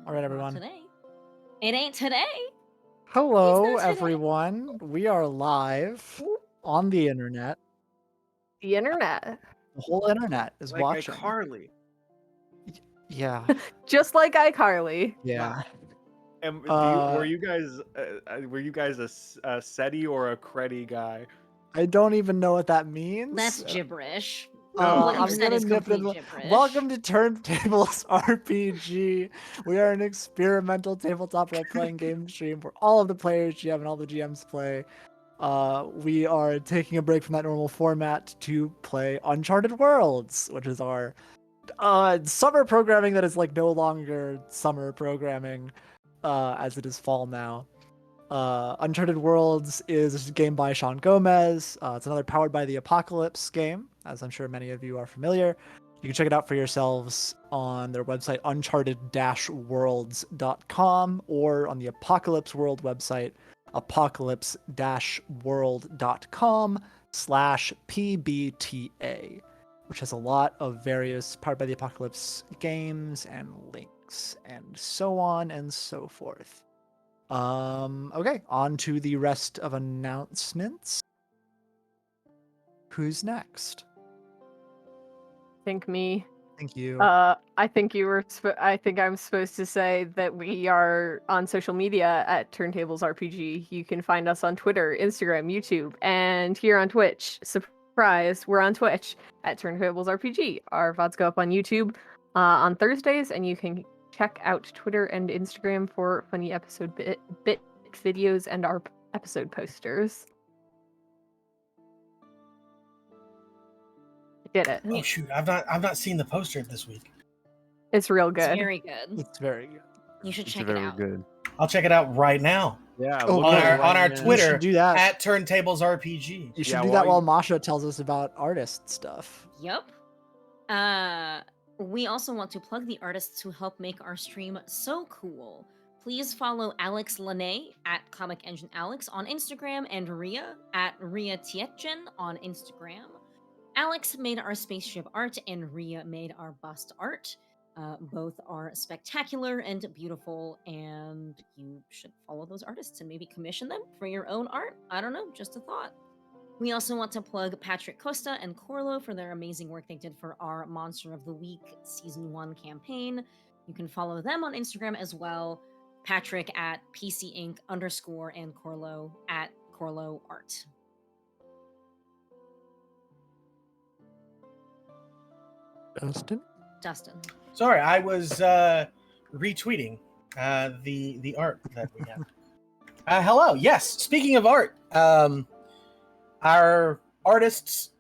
All right, Not everyone. today. It ain't today. Hello, It's not today. everyone. We are live on the internet. The internet. The whole internet is Like watching. iCarly. Yeah, Just like iCarly. yeah. And Uh, were you guys a SETI or a Creddy guy? I don't even know what that means. That's gibberish. Oh, What okay. you've I'm said gonna is nip it. complete gibberish. Welcome to Turntables RPG. We are an experimental tabletop role-playing game stream where all of the players GM and all the GMs play. We are taking a break from that normal format to play Uncharted Worlds, which is our summer programming that is like no longer summer programming, as it is fall now. Uncharted Worlds is a game by Sean Gomez. It's another Powered by the Apocalypse game, as I'm sure many of you are familiar. You can check it out for yourselves on their website, uncharted-worlds.com, or on the Apocalypse World website, apocalypse-world.com/PBTA, which has a lot of various Powered by the Apocalypse games and links, and so on and so forth. Okay, on to the rest of announcements. Who's next? Think me. Thank you. I think you were. I think I'm supposed to say that we are on social media at Turntables RPG. You can find us on Twitter, Instagram, YouTube, and here on Twitch. Surprise, we're on Twitch at Turntables RPG. Our VODs go up on YouTube on Thursdays, and you can check out Twitter and Instagram for funny episode bit videos and our episode posters. Did it. Oh shoot, I've not seen the poster this week. It's real It's good. very good. It's very good. You should It's check it very out. good. I'll check it out right now Yeah. Oh, look on at good. it our right now. Twitter You should do that. at Turntables RPG. You should Yeah, do that while while you- Masha tells us about artist stuff. Yup. We also want to plug the artists who help make our stream so cool. Please follow Alex Lene at Comic Engine Alex on Instagram and Ria at Ria Tietjen on Instagram. Alex made our spaceship art and Ria made our bust art. Both are spectacular and beautiful, and you should follow those artists and maybe commission them for your own art. I don't know, just a thought. We also want to plug Patrick Costa and Corlo for their amazing work they did for our Monster of the Week Season 1 campaign. You can follow them on Instagram as well. Patrick at PCInc_ and Corlo at Corlo Art. Dustin. Sorry, I was retweeting the art that we have. Hello. Yes. Speaking of art, our artists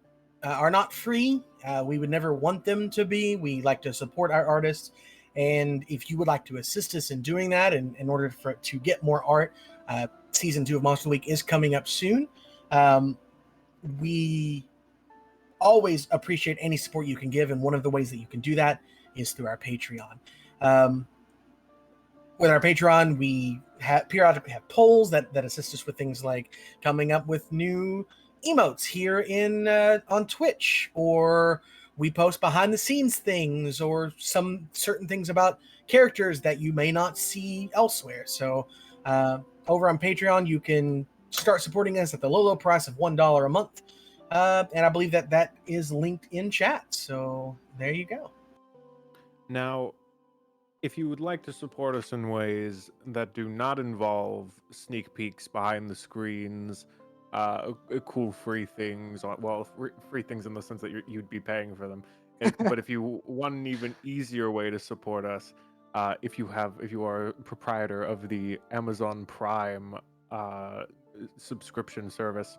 are not free. We would never want them to be. We like to support our artists. And if you would like to assist us in doing that, in order to get more art, season 2 of Monster Week is coming up soon. We always appreciate any support you can give, and one of the ways that you can do that is through our Patreon. With our Patreon, we periodically have polls that assist us with things like coming up with new emotes here on Twitch, or we post behind the scenes things, or some certain things about characters that you may not see elsewhere. So over on Patreon, you can start supporting us at the low price of $1 a month. And I believe that is linked in chat. So there you go. Now, if you would like to support us in ways that do not involve sneak peeks behind the screens, cool free things, free things in the sense that you'd be paying for them. But if you want an even easier way to support us, if you are a proprietor of the Amazon Prime subscription service,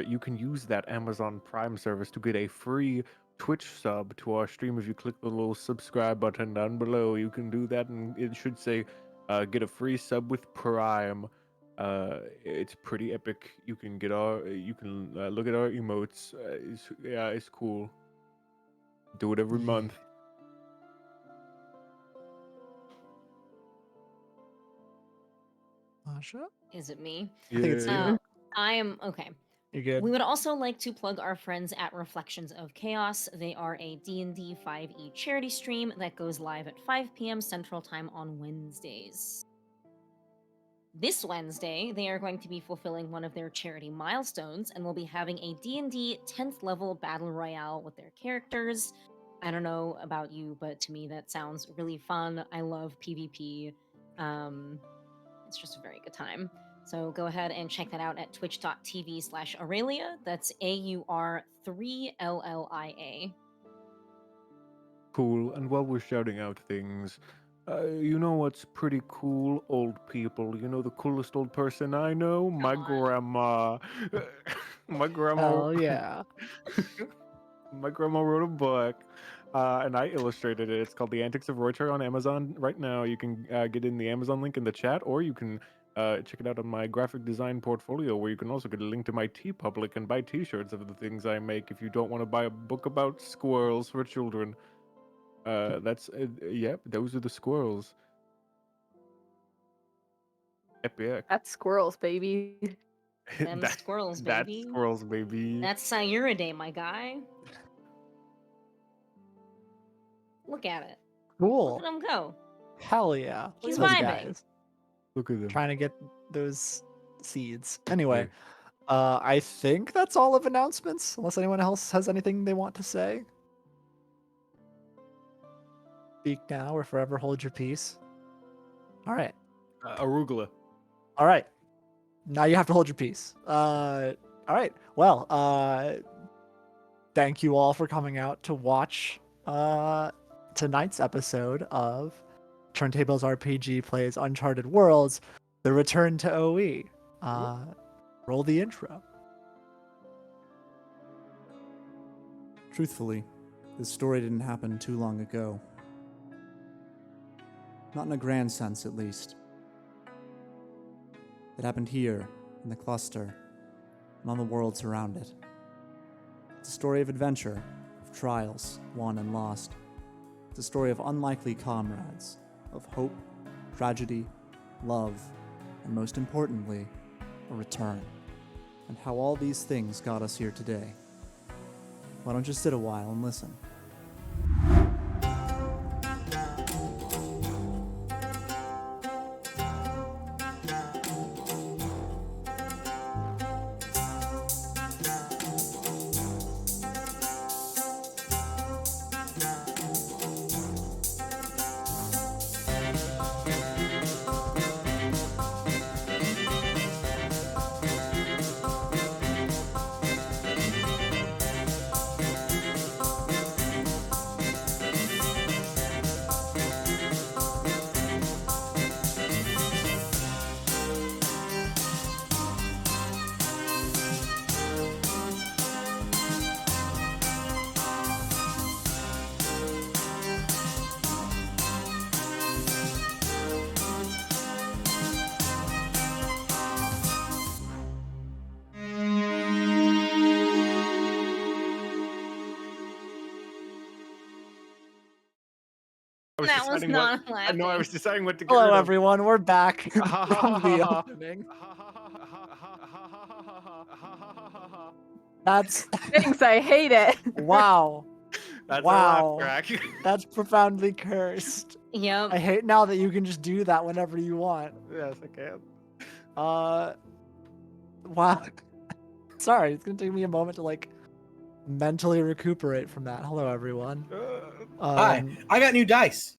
you can use that Amazon Prime service to get a free Twitch sub to our stream. If you click the little subscribe button down below, you can do that, and it should say get a free sub with Prime. It's pretty epic. You can look at our emotes. It's cool. Do it every month. Masha? Is it me? I think it's you. I am okay. You're good. We would also like to plug our friends at Reflections of Chaos. They are a D&D 5e charity stream that goes live at 5 p.m. Central Time on Wednesdays. This Wednesday, they are going to be fulfilling one of their charity milestones and will be having a D&D 10th level battle royale with their characters. I don't know about you, but to me that sounds really fun. I love PvP. It's just a very good time. So go ahead and check that out at twitch.tv/Aurelia. That's AUR3LLIA. Cool. And while we're shouting out things, you know what's pretty cool? Old people. You know the coolest old person I know? My on. grandma. My grandma. Hell yeah. My grandma wrote a book, and I illustrated it. It's called The Antics of Reuter on Amazon right now. You can get in the Amazon link in the chat, or you can check it out on my graphic design portfolio, where you can also get a link to my TeePublic and buy T-shirts of the things I make. If you don't want to buy a book about squirrels for children, yep, those are the squirrels. Epic. That's squirrels, baby. Them squirrels, That's baby. squirrels, baby. That's Sayura Day, my guy. Look at it. Look Cool. at him go. Hell yeah. Look He's at those vibing. guys Look at them. trying to get those seeds. Anyway, Yeah. I think that's all of announcements, unless anyone else has anything they want to say. Speak now or forever hold your peace. All right. Arugula. All right. Now you have to hold your peace. All right. Well, thank you all for coming out to watch tonight's episode of Turntables RPG Plays Uncharted Worlds, The Return to OE. Roll the intro. Truthfully, this story didn't happen too long ago. Not in a grand sense, at least. It happened here, in the cluster, and on the worlds around it. It's a story of adventure, of trials, won and lost. It's a story of unlikely comrades, of hope, tragedy, love, and most importantly, a return. And how all these things got us here today. Why don't you sit a while and listen? That was not I know. I was laughing. deciding what to get Hello, rid of. everyone. We're back from the opening. That's Thanks, I hate it. wow. That's Wow. our laugh track. That's profoundly cursed. Yep. I hate now that you can just do that whenever you want. Yes, I can. Wow. Sorry, it's gonna take me a moment to like mentally recuperate from that. Hello, everyone. Hi, I got new dice.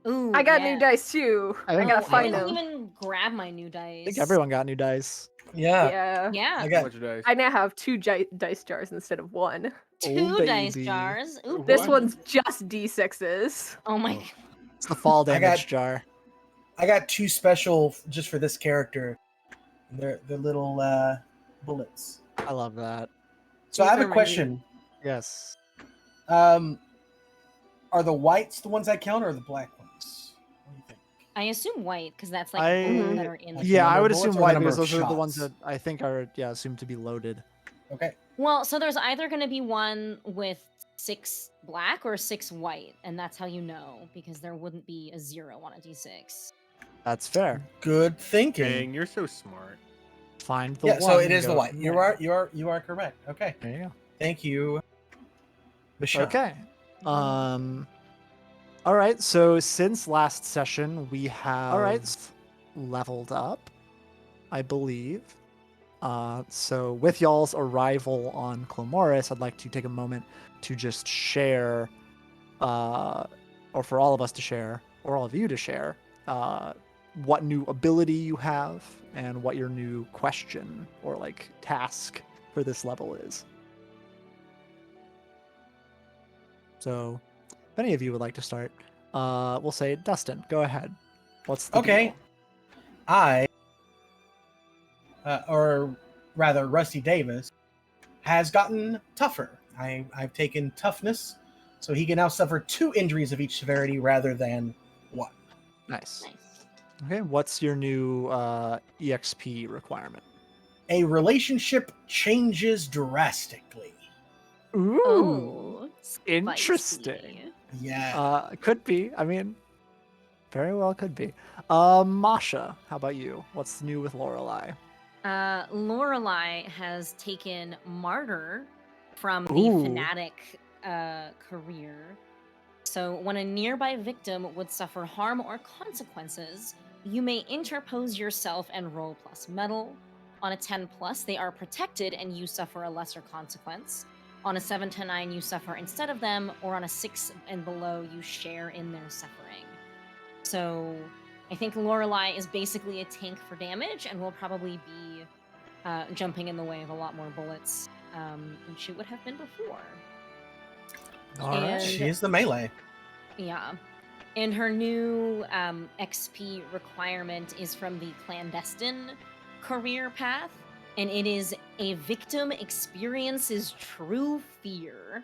Ooh, I got yeah. new dice too. I I think- gotta I find didn't them. even grab my new dice. I think everyone got new dice. Yeah, Yeah. Yeah. I got. Much dice. I now have two dice jars instead of one. Two Oh, dice baby. jars. Ooh, This What? one's just D6s. Oh my. Oh. God. It's the fall I damage got- jar. I got two special just for this character. They're little bullets. I love that. So I have These a are question. Yes. Are the whites the ones that count, or the black ones? What do you think? I assume white because that's like I- the ones that are in. Like the the Yeah, number I of would bullets assume or the white number because of those are the ones shots? that I think are assumed to be loaded. Okay. Well, so there's either going to be one with 6 black or 6 white, and that's how you know because there wouldn't be a 0 on a d6. That's fair. Good thinking. Dang, you're so smart. find the Yeah, one. so it and is the go white. from You there. are correct. Okay. There you go. Thank you, Michelle. Okay. All right. So since last session, we have leveled up, I believe. So with y'all's arrival on Clomoris, I'd like to take a moment to just share, or for all of us to share, or all of you to share, what new ability you have and what your new question or like task for this level is. So if any of you would like to start, we'll say Dustin, go ahead. What's the Okay. deal? I, or rather, Rusty Davis, has gotten tougher. I've taken toughness, so he can now suffer 2 injuries of each severity rather than 1. Nice. Nice. Okay, what's your new EXP requirement? A relationship changes drastically. Ooh, Oh, interesting. spicy. Yeah. Could be. I mean, very well could be. Masha, how about you? What's new with Lorelei? Lorelei has taken Martyr from the Ooh. Fanatic career. So when a nearby victim would suffer harm or consequences, you may interpose yourself and roll plus metal. On a 10 plus, they are protected and you suffer a lesser consequence. On a 7 to 9, you suffer instead of them, or on a 6 and below, you share in their suffering. So I think Lorelei is basically a tank for damage and will probably be jumping in the way of a lot more bullets than she would have been before. All right. And- She is the melee. Yeah. And her new XP requirement is from the clandestine career path, and it is a victim experiences true fear.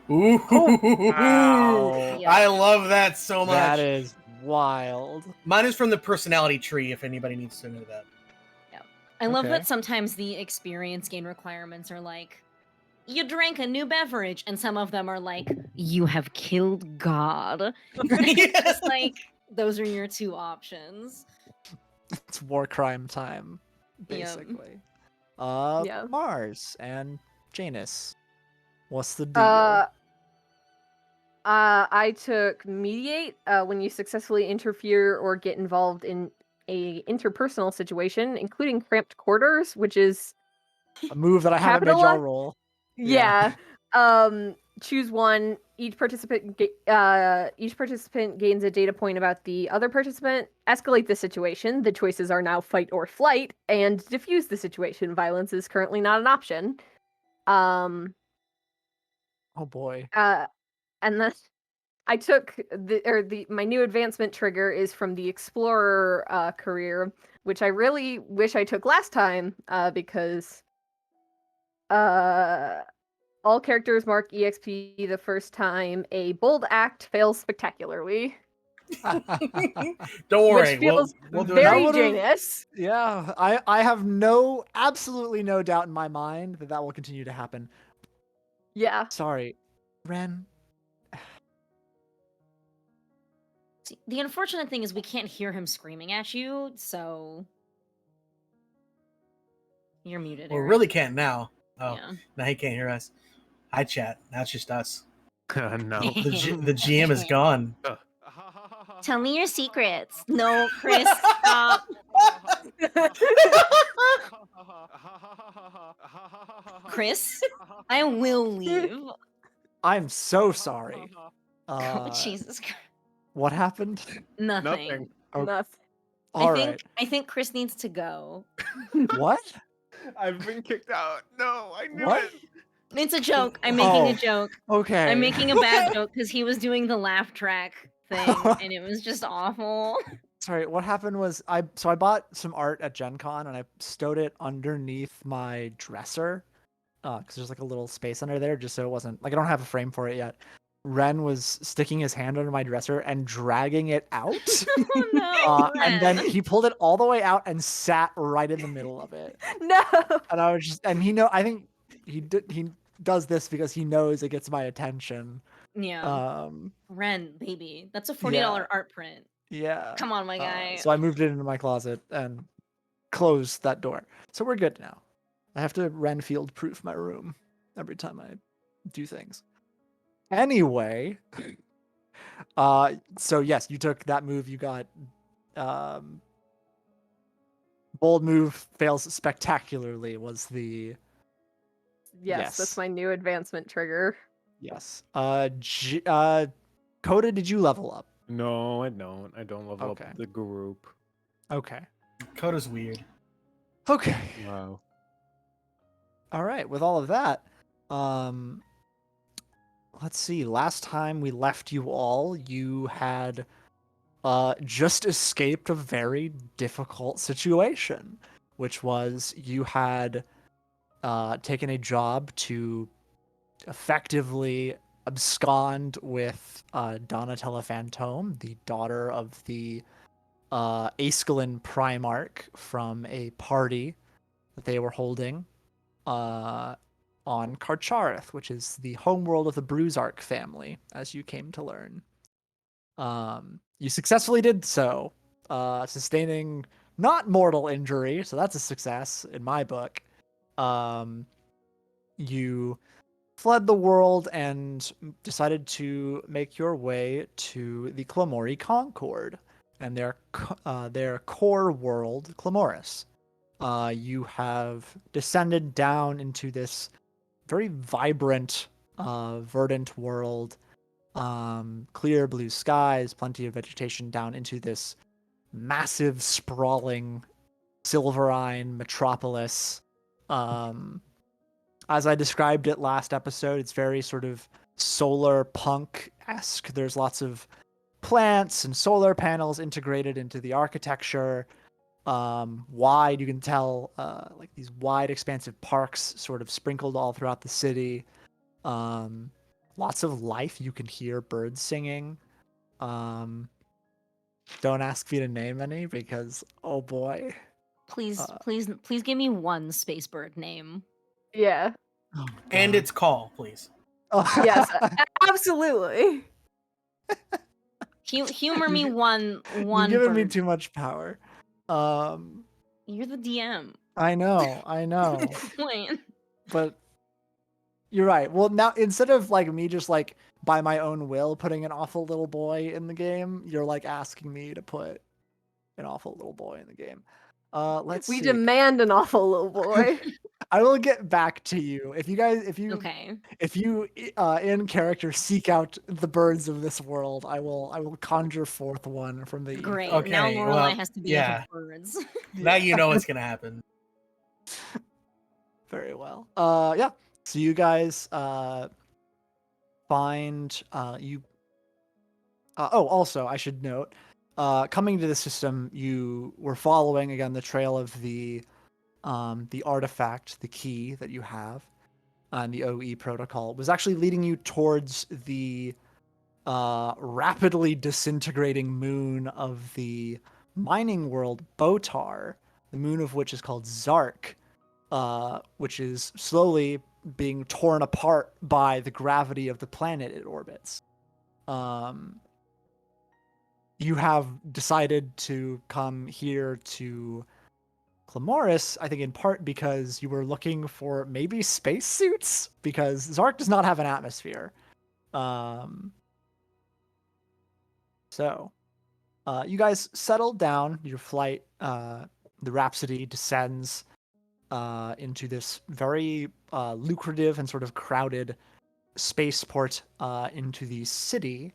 Ooh. Wow. Yeah. I love that so much. That is wild. Mine is from the personality tree, if anybody needs to know that. I love Okay. that sometimes the experience gain requirements are like, you drank a new beverage, and some of them are like, you have killed God. It's just like, those are your 2 options. It's war crime time, Yep. basically. Yeah. Mars and Janus, what's the deal? I took mediate when you successfully interfere or get involved in a interpersonal situation, including cramped quarters, which is A move that I haven't made y'all capitalize- roll. yeah. Choose one. Each participant gains a data point about the other participant. Escalate the situation. The choices are now fight or flight, and diffuse the situation. Violence is currently not an option. Oh boy. And then I took my new advancement trigger is from the explorer career, which I really wish I took last time because all characters mark EXP the first time a bold act fails spectacularly, Don't worry. which feels we'll do very That would've- Janus. Yeah, I have absolutely no doubt in my mind that will continue to happen. Yeah. Sorry, Ren. See, the unfortunate thing is we can't hear him screaming at you, so you're muted. We Eric. really can't now. Oh, Yeah. now he can't hear us. Hi, chat. Now it's just us. No. The GM is gone. Tell me your secrets. No, Chris, stop. Chris, I will leave. I'm so sorry. Oh, Jesus Christ. What happened? Nothing. Nothing. Oh, Nothing. all I think right. I think Chris needs to go. What? I've been kicked out. No, I knew What? it. It's a joke. I'm making Oh. a joke. Okay. I'm making a bad joke because he was doing the laugh track thing and it was just awful. Sorry, what happened was I bought some art at Gen Con and I stowed it underneath my dresser. Because there's like a little space under there just so it wasn't like I don't have a frame for it yet. Ren was sticking his hand under my dresser and dragging it out. Oh no. And then Ren. he pulled it all the way out and sat right in the middle of it. No. And I was just I think he does this because he knows it gets my attention. Yeah. Ren, baby. That's a $40 yeah. art print. Yeah. Come on, my guy. So I moved it into my closet and close that door. So we're good now. I have to Renfield proof my room every time I do things. Anyway, so yes, you took that move. You got um, bold move fails spectacularly. Was the Yes, that's yes my new advancement trigger. yes. Coda, did you level up? No, I don't. I don't level Okay. up the group. Okay. Coda's weird. Okay. Wow. All right. With all of that, um, let's see. Last time we left you all, you had just escaped a very difficult situation, which was you had taken a job to effectively abscond with Donatella Fantome, the daughter of the Aescalin Primarch, from a party that they were holding uh, on Karchareth, which is the homeworld of the Bruzarch family, as you came to learn. You successfully did so, sustaining not mortal injury, so that's a success in my book. You fled the world and decided to make your way to the Clamori Concord and their core world, Clamoris. You have descended down into this very vibrant, verdant world. Clear blue skies, plenty of vegetation down into this massive, sprawling, silverine metropolis. Um, as I described it last episode, it's very sort of solar punk esque. There's lots of plants and solar panels integrated into the architecture. Wide, you can tell, like these wide, expansive parks sort of sprinkled all throughout the city. Lots of life. You can hear birds singing. Um, don't ask me to name any because, oh boy. Please, Uh, please give me one space bird name. Yeah. oh And God. its call, please. Yes, absolutely. Humor me You- one You've given me bird. too much power. Um, You're the DM. I know, Wait. but you're right. Well, now instead of like me just like by my own will putting an awful little boy in the game, you're like asking me to put an awful little boy in the game. Let's We see. demand an awful little boy. I will get back to you if you guys Okay. if you in character seek out the birds of this world. I will conjure forth one from the Great. ether. Now Okay, Lorelai well, has to be yeah. into birds. Now you know what's gonna happen. Very well. Yeah. So you guys find you. Oh, also I should note, coming to the system, you were following again the trail of the artifact, the key that you have on the OE protocol was actually leading you towards the rapidly disintegrating moon of the mining world, Botar, the moon of which is called Zark, which is slowly being torn apart by the gravity of the planet it orbits. Um, you have decided to come here to Clamoris, I think in part because you were looking for maybe spacesuits, because Zark does not have an atmosphere. Um, so, you guys settled down. Your flight, the Rhapsody, descends into this very lucrative and sort of crowded spaceport into the city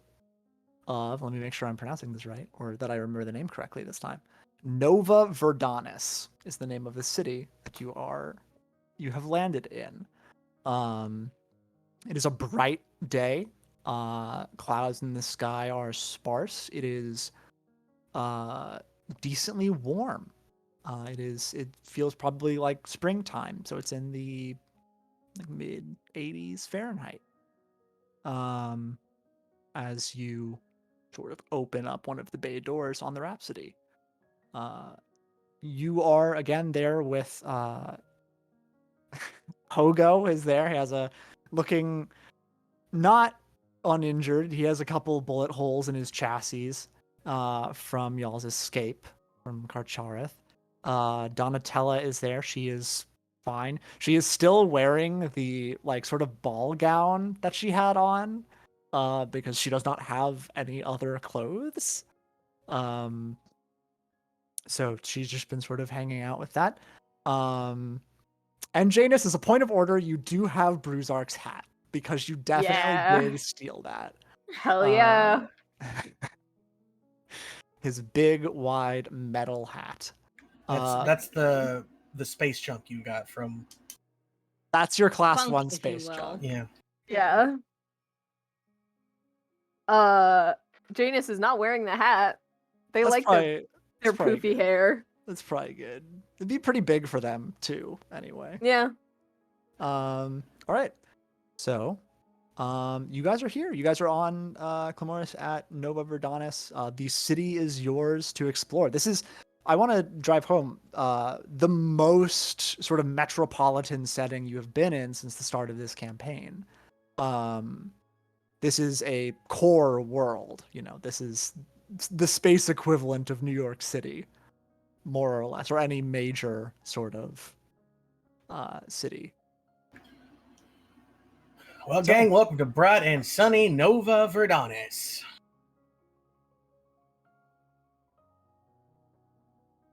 of, let me make sure I'm pronouncing this right, or that I remember the name correctly this time. Nova Verdanis is the name of the city that you have landed in. It is a bright day. Clouds in the sky are sparse. It is decently warm. It feels probably like springtime, so it's in the like mid 80s Fahrenheit. As you sort of open up one of the bay doors on the Rhapsody. You are again there with Pogo is there. He has a looking not uninjured. He has a couple bullet holes in his chassis from y'all's escape from Karchareth. Donatella is there. She is fine. She is still wearing the like sort of ball gown that she had on, because she does not have any other clothes. So she's just been sort of hanging out with that. And Janus, as a point of order, you do have Bruzark's hat because you definitely Yeah. did steal that. Hell yeah. His big, wide metal hat. That's the space chunk you got from. That's your class Funk, 1 if you space will. junk. Yeah. Yeah. Janus is not wearing the hat. They That's like probably, their that's probably poofy good. hair. That's probably good. It'd be pretty big for them too, anyway. Yeah. All right. So, you guys are here. You guys are on Clamoris at Nova Verdanis. The city is yours to explore. This is, I want to drive home, the most sort of metropolitan setting you have been in since the start of this campaign. This is a core world. You know, this is the space equivalent of New York City, more or less, or any major sort of city. Well, So- gang, welcome to bright and sunny Nova Verdanis.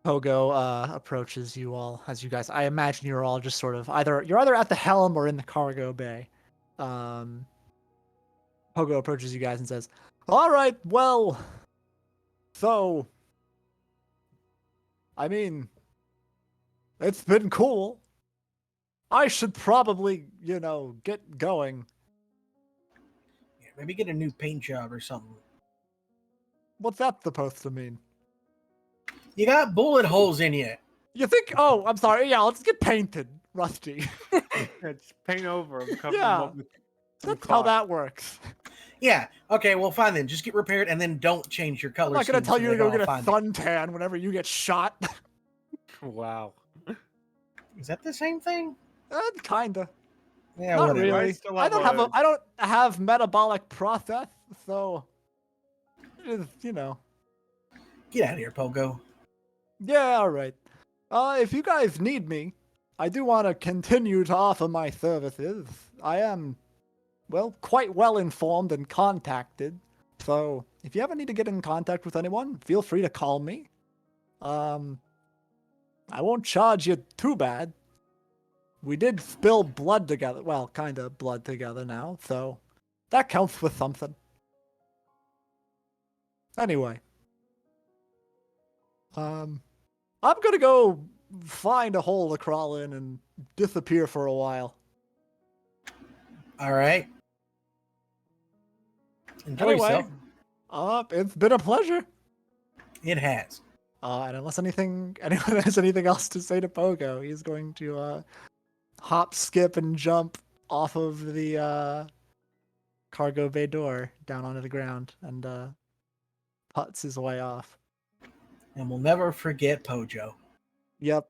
Pogo approaches you all as you guys. I imagine you're all just sort of you're either at the helm or in the cargo bay. Pogo approaches you guys and says, "All right, well, so, I mean, it's been cool. I should probably, get going. Yeah, maybe get a new paint job or something. What's that supposed to mean? You got bullet holes in you. You think? Oh, I'm sorry. Yeah, let's get painted, Rusty. Yeah, just paint over them, cover them Yeah. up with some That's how caulk. that works. Yeah. Okay. Well, fine then. Just get repaired and then don't change your color. I'm not gonna scheme tell so you they to go can get all a find it. suntan whenever you get shot. Wow. Is that the same thing? Kinda. Yeah. Not whatever. really. I still I have don't have a- I don't have metabolic process, so it is, Get out of here, Pogo. Yeah, all right. If you guys need me, I do want to continue to offer my services. I am, well, quite well informed and contacted. So if you ever need to get in contact with anyone, feel free to call me. I won't charge you too bad. We did spill blood together. Well, kind of blood together now, so that counts for something. Anyway. I'm gonna go find a hole to crawl in and disappear for a while. All right. Enjoy Anyway. yourself. It's been a pleasure. It has. And unless anyone has anything else to say to Pogo, he's going to hop, skip, and jump off of the cargo bay door down onto the ground and putts his way off. And we'll never forget Pojo. Yep.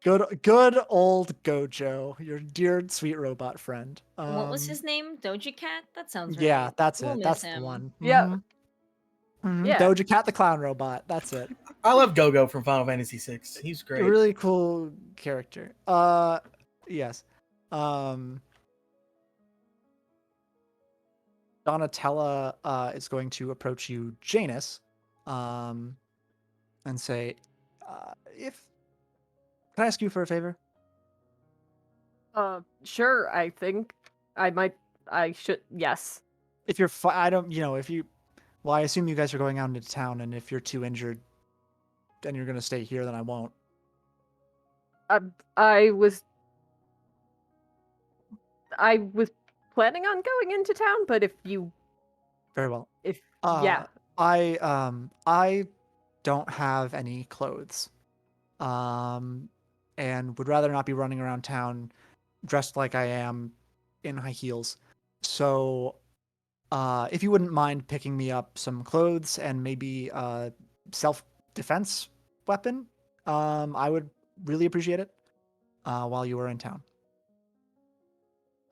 Good old Gojo, your dear sweet robot friend. What was his name? Doja Cat? That sounds right. Yeah, that's We'll it. miss That's him. the one. Yep. Mhm. Mhm. Yeah. Doja Cat the clown robot. That's it. I love Gogo from Final Fantasy VI. He's great. Really cool character. Yes. Donatella is going to approach you, Janus, and say, if can I ask you for a favor? Sure, I think I should, yes. If you're I don't, if you well, I assume you guys are going out into town, and if you're too injured and you're gonna stay here, then I won't. I was planning on going into town, but if you, Very well. yeah. I don't have any clothes. And would rather not be running around town dressed like I am in high heels. So, if you wouldn't mind picking me up some clothes and maybe a self-defense weapon, I would really appreciate it, while you were in town.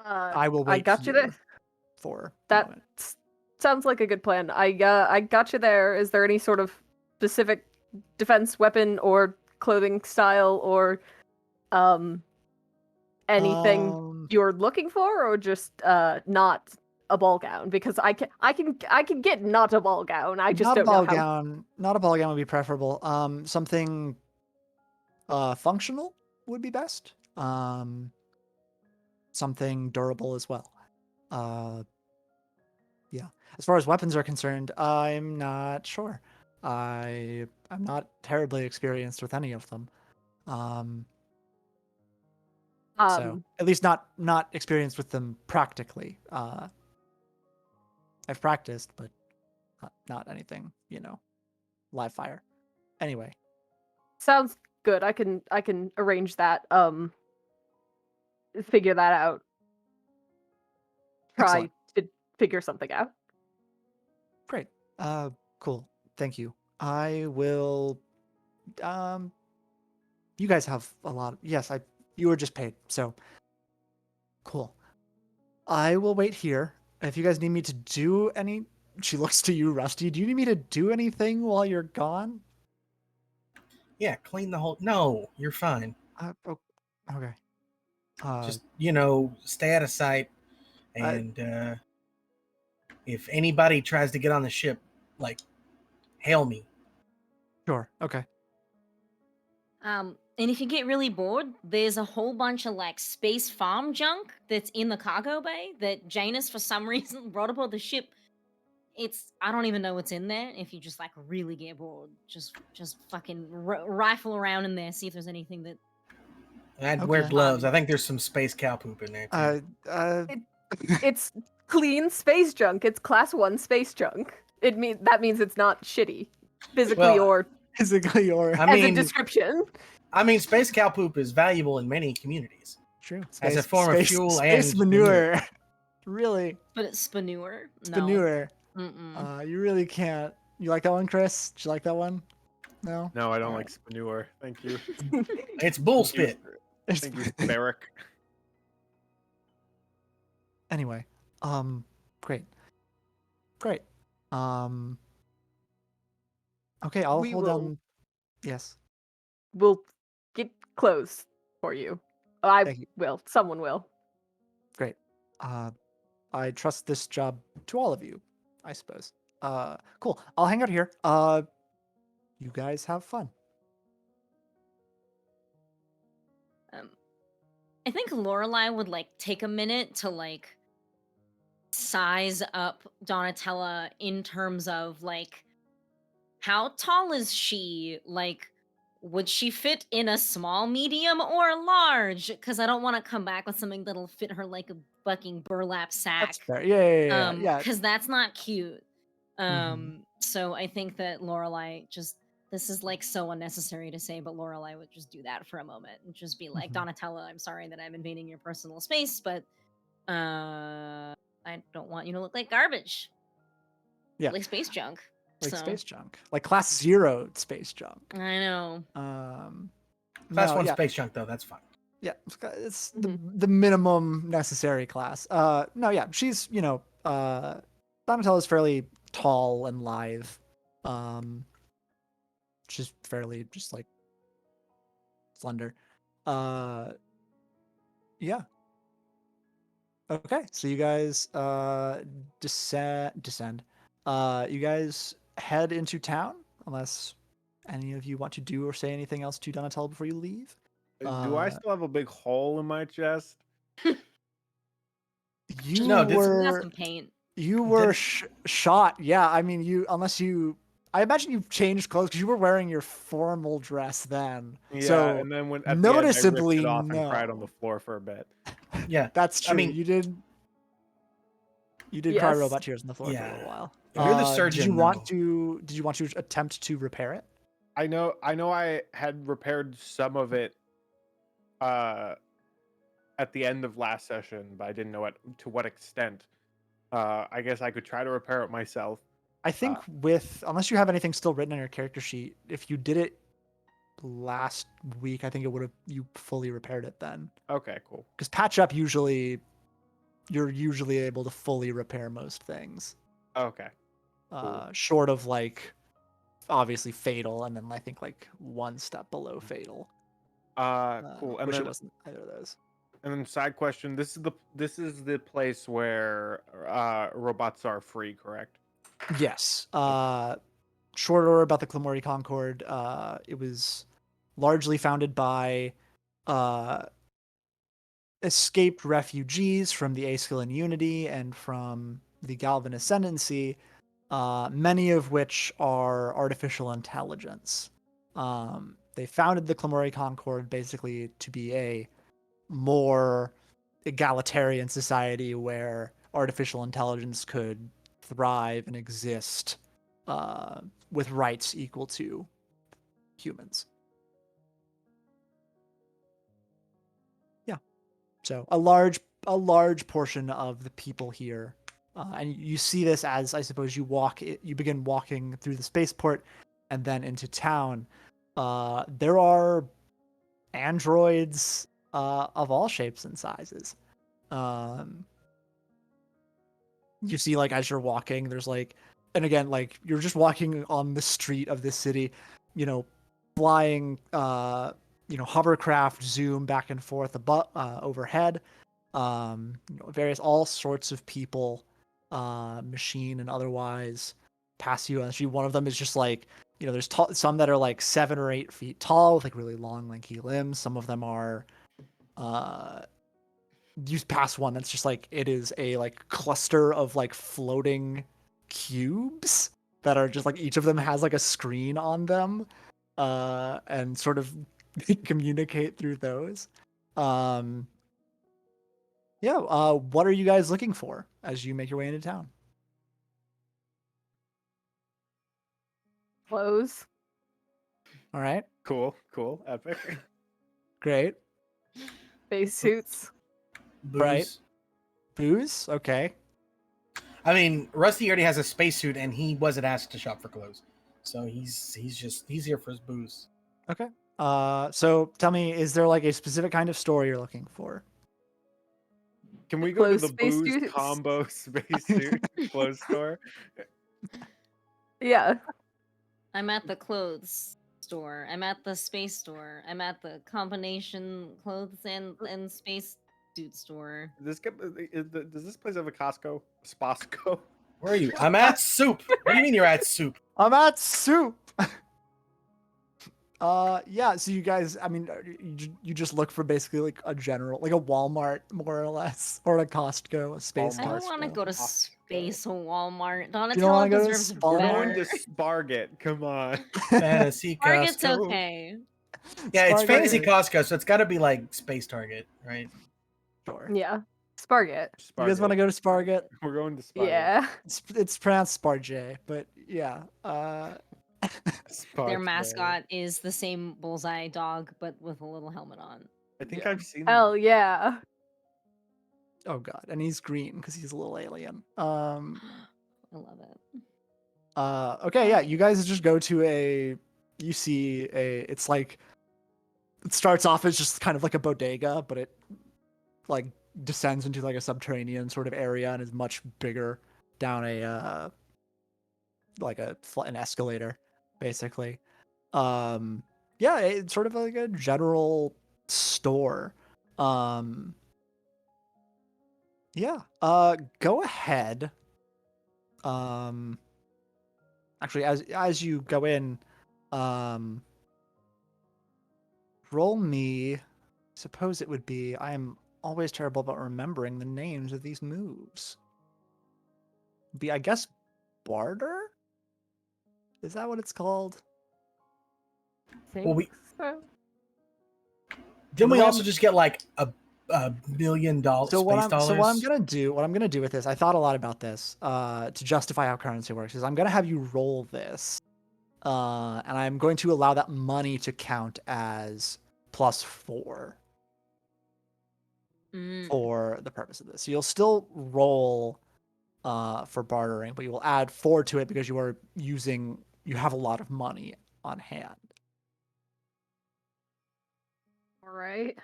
I will wait I got you here there. for a That moment. sounds like a good plan. I got you there. Is there any sort of specific defense weapon or clothing style or anything you're looking for, or just not a ball gown? Because I can get not a ball gown. I just Not a don't know ball how. gown. Not a ball gown would be preferable. Something functional would be best. Something durable as well. Yeah. As far as weapons are concerned, I'm not sure. I'm not terribly experienced with any of them. So at least not experienced with them practically. I've practiced, but not anything, live fire. Anyway, Sounds good. I can arrange that. Figure that out. Try excellent. to figure something out. Great. Cool. Thank you. I will. You guys have a lot. Yes, you were just paid, so cool. I will wait here. If you guys need me to do any, she looks to you, Rusty. Do you need me to do anything while you're gone? Yeah, clean the whole. No, you're fine. Okay. Just stay out of sight, and if anybody tries to get on the ship, like, hail me. Sure. Okay. And if you get really bored, there's a whole bunch of like space farm junk that's in the cargo bay that Janus for some reason brought aboard the ship. I don't even know what's in there. If you just like really get bored, just fucking rifle around in there, see if there's anything that. I'd wear gloves. I think there's some space cow poop in there too. It's clean space junk. It's class 1 space junk. That means it's not shitty, physically or as a description. I mean, space cow poop is valuable in many communities. True. As a form of fuel space and manure. Really? But it's spanure. Spanure. No. You really can't. You like that one, Chris? Did you like that one? No? No, I don't like spanure. Thank you. It's bull spit. Thank you, Barrick. Anyway, great. Okay, I'll hold down. Yes. We'll get clothes for you. I will. Someone will. Great. I trust this job to all of you, I suppose. Cool. I'll hang out here. You guys have fun. I think Lorelai would like take a minute to like size up Donatella in terms of like how tall is she? Like, would she fit in a small, medium, or large? Because I don't want to come back with something that'll fit her like a fucking burlap sack. That's fair. Yeah. Because that's not cute. So I think that Lorelai this is like so unnecessary to say, but Lorelai would just do that for a moment and just be like, Donatella, I'm sorry that I'm invading your personal space, but I don't want you to look like garbage. Yeah. Like space junk. Like space junk. Like class 0 space junk. I know. Class 1 space junk, though, that's fine. Yeah, it's the minimum necessary class. No, yeah, she's, Donatella's fairly tall and lithe. She's fairly just like slender. Yeah. Okay, so you guys descend. You guys head into town, unless any of you want to do or say anything else to Donatella before you leave. Do I still have a big hole in my chest? You were some paint. You were shot. Yeah, I mean, I imagine you've changed clothes because you were wearing your formal dress then. Yeah, so and then when at noticeably the end, I ripped it off and cried on the floor for a bit. Yeah, that's true. I mean, you did cry robot tears on the floor for a little while. You're the surgeon. Did you want to attempt to repair it? I know I had repaired some of it at the end of last session, but I didn't know to what extent. I guess I could try to repair it myself. I think unless you have anything still written on your character sheet, if you did it last week, I think you fully repaired it then. Okay, cool. Because patch up you're usually able to fully repair most things. Okay. Cool. Short of like obviously fatal, and then I think like one step below fatal. Cool. And Wish it then wasn't either of those. side question. This is the place where robots are free, correct? Yes. Short order about the Clamori Concord. It was largely founded by uh, escaped refugees from the Aeschylean Unity and from the Galvan Ascendancy, many of which are artificial intelligence. They founded the Clamori Concord basically to be a more egalitarian society where artificial intelligence could thrive and exist with rights equal to humans. Yeah. So a large portion of the people here, and you see this as I suppose you begin walking through the spaceport and then into town. There are androids of all shapes and sizes. You see, like, as you're walking, there's like, and again, like, you're just walking on the street of this city, you know, flying, hovercraft zoom back and forth above, overhead. Various all sorts of people, machine and otherwise, pass you. Actually, one of them is just like, there's some that are like 7 or 8 feet tall with like really long, lanky limbs. Some of them are, you pass one that's just like, it is a like cluster of like floating cubes that are just like, each of them has like a screen on them, and sort of communicate through those. um what are you guys looking for as you make your way into town? Clothes. All right, Cool. Epic. great. Space suits. Right. Booze. Booze, okay. I mean, Rusty already has a spacesuit, and he wasn't asked to shop for clothes, so he's here for his booze. Okay. So tell me, is there like a specific kind of store you're looking for? Can we go to Clothes, the space booze suits. combo spacesuit clothes store? Yeah. I'm at the clothes store. I'm at the space store. I'm at the combination clothes and space suit store. Does this place have a Costco? Spasco? Where are you? I'm at soup. What do you mean you're at soup? I'm at soup. Yeah, so you guys, I mean, you just look for basically like a general, like a Walmart more or less, or a Costco, a space I don't Costco. want to go to Costco. space Walmart. You don't Donatello wanna go to deserves Spark? We're going better. to Sparget. Come on. Fantasy Target's Costco. okay. Yeah, it's Spark Fantasy is- Costco, so it's got to be like Space Target, right? Sure. Yeah. Sparget. You guys want to go to Sparget? We're going to Sparget. Yeah. It's pronounced Sparjay, but yeah. Their Sparget. mascot is the same bullseye dog, but with a little helmet on. I think Yeah. I've seen Hell yeah. Oh god, and he's green because he's a little alien. I love it. Okay, yeah, you guys just go to you see it's like, it starts off as just kind of like a bodega, but it like descends into like a subterranean sort of area and is much bigger down an escalator, basically. Yeah, it's sort of like a general store. Yeah, go ahead. Actually, as you go in, roll me. Suppose it would be. I am always terrible about remembering the names of these moves. Be, I guess, barter. Is that what it's called? Well, we so. didn't the we way also I'm- just get like $1 billion space dollars? So what I'm gonna do with this, I thought a lot about this, to justify how currency works, is I'm gonna have you roll this, and I'm going to allow that money to count as +4 Mm. for the purpose of this. So you'll still roll for bartering, but you will add 4 to it because you have a lot of money on hand. All right.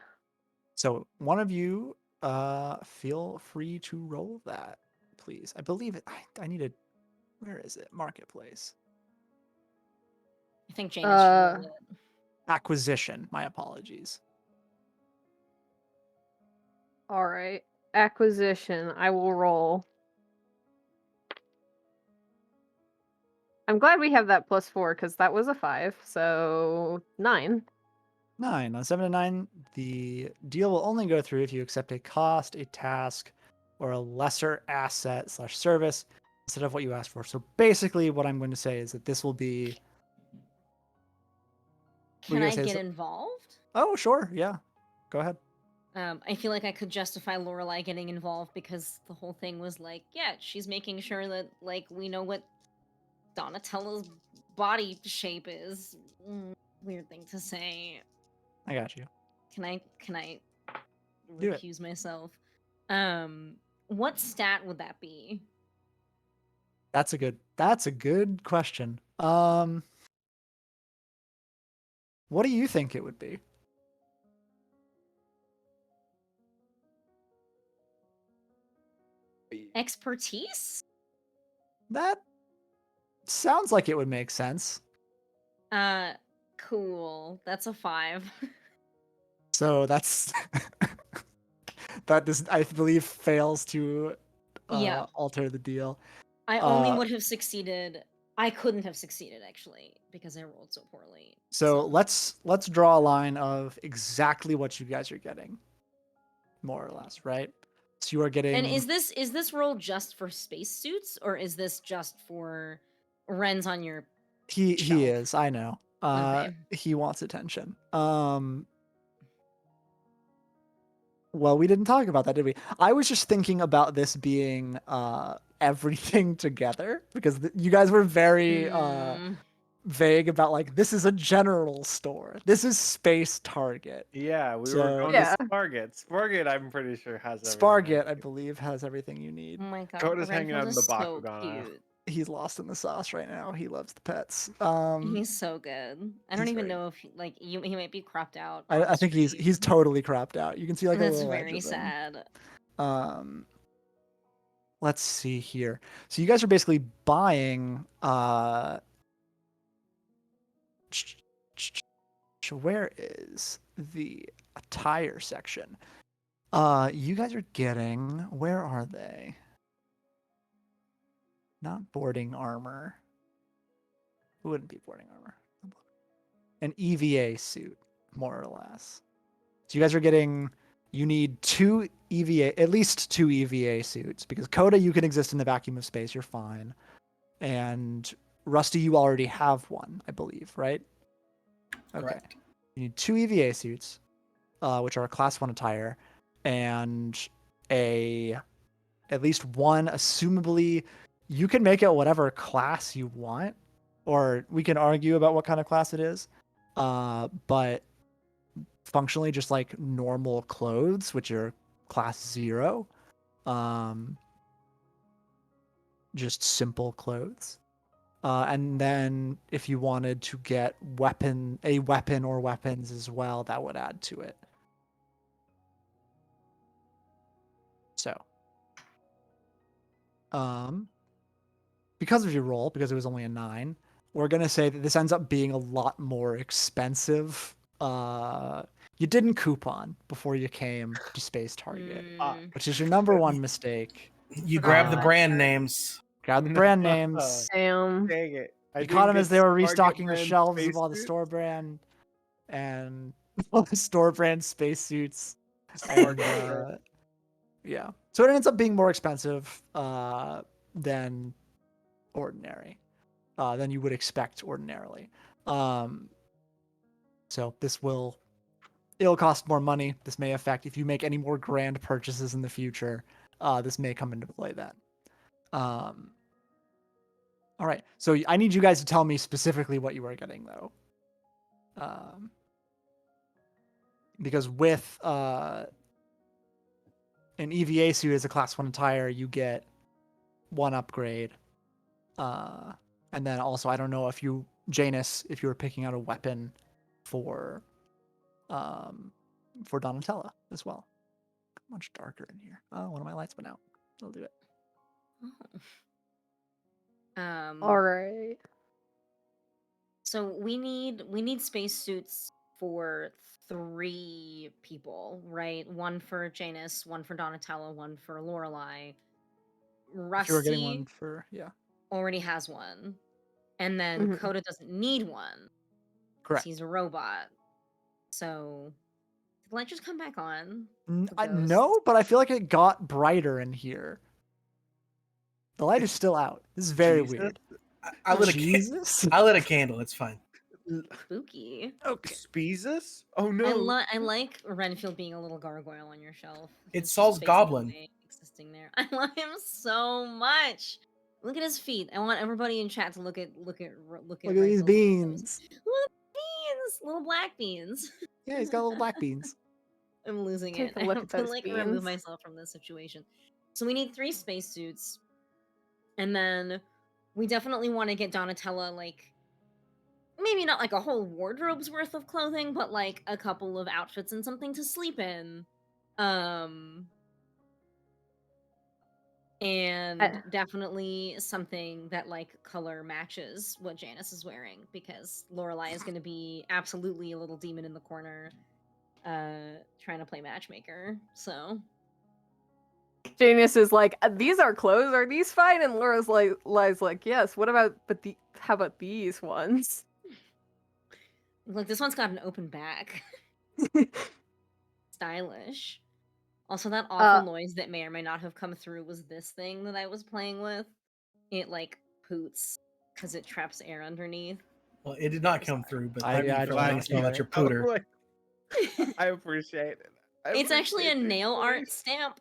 So one of you, feel free to roll that, please. I believe it. I need a. Where is it? Marketplace. I think Janus should roll it. Acquisition. My apologies. All right. Acquisition. I will roll. I'm glad we have that +4 because that was a 5. So 9. 9. On 7 to 9, the deal will only go through if you accept a cost, a task, or a lesser asset / service instead of what you asked for. So basically, what I'm going to say is that this will be. Can I get involved? Oh, sure. Yeah. Go ahead. I feel like I could justify Lorelai getting involved because the whole thing was like, yeah, she's making sure that like we know what Donatella's body shape is. Weird thing to say. I got you. Can I Do it. recuse myself? What stat would that be? That's a good question. What do you think it would be? Expertise? That sounds like it would make sense. Cool. That's a 5. So that's that does, I believe, fails to Yeah. alter the deal. I only would have succeeded. I couldn't have succeeded actually because I rolled so poorly. So let's draw a line of exactly what you guys are getting, more or less, right? So you are getting. And is this roll just for spacesuits or is this just for Ren's on your He shelf? is. I know. Okay. He wants attention. Well, we didn't talk about that, did we? I was just thinking about this being everything together because you guys were very vague about like this is a general store. This is Space Target. Yeah, we So- were going Yeah. to Sparget. Sparget, I'm pretty sure, has everything. Sparget, I believe, has everything you need. Oh my god. Coda's hanging out in Renfield the is so Bakugan aisle. cute. He's lost in the sauce right now. He loves the pets. He's so good. I don't he's even very- know if he might be cropped out. I think he's stream. totally cropped out. You can see like a That's little edge very of him. sad. Let's see here. So you guys are basically buying where is the attire section? You guys are getting, where are they? Not boarding armor. It wouldn't be boarding armor. An EVA suit, more or less. So you guys are getting, you need at least two EVA suits, because Coda, you can exist in the vacuum of space, you're fine. And Rusty, you already have one, I believe, right? Okay. Correct. You need two EVA suits, which are a class 1 attire, and at least one, assumably, you can make it whatever class you want, or we can argue about what kind of class it is, but functionally just like normal clothes, which are class 0, just simple clothes. And then if you wanted to get a weapon or weapons as well, that would add to it. So, because of your roll, because it was only a 9, we're going to say that this ends up being a lot more expensive. You didn't coupon before you came to Space Target, which is your number one mistake. You grab the brand names. Grab the brand names. Damn. Dang it. You caught them as they were restocking the brand shelves of all the spacesuit. store brand and all the store brand spacesuits. And yeah, so it ends up being more expensive than ordinary, than you would expect ordinarily. So it'll cost more money. This may affect if you make any more grand purchases in the future. This may come into play then. All right. So I need you guys to tell me specifically what you are getting, though. Because with an EVA suit as a class 1 attire, you get 1 upgrade. And then also, I don't know if Janus, if you were picking out a weapon for Donatella as well. Much darker in here. Oh, one of my lights went out. I'll do it. All right. So we need spacesuits for 3 people, right? One for Janus, one for Donatello, one for Lorelai. If you were getting one Rusty for already has one, and then Mhm. Coda doesn't need one because correct. he's a robot. So did the light just come back on? The No, ghost? but I feel like it got brighter in here. The light is still out. This is very Jesus. weird. I lit a Jesus. I lit a candle. It's fine. Spooky. Okay. Speezus? Oh no. I like Renfield being a little gargoyle on your shelf. It's His Saul's face goblin. existing there. I love him so much. Look at his feet. I want everybody in chat to look at Look at these Renfield's little toes. beans. Little beans, little black beans. Yeah, he's got little black beans. I'm losing Take it. a I look have at to those like remove beans. myself from this situation. So we need 3 spacesuits, and then we definitely want to get Donatella like maybe not like a whole wardrobe's worth of clothing, but like a couple of outfits and something to sleep in. And definitely something that like color matches what Janice is wearing, because Lorelai is going to be absolutely a little demon in the corner trying to play matchmaker. So Janus is like, these are clothes. Are these fine? And Laura's like, Lies like, yes. What about how about these ones? look, this one's got an open back. Stylish. Also, that awful noise that may or may not have come through was this thing that I was playing with. It like poots because it traps air underneath. Well, it did not come through, but I thank you for don't letting like us know that it. you're pooter. I appreciate it. It's actually a nail art stamp.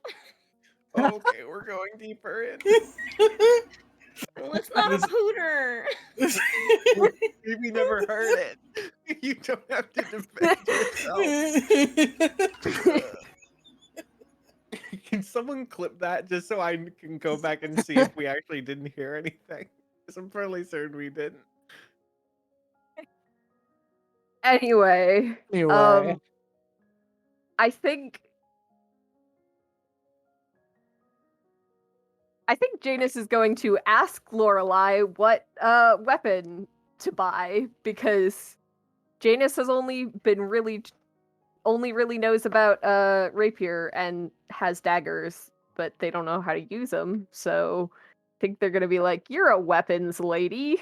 Okay, we're going deeper in. Well, it's not a pooter. We never heard it. You don't have to defend yourself. Can someone clip that just so I can go back and see if we actually didn't hear anything? Because I'm fairly certain we didn't. Anyway, Anyway, I think Janus is going to ask Lorelai what weapon to buy, because Janus has only really knows about rapier and has daggers, but they don't know how to use them. So I think they're gonna be like, "You're a weapons lady.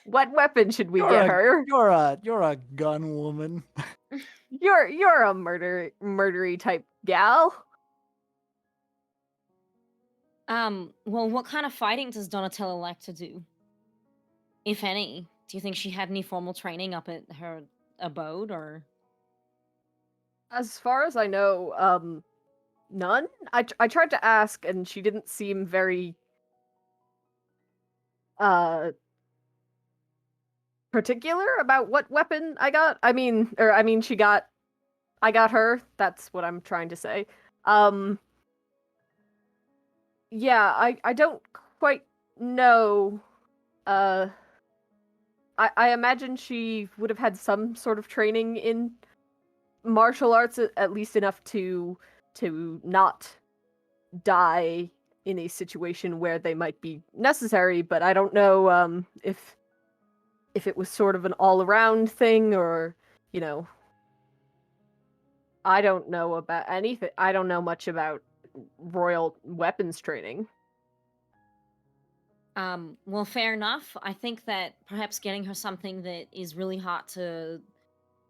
What weapon should we get her? You're a gun woman. You're a murdery type gal." Well, what kind of fighting does Donatella like to do? If any? Do you think she had any formal training up at her abode, or? As far as I know, none. I tried to ask, and she didn't seem very particular about what weapon I got. I mean, I got her. That's what I'm trying to say. Yeah, I don't quite know. I imagine she would have had some sort of training in martial arts, at least enough to not die in a situation where they might be necessary, but I don't know if it was sort of an all-around thing, or, you know, I don't know about anything. I don't know much about royal weapons training. Well, fair enough. I think that perhaps getting her something that is really hard to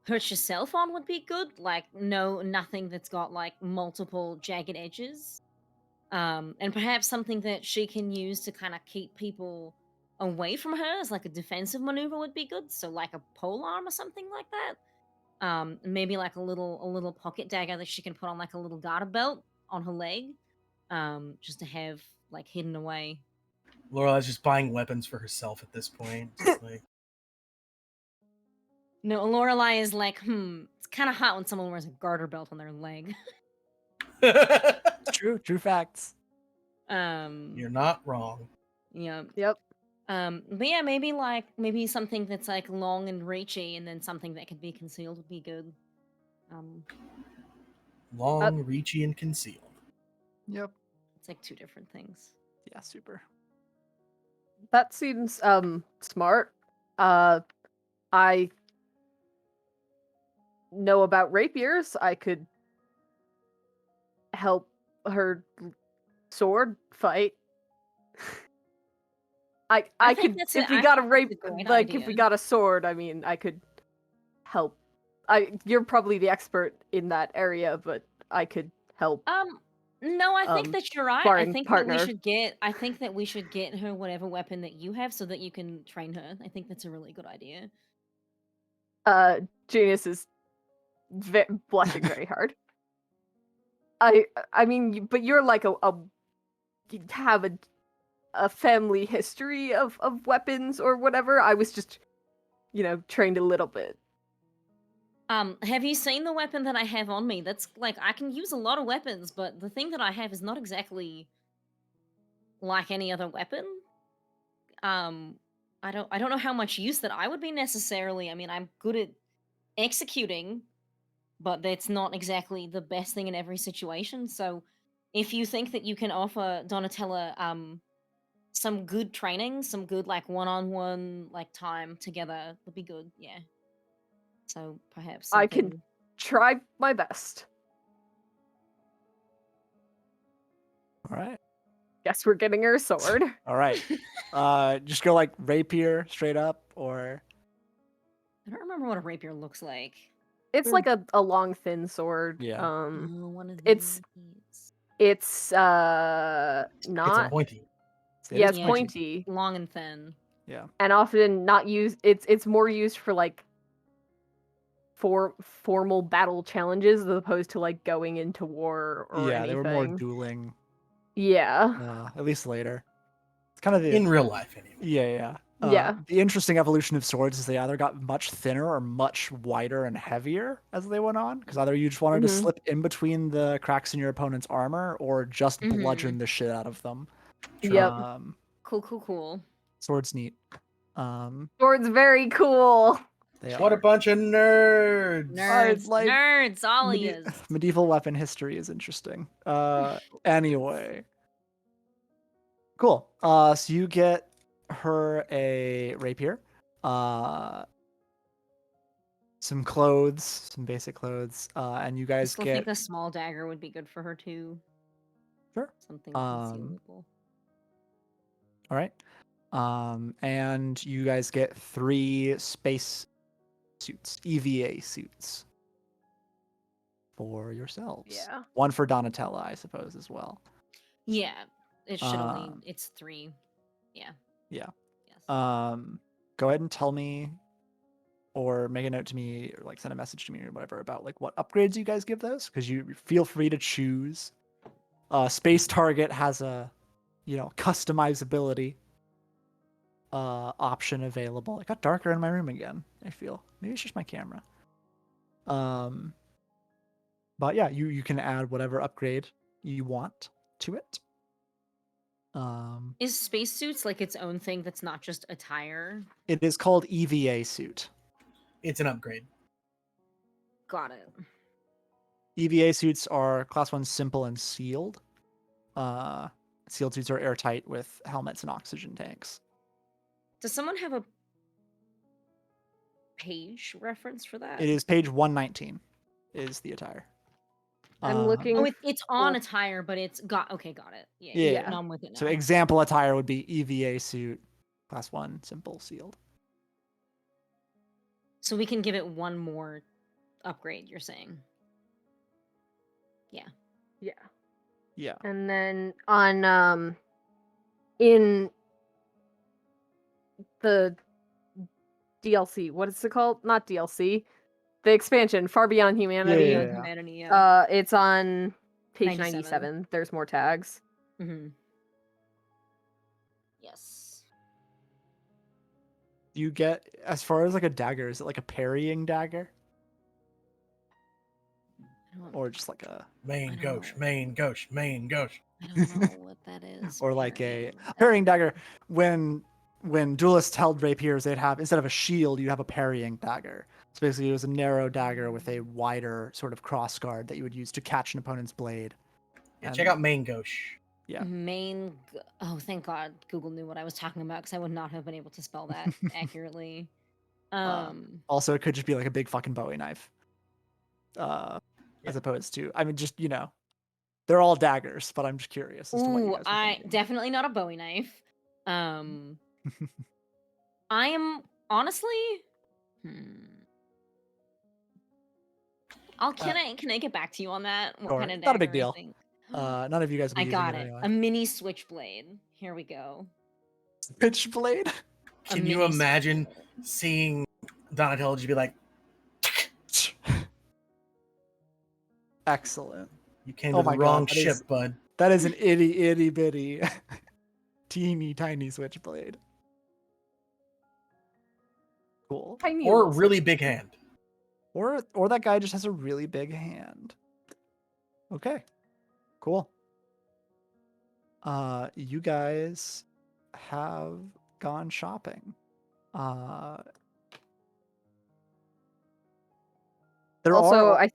hurt yourself on would be good. Like, nothing that's got like multiple jagged edges. And perhaps something that she can use to kind of keep people away from her as like a defensive maneuver would be good. So like a pole arm or something like that. Maybe like a little pocket dagger that she can put on like a little garter belt on her leg. Just to have like hidden away. Lorelai's just buying weapons for herself at this point. Just like, No, Lorelai is like, it's kind of hot when someone wears a garter belt on their leg. True facts. you're not wrong. Yeah. Yep. But yeah, maybe something that's like long and reachy, and then something that could be concealed would be good. Long, reachy, and concealed. Yep. It's like 2 different things. Yeah, super. That seems smart. I know about rapiers. I could help her sword fight. I think could that's if a- we I got a think that's rape a great like if we idea. got a sword, I mean, I could help. You're probably the expert in that area, but I could help. No, I think Um, that you're right. I sparring think partner. that we should get her whatever weapon that you have so that you can train her. I think that's a really good idea. Genius is blushing very hard. I mean, but you're like you have a family history of weapons or whatever. I was just, trained a little bit. Have you seen the weapon that I have on me? That's like I can use a lot of weapons, but the thing that I have is not exactly like any other weapon. I don't know how much use that I would be necessarily. I mean, I'm good at executing, but that's not exactly the best thing in every situation. So, if you think that you can offer Donatella some good training, some good like one-on-one like time together would be good. Yeah. So perhaps I can something. try my best. All right. Guess we're getting her a sword. All right. Just go like rapier straight up, or I don't remember what a rapier looks like. It's like a long, thin sword. Yeah. Oh, one of It's these. it's It's a not pointy. yeah, is it's Yeah. pointy Long and thin. Yeah. and often not used. It's more used for like for formal battle challenges as opposed to like going into war or Yeah, anything. they were more dueling. Yeah. At least later. It's kind of the In real life, anyway. yeah. Yeah. The interesting evolution of swords is they either got much thinner or much wider and heavier as they went on. Because either you just wanted to Mhm. slip in between the cracks in your opponent's armor, or just Mhm. bludgeon the shit out of them. Yep. Cool. Sword's neat. Sword's very cool. They What are. a bunch of nerds! Nerds. like, Nerds, all is. Medieval weapon history is interesting. Anyway. Cool. So you get her a rapier, some clothes, some basic clothes, and you I guys still get think a small dagger would be good for her too. sure. Something concealable. All right. And you guys get 3 space suits, EVA suits for yourselves. Yeah. One for Donatella, I suppose, as well. Yeah. It should only. Um, It's 3. Yeah. Yeah. Yes. Go ahead and tell me, or make a note to me, or like send a message to me or whatever about like what upgrades you guys give those, because you feel free to choose. Space Target has a, customizability option available. It got darker in my room again. I feel maybe it's just my camera. But yeah, you can add whatever upgrade you want to it. Is spacesuits like its own thing that's not just attire? It is called EVA suit. It's an upgrade. Got it. EVA suits are class 1 simple and sealed. Sealed suits are airtight with helmets and oxygen tanks. Does someone have a page reference for that? It is page 119 is the attire. I'm looking. Oh, it's on attire, but it's got it. Yeah. Yeah. No, I'm with it now. So example attire would be EVA suit, class 1, simple, sealed. So we can give it one more upgrade, you're saying? Yeah. Yeah. And then on in the DLC, what is it called? Not DLC. The expansion, Far Beyond Humanity. Yeah. Humanity, yeah. It's on page 97. 97. There's more tags. Mm-hmm. Yes. You get, as far as like a dagger, is it like a parrying dagger? Or just like a... Main I don't gauche, know. main gauche, main gauche. I don't know what that is. Or like a parrying parrying dagger. When duelists held rapiers, they'd have, instead of a shield, you'd have a parrying dagger. So basically, it was a narrow dagger with a wider sort of cross guard that you would use to catch an opponent's blade. Yeah, And- check out main gauche. Yeah. Oh, thank God Google knew what I was talking about because I would not have been able to spell that accurately. Also, it could just be like a big fucking Bowie knife. As opposed to, I mean, just they're all daggers, but I'm just curious as to what you Ooh, guys are thinking. definitely not a Bowie knife. I am honestly. Can I get back to you on that? What Sure, kind of not a big dagger I deal. think? None of you guys will I be using got it it. anyway. A mini switchblade. Here we go. Switchblade. A Can you mini imagine switchblade. seeing Donatello just be like, Excellent. "You came Oh to the my god, wrong ship, bud." that is an itty bitty, teeny tiny switchblade. Cool. Tiny Or a little really switch. big hand. Or that guy just has a really big hand. Okay. Cool. You guys have gone shopping. There Also, are.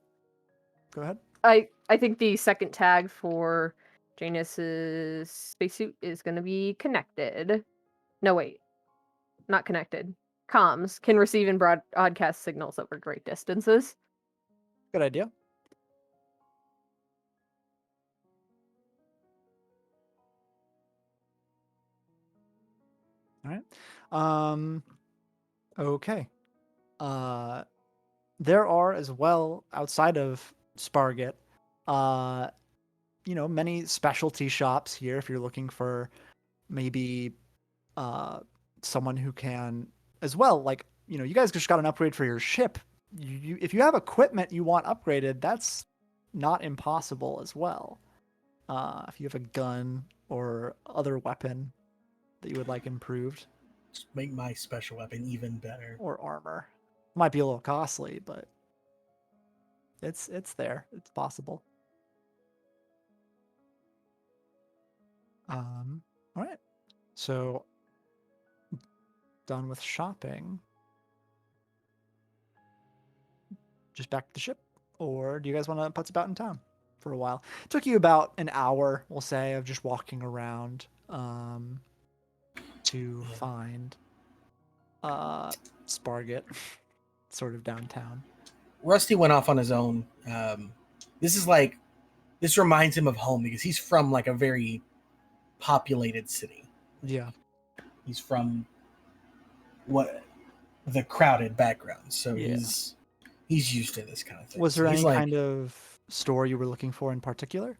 Go ahead. I think the second tag for Janus's spacesuit is going to be connected. No, wait, not connected. Comms can receive and broadcast signals over great distances. Good idea. All right. Okay. There are as well outside of Sparget, many specialty shops here if you're looking for maybe someone who can as well, like, you guys just got an upgrade for your ship. If you have equipment you want upgraded, that's not impossible as well. If you have a gun or other weapon that you would like improved, Just make my special weapon even better. or armor, might be a little costly, but it's there. It's possible. All right. So done with shopping. Just back to the ship, or do you guys want to putz about in town for a while? It took you about an hour, we'll say, of just walking around to find Sparget, sort of downtown. Rusty went off on his own. This reminds him of home because he's from like a very populated city. Yeah. He's from the crowded background, so Yeah. he's used to this kind of thing. Was there So any he's like, kind of store you were looking for in particular?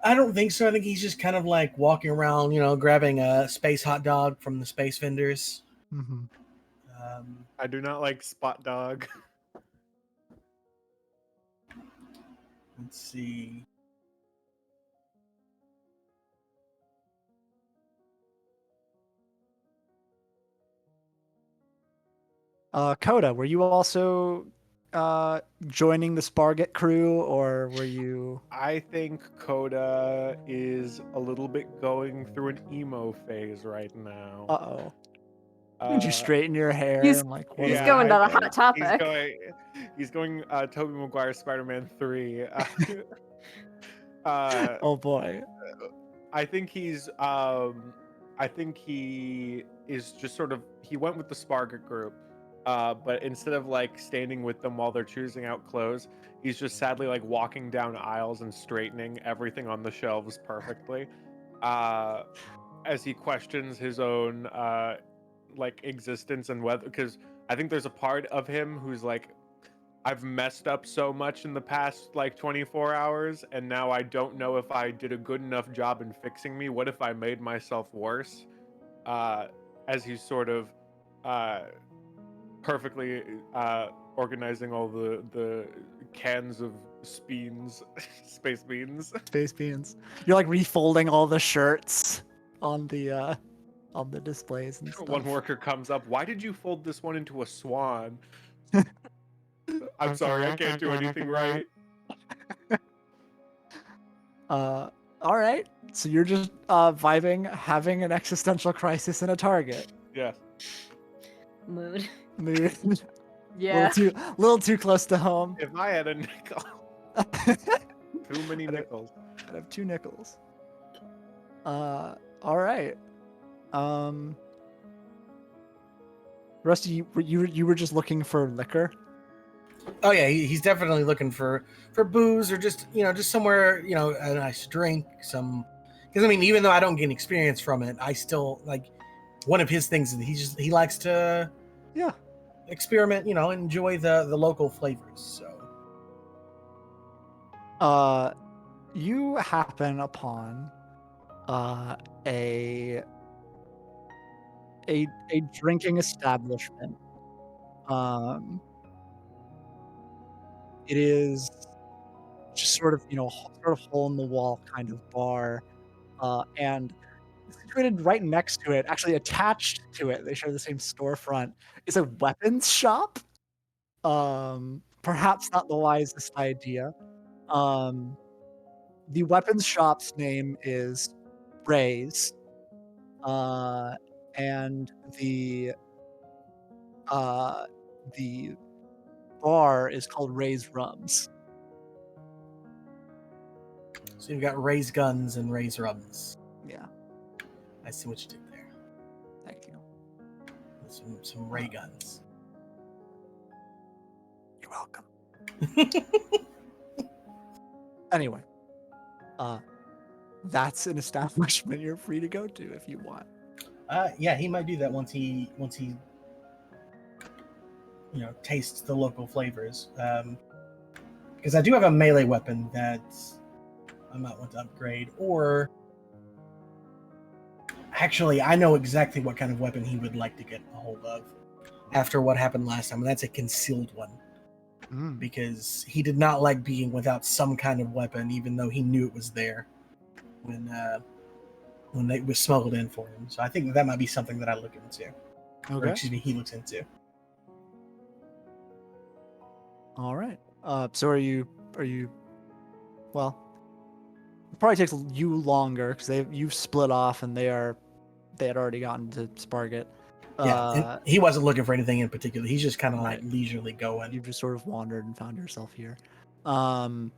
I don't think so. I think he's just kind of like walking around, grabbing a space hot dog from the space vendors. Mm-hmm. I do not like Spot Dog. Let's see. Coda, were you also joining the Sparget crew, or were you? I think Coda is a little bit going through an emo phase right now. Uh-oh. Did you Uh, straighten your hair? He's- and like, He's what? going to the hot topic. He's going Tobey Maguire Spider-Man 3. Oh boy. I think he is just sort of, he went with the Sparget group, but instead of like standing with them while they're choosing out clothes, he's just sadly like walking down aisles and straightening everything on the shelves perfectly, as he questions his own like existence and whether, because I think there's a part of him who's like, I've messed up so much in the past like 24 hours, and now I don't know if I did a good enough job in fixing me. What if I made myself worse? As he's sort of perfectly organizing all the cans of beans, space beans. Space beans. You're like refolding all the shirts on the displays and stuff. One worker comes up. Why did you fold this one into a swan? I'm sorry, I can't do anything right. All right. So you're just vibing, having an existential crisis in a Target. Yes. Mood. Mood. Yeah. little too close to home. If I had a nickel. Too many nickels. I'd have 2 nickels. All right. Rusty, you were just looking for liquor. Oh yeah, he's definitely looking for booze or just just somewhere a nice drink. Because I mean, even though I don't get experience from it, I still like one of his things is he likes to Yeah. experiment, enjoy the local flavors. So You happen upon a a drinking establishment. Um, it is just sort of sort of hole in the wall kind of bar, and situated right next to it, actually attached to it, they share the same storefront, is a weapons shop. Perhaps not the wisest idea. Um, the weapons shop's name is Rays, uh, and uh, the bar is called Ray's Rums. you've got Ray's guns and Ray's rums. Yeah, I see what you did there. thank you. Some Ray guns. You're welcome. Anyway, that's an establishment you're free to go to if you want. Yeah, he might do that once he tastes the local flavors. Because I do have a melee weapon that I might want to upgrade, or actually, I know exactly what kind of weapon he would like to get a hold of after what happened last time, and that's a concealed one. Because he did not like being without some kind of weapon, even though he knew it was there when it was smuggled in for him. So I think that might be something that I look into. Or, Okay. excuse me, he looks into. All right. So are you? Well, it probably takes you longer because you've split off and they had already gotten to Sparget. Yeah, and he wasn't looking for anything in particular. He's just kind of right. like leisurely going. You've just sort of wandered and found yourself here. The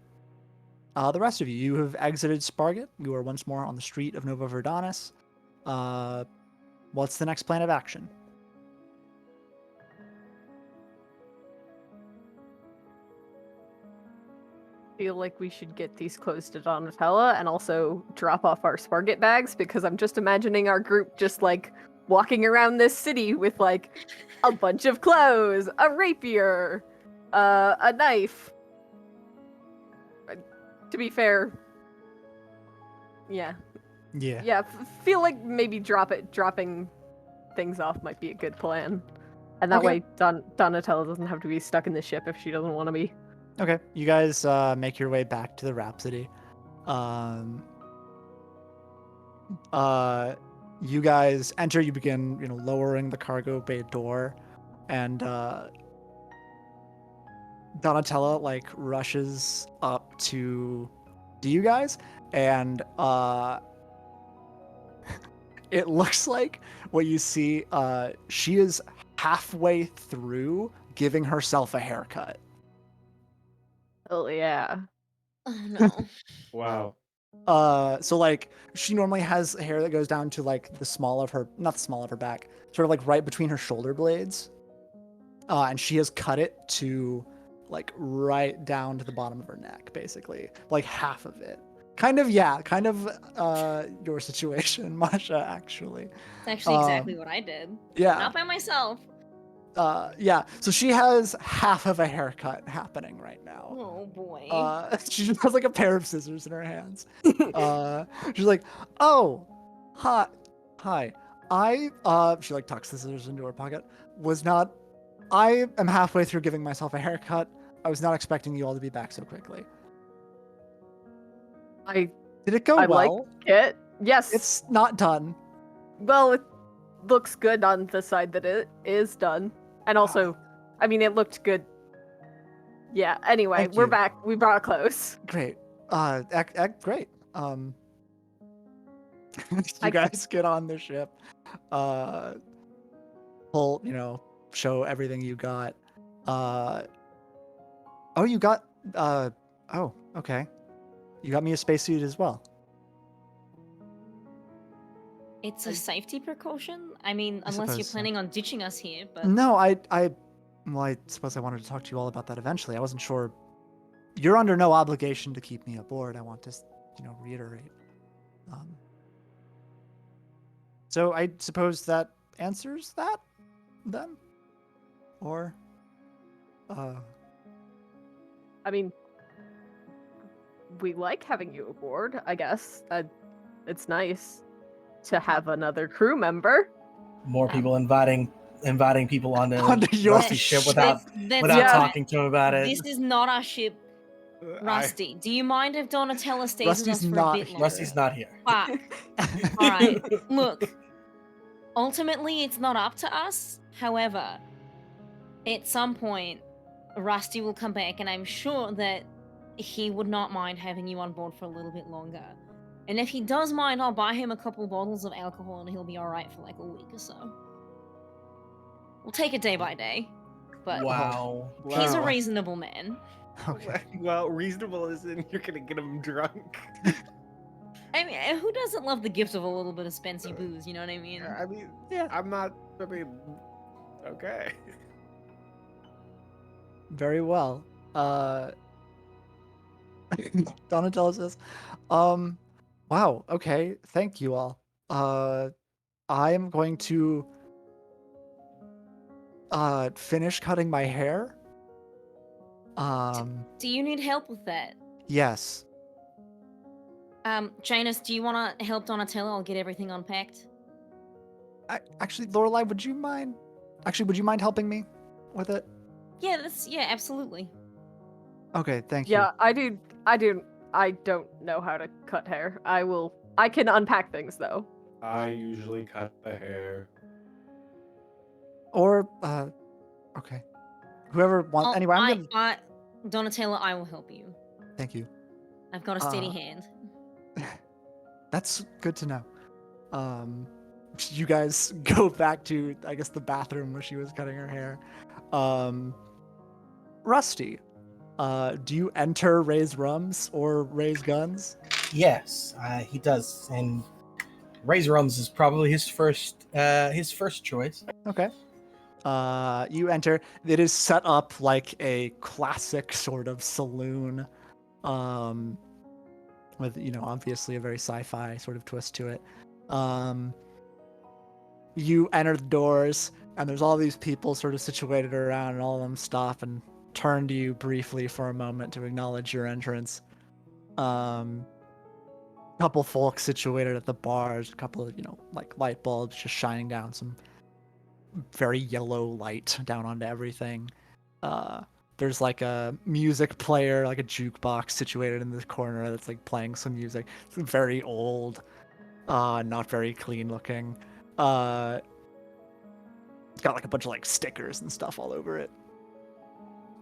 rest of you have exited Sparget. You are once more on the street of Nova Verdanis. What's the next plan of action? Feel like we should get these clothes to Donatella and also drop off our Sparget bags, because I'm just imagining our group just like walking around this city with like a bunch of clothes, a rapier, a knife. To be fair, yeah, feel like maybe dropping things off might be a good plan, and that Okay. way Donatella doesn't have to be stuck in the ship if she doesn't want to be. Okay, you guys make your way back to the Rhapsody. You guys enter. You begin, lowering the cargo bay door, and Donatella like rushes up to you guys, and it looks like what you see. She is halfway through giving herself a haircut. Oh yeah. Oh no. Wow. So like she normally has hair that goes down to like the small of her, not the small of her back, sort of like right between her shoulder blades. And she has cut it to like right down to the bottom of her neck, basically, like half of it. Kind of your situation, Masha, actually. It's actually exactly what I did. Yeah. Not by myself. Yeah. So she has half of a haircut happening right now. Oh boy. She just has like a pair of scissors in her hands. She's like, "Oh, hi. She like tucks the scissors into her pocket. I am halfway through giving myself a haircut. I was not expecting you all to be back so quickly. Did it go I well? like it. Yes. It's not done. Well, it looks good on the side that it is done. And also, I mean, it looked good. Yeah, anyway, Thank we're you. back. We brought clothes. Great. Great. You guys get on the ship. Pull, show everything you got. You got, okay. You got me a spacesuit as well. It's a safety precaution. I mean, I unless you're suppose so. planning on ditching us here, but No, well, I suppose I wanted to talk to you all about that eventually. I wasn't sure. You're under no obligation to keep me aboard. I want to, reiterate. So I suppose that answers that, then, or, I mean, we like having you aboard, I guess. It's nice to have another crew member. More people inviting people onto Onto your Rusty's ship without that's Yeah. talking to him about it. This is not our ship, Rusty. Do you mind if Donatella stays Rusty's with us for not a bit here. longer? Rusty's not here. Fuck. All right. Look. Ultimately, it's not up to us. However, at some point, Rusty will come back, and I'm sure that he would not mind having you on board for a little bit longer. And if he does mind, I'll buy him a couple bottles of alcohol, and he'll be all right for like a week or so. We'll take it day by day, but Wow. he's a Wow. reasonable man. Okay. Well, reasonable is in you're gonna get him drunk. I mean, who doesn't love the gift of a little bit of spency booze? You know what I mean? I mean, Yeah. I'm not. I mean, okay. Very well. Donatello says, wow, okay, thank you all. I am going to finish cutting my hair. Do you need help with that? Yes. Janus, do you want to help Donatello? I'll get everything unpacked. Actually, Lorelai, would you mind helping me with it? Yeah, absolutely. Okay, thank you. Yeah, I do. I don't know how to cut hair. I can unpack things though. I usually cut the hair. Or, okay. Whoever wants, anyway, I'm gonna, Donatello, I will help you. thank you. I've got a steady Uh, hand. That's good to know. You guys go back to, I guess, the bathroom where she was cutting her hair. Rusty, do you enter Ray's rums or Ray's guns? Yes, he does, and Razor Rums is probably his first choice. Okay. You enter. It is set up like a classic sort of saloon, with obviously a very sci-fi sort of twist to it. You enter the doors, and there's all these people sort of situated around, and all of them stop and turn to you briefly for a moment to acknowledge your entrance. Couple folks situated at the bars, a couple of like light bulbs just shining down some very yellow light down onto everything. There's like a music player, like a jukebox situated in this corner that's like playing some music. It's very old, not very clean looking. It's got like a bunch of like stickers and stuff all over it.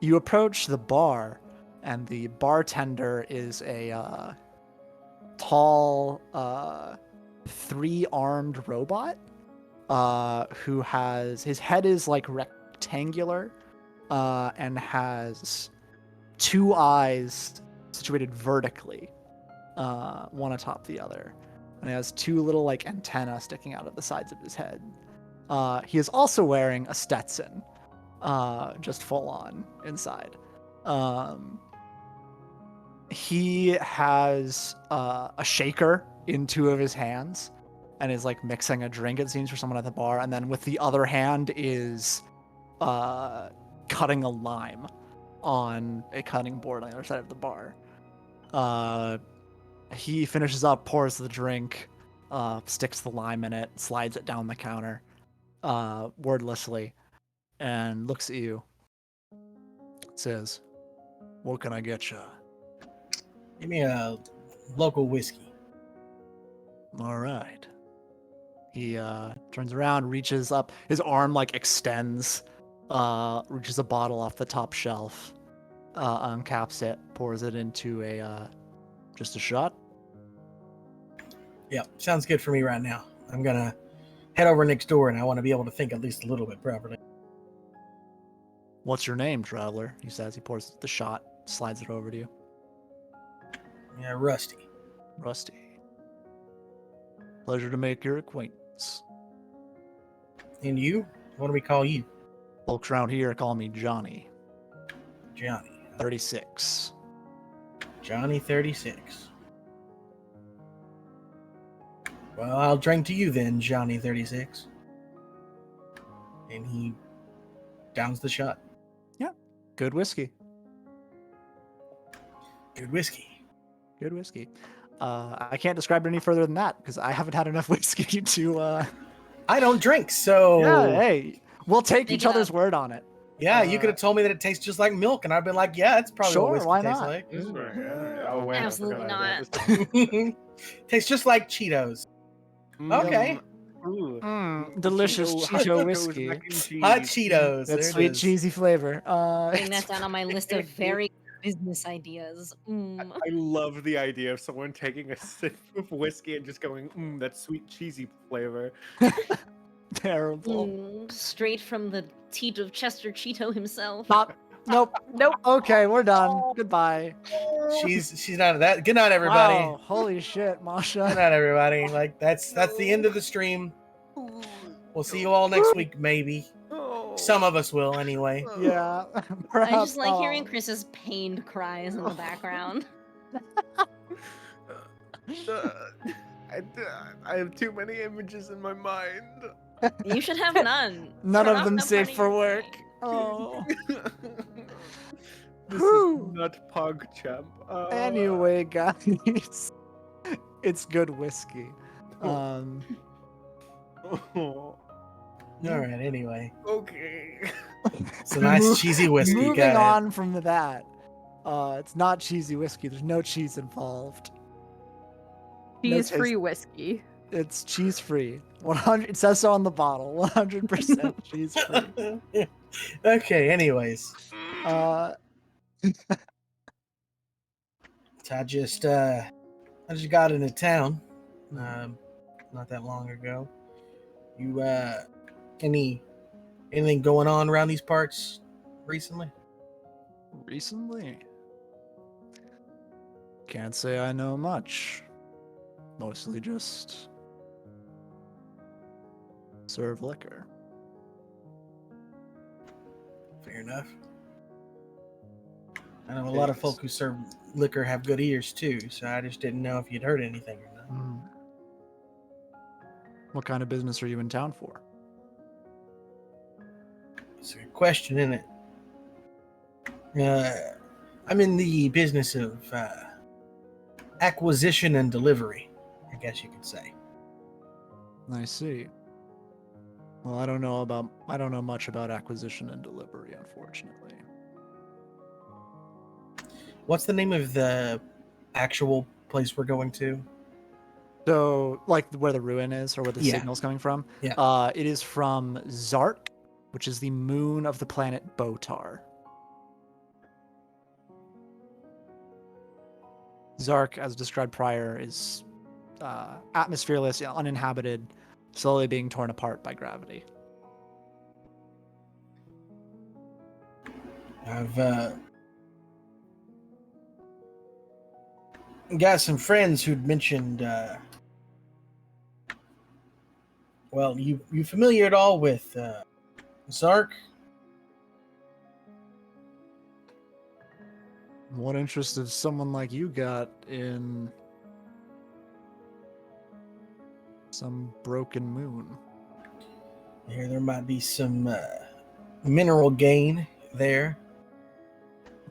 You approach the bar, and the bartender is a tall, three-armed robot. Who has his head is like rectangular, and has two eyes situated vertically, one atop the other, and he has two little like antennae sticking out of the sides of his head. He is also wearing a Stetson, just full on inside. He has a shaker in two of his hands, and is like mixing a drink, it seems, for someone at the bar, and then with the other hand is cutting a lime on a cutting board on the other side of the bar. He finishes up, pours the drink, sticks the lime in it, slides it down the counter, wordlessly, and looks at you. Says, "What can I get you?" Give me a local whiskey. All right. He turns around, reaches up, his arm like extends, reaches a bottle off the top shelf, uncaps it, pours it into a just a shot. Yeah, sounds good for me right now. I'm gonna head over next door, and I want to be able to think at least a little bit properly. "What's your name, traveler?" he says. He pours the shot, slides it over to you. Yeah, Rusty. Rusty. Pleasure to make your acquaintance. And you? What do we call you? Folks around here call me Johnny. Johnny. 36. Johnny 36. Well, I'll drink to you then, Johnny 36. And he downs the shot. Good whiskey. Good whiskey. Good whiskey. I can't describe it any further than that because I haven't had enough whiskey to. I don't drink, so Yeah, hey, we'll take Pick each it other's up. word on it. yeah, you could have told me that it tastes just like milk, and I've been like, yeah, it's probably Sure, what whiskey why tastes not? like. Oh, wait, I Absolutely forgot I not. had Tastes just like Cheetos. this. Okay. Ooh. Delicious hot Cheeto Cheetos, whiskey. mac and cheese. Hot Cheetos. That there sweet it is. cheesy flavor. Putting that down on my list of very business ideas. I love the idea of someone taking a sip of whiskey and just going, that sweet cheesy flavor. Terrible. Straight from the teat of Chester Cheeto himself. Stop. Nope. Nope. Okay, we're done. Goodbye. She's not that. Good night, everybody. Wow. Holy shit, Good Masha. night, everybody. Like that's the end of the stream. We'll see you all next week, maybe. Some of us will, anyway. Yeah. I Perhaps just like hearing all. Chris's pained cries in the background. I have too many images in my mind. You should have none. None Turn of off them that safe part of for your work. brain. Oh. This Whew. is not PogChamp. Anyway, guys, it's good whiskey. Oh. All right. Anyway, Okay. it's a nice cheesy whiskey. Moving Go ahead. on from that, it's not cheesy whiskey. There's no cheese involved. No Cheese-free taste. whiskey. It's cheese free. 100. It says so on the bottle. 100% cheese free. Okay. Anyways, Uh, so I just got into town, not that long ago. You anything going on around these parts recently? recently, can't say I know much. Mostly just serve liquor. Fair enough. I know a lot of folk who serve liquor have good ears too, so I just didn't know if you'd heard anything or not. Hmm. What kind of business are you in town for? It's a good question, isn't it? I'm in the business of acquisition and delivery, I guess you could say. I see. Well, I don't know much about acquisition and delivery, unfortunately. What's the name of the actual place we're going to? So, like where the ruin is, or where the Yeah. signal's coming from? Yeah. It is from Zark, which is the moon of the planet Botar. Zark, as described prior, is atmosphereless, uninhabited, slowly being torn apart by gravity. I've got some friends who'd mentioned. Well, you familiar at all with Zark? What interest does someone like you got in some broken moon? I hear there might be some mineral gain there.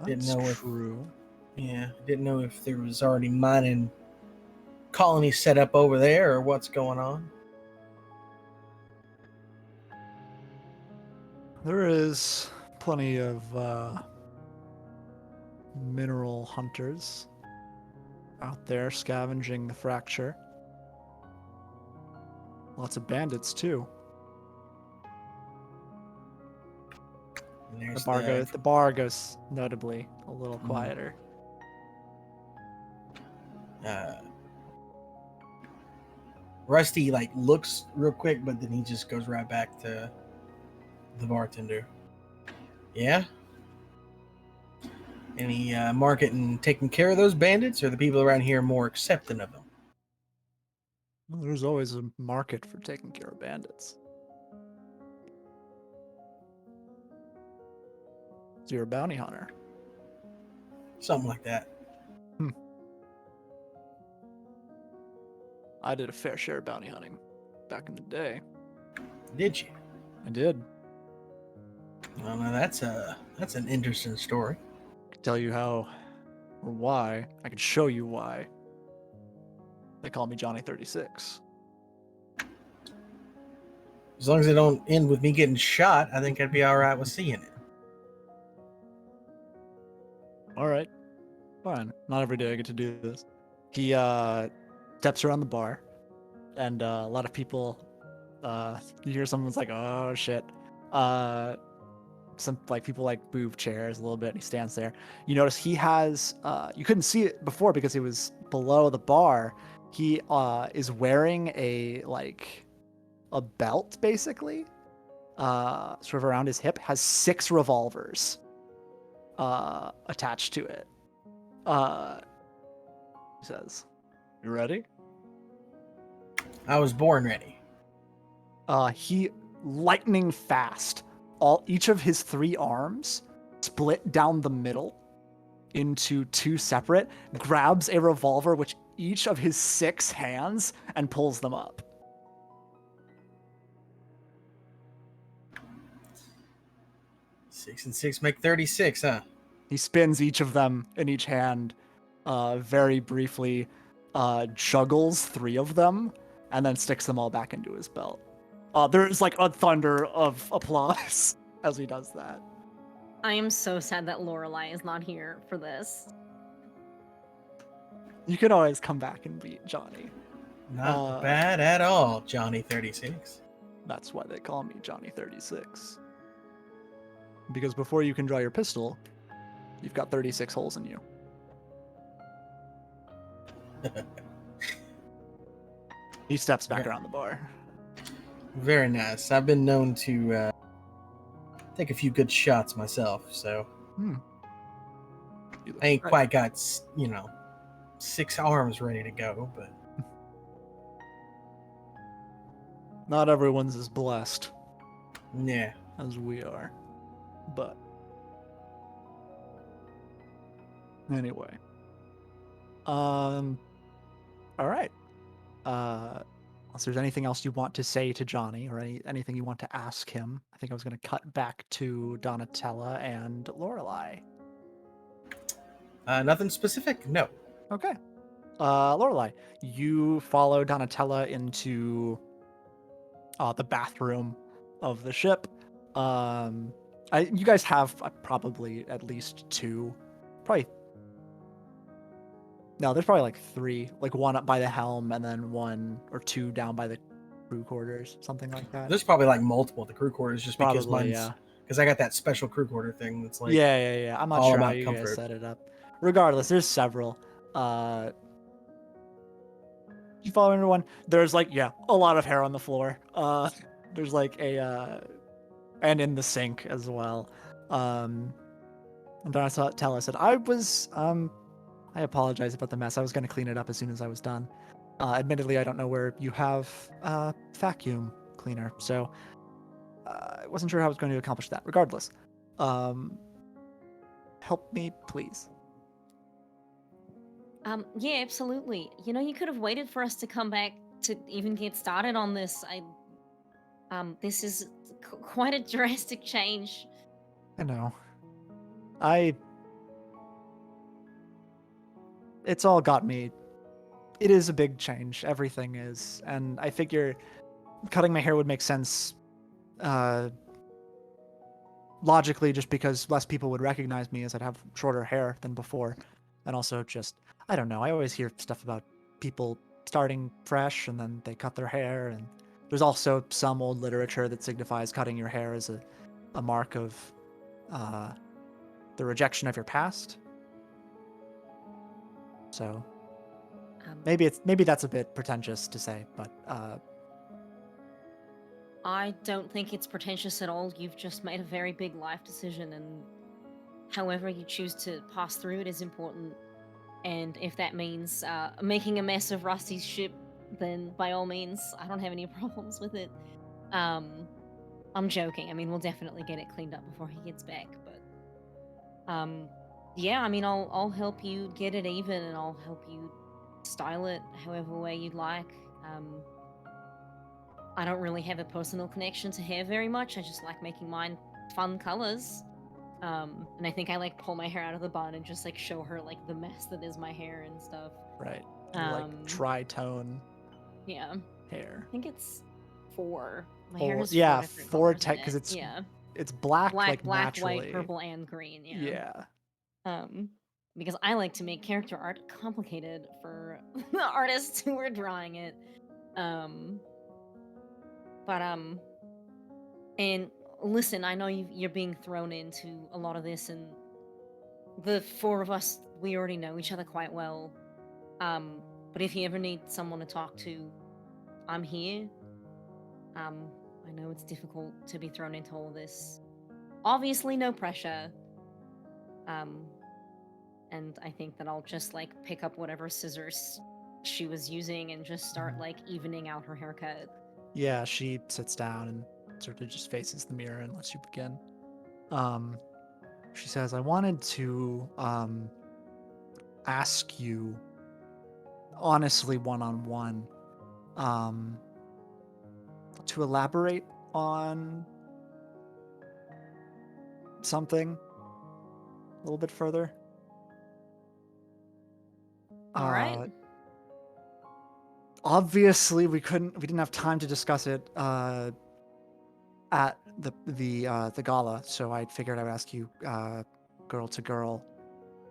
Didn't That's know if- true. Yeah, didn't know if there was already mining colonies set up over there or what's going on. There is plenty of mineral hunters out there scavenging the fracture. Lots of bandits too. And there's The bar goes notably a little Mhm. quieter. Rusty like looks real quick, but then he just goes right back to the bartender. Yeah. Any market and taking care of those bandits, or the people around here more accepting of them? Well, there's always a market for taking care of bandits. So you're a bounty hunter. Something like that. I did a fair share of bounty hunting back in the day. Did you? I did. Well, now that's an interesting story. I could tell you how or why. I could show you why. They call me Johnny 36. As long as it don't end with me getting shot, I think I'd be all right with seeing it. All right. Fine. Not every day I get to do this. He steps around the bar, and a lot of people, you hear someone's like, oh shit. Some like people like move chairs a little bit, and he stands there. You notice he has, you couldn't see it before because it was below the bar. He is wearing a belt basically, sort of around his hip, has 6 revolvers attached to it. He says, "You ready?" I was born ready. He lightning fast. Each of his 3 arms split down the middle into 2 separate, grabs a revolver which each of his 6 hands and pulls them up. 6 and 6 make 36, huh? He spins each of them in each hand, very briefly, juggles 3 of them, and then sticks them all back into his belt. There's like a thunder of applause as he does that. I am so sad that Lorelai is not here for this. You can always come back and beat Johnny. Not bad at all, Johnny 36. That's why they call me Johnny 36. Because before you can draw your pistol, you've got 36 holes in you. He steps back around the bar. Very nice. I've been known to take a few good shots myself, so I ain't quite got 6 arms ready to go, but not everyone's as blessed yeah. as we are. But anyway, all right. Unless there's anything else you want to say to Johnny or anything you want to ask him, I think I was going to cut back to Donatella and Lorelai. Nothing specific? No. Okay. Lorelai, you follow Donatella into the bathroom of the ship. You guys have probably at least 2, probably. No, there's probably like 3, like 1 up by the helm and then 1 or 2 down by the crew quarters, something like that. There's probably like multiple at the crew quarters just because Probably, mine's because I got that special crew quarter thing that's like yeah. I'm not all sure how about you comfort. guys set it up. Regardless, there's several. You follow everyone. There's like a lot of hair on the floor. There's like and in the sink as well. And Donatella said, I apologize about the mess. I was going to clean it up as soon as I was done. Admittedly, I don't know where you have a vacuum cleaner, so I wasn't sure how I was going to accomplish that. Regardless, help me, please. Yeah, absolutely. You could have waited for us to come back to even get started on this. This is quite a drastic change. I know. It's all got me. It is a big change. Everything is. And I figure cutting my hair would make sense logically just because less people would recognize me as I'd have shorter hair than before. And also just, I don't know, I always hear stuff about people starting fresh and then they cut their hair. And there's also some old literature that signifies cutting your hair as a mark of the rejection of your past. So maybe that's a bit pretentious to say, but I don't think it's pretentious at all. You've just made a very big life decision, and however you choose to pass through it is important. And if that means making a mess of Rusty's ship then by all means, I don't have any problems with it. I'm joking. I mean, we'll definitely get it cleaned up before he gets back, but yeah, I mean, I'll help you get it even, and I'll help you style it however way you'd like. I don't really have a personal connection to hair very much. I just like making mine fun colors. And I think I like pull my hair out of the bun and just like show her like the mess that is my hair and stuff. Right. Like tri-tone Yeah. hair. I think it's 4. My Four, hair has 4 yeah, different 4 colors tech in because it. it's Yeah. it's black, like Black, naturally. white, purple, and green. Yeah. Yeah. Because I like to make character art complicated for the artists who are drawing it. But and listen, I know you're being thrown into a lot of this, and the 4 of us, we already know each other quite well. But if you ever need someone to talk to, I'm here. I know it's difficult to be thrown into all this. Obviously, no pressure. And I think that I'll just like pick up whatever scissors she was using and just start like evening out her haircut. Yeah, she sits down and sort of just faces the mirror and lets you begin. She says, I wanted to ask you honestly one-on-one to elaborate on something a little bit further. All right. Obviously, we didn't have time to discuss it at the gala, so I figured I would ask you, girl to girl,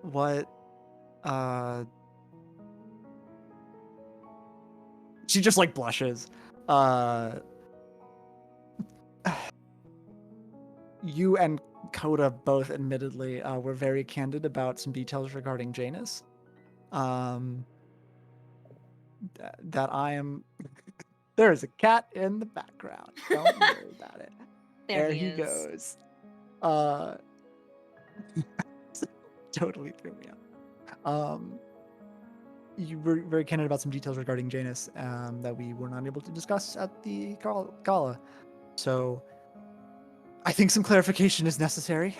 what she just like blushes. You and Coda both admittedly were very candid about some details regarding Janus. That I am. There is a cat in the background. Don't worry about it. There he goes. is. Totally threw me off. You were very candid about some details regarding Janus that we were not able to discuss at the gala. So I think some clarification is necessary.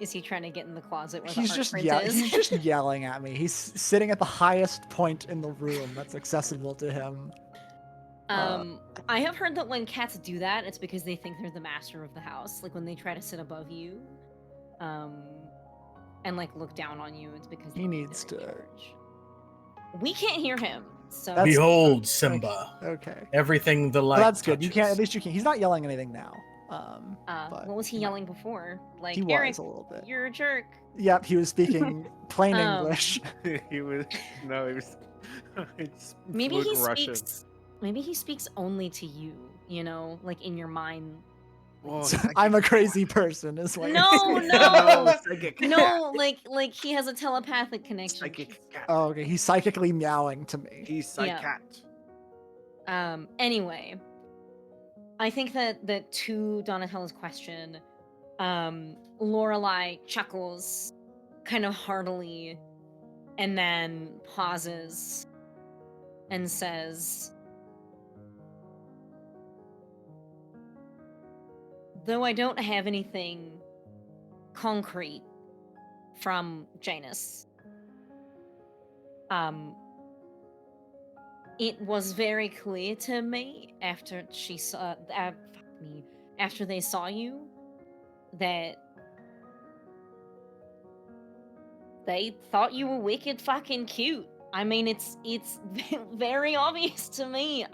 Is he trying to get in the closet where He's the art just print is? he's just yelling at me. He's sitting at the highest point in the room that's accessible to him. I have heard that when cats do that, it's because they think they're the master of the house. Like when they try to sit above you, and like look down on you, it's because He needs they're in to. charge. We can't hear him, so That's- Behold, Simba. Okay. Everything the light Well, that's good. You can't. At touches. least you can't. He's not yelling anything now. But what was he yelling before? Like he Eric, was a little bit. you're a jerk. Yep, he was speaking plain English. he was it's Maybe fluent he Russian. speaks. Maybe he speaks only to you. You know, like in your mind. Well, I'm a crazy person, is what No, you're saying. no, psychic no. Like he has a telepathic connection. psychic cat. Oh, okay. He's psychically meowing to me. He's Yeah. psycat. Anyway, I think that to Donatello's question, Lorelai chuckles kind of heartily and then pauses and says, though I don't have anything concrete from Janus, it was very clear to me after she saw after they saw you that they thought you were wicked fucking cute. I mean, it's very obvious to me.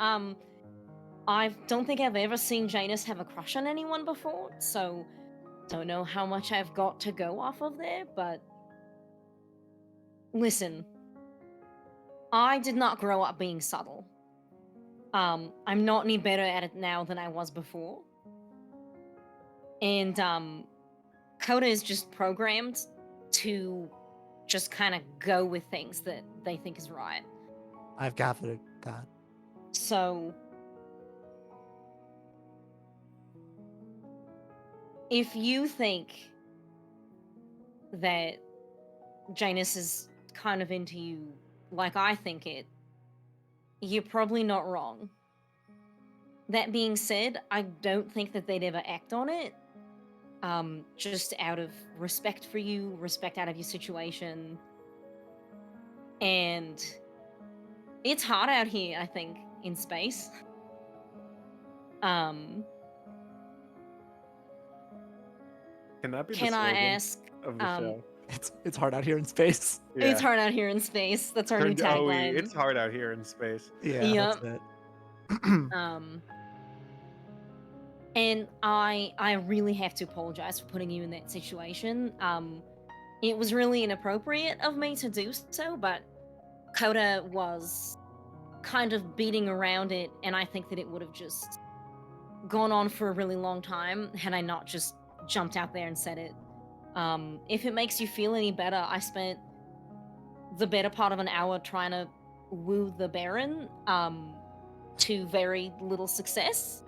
I don't think I've ever seen Janus have a crush on anyone before, so don't know how much I've got to go off of there, but listen, I did not grow up being subtle. I'm not any better at it now than I was before. And Coda is just programmed to just kind of go with things that they think is right. I've gathered that. So if you think that Janus is kind of into you like I think it, you're probably not wrong. That being said, I don't think that they'd ever act on it. Just out of respect for you, respect out of your situation. And it's hard out here, I think, in space. Can that be the Can I slogan ask? of the show? It's hard out here in space. It's hard out here in space. That's our new tagline. It's hard out here in space. Yeah, Yep. that's it. And I really have to apologize for putting you in that situation. It was really inappropriate of me to do so, but Coda was kind of beating around it, and I think that it would have just gone on for a really long time had I not just jumped out there and said it. If it makes you feel any better, I spent the better part of an hour trying to woo the Baron, to very little success.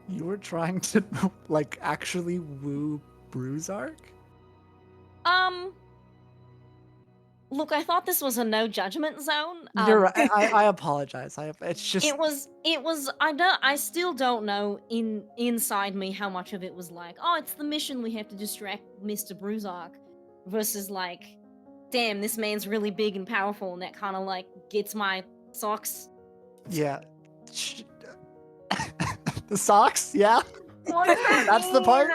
You were trying to like actually woo Bruisark? Look, I thought this was a no judgment zone. You're right. I apologize. It's just It was I still don't know inside me how much of it was like, oh, it's the mission, we have to distract Mr. Bruisark, versus like, damn, this man's really big and powerful, and that kind of like gets my socks. yeah. The socks, yeah. What does that That's the mean? part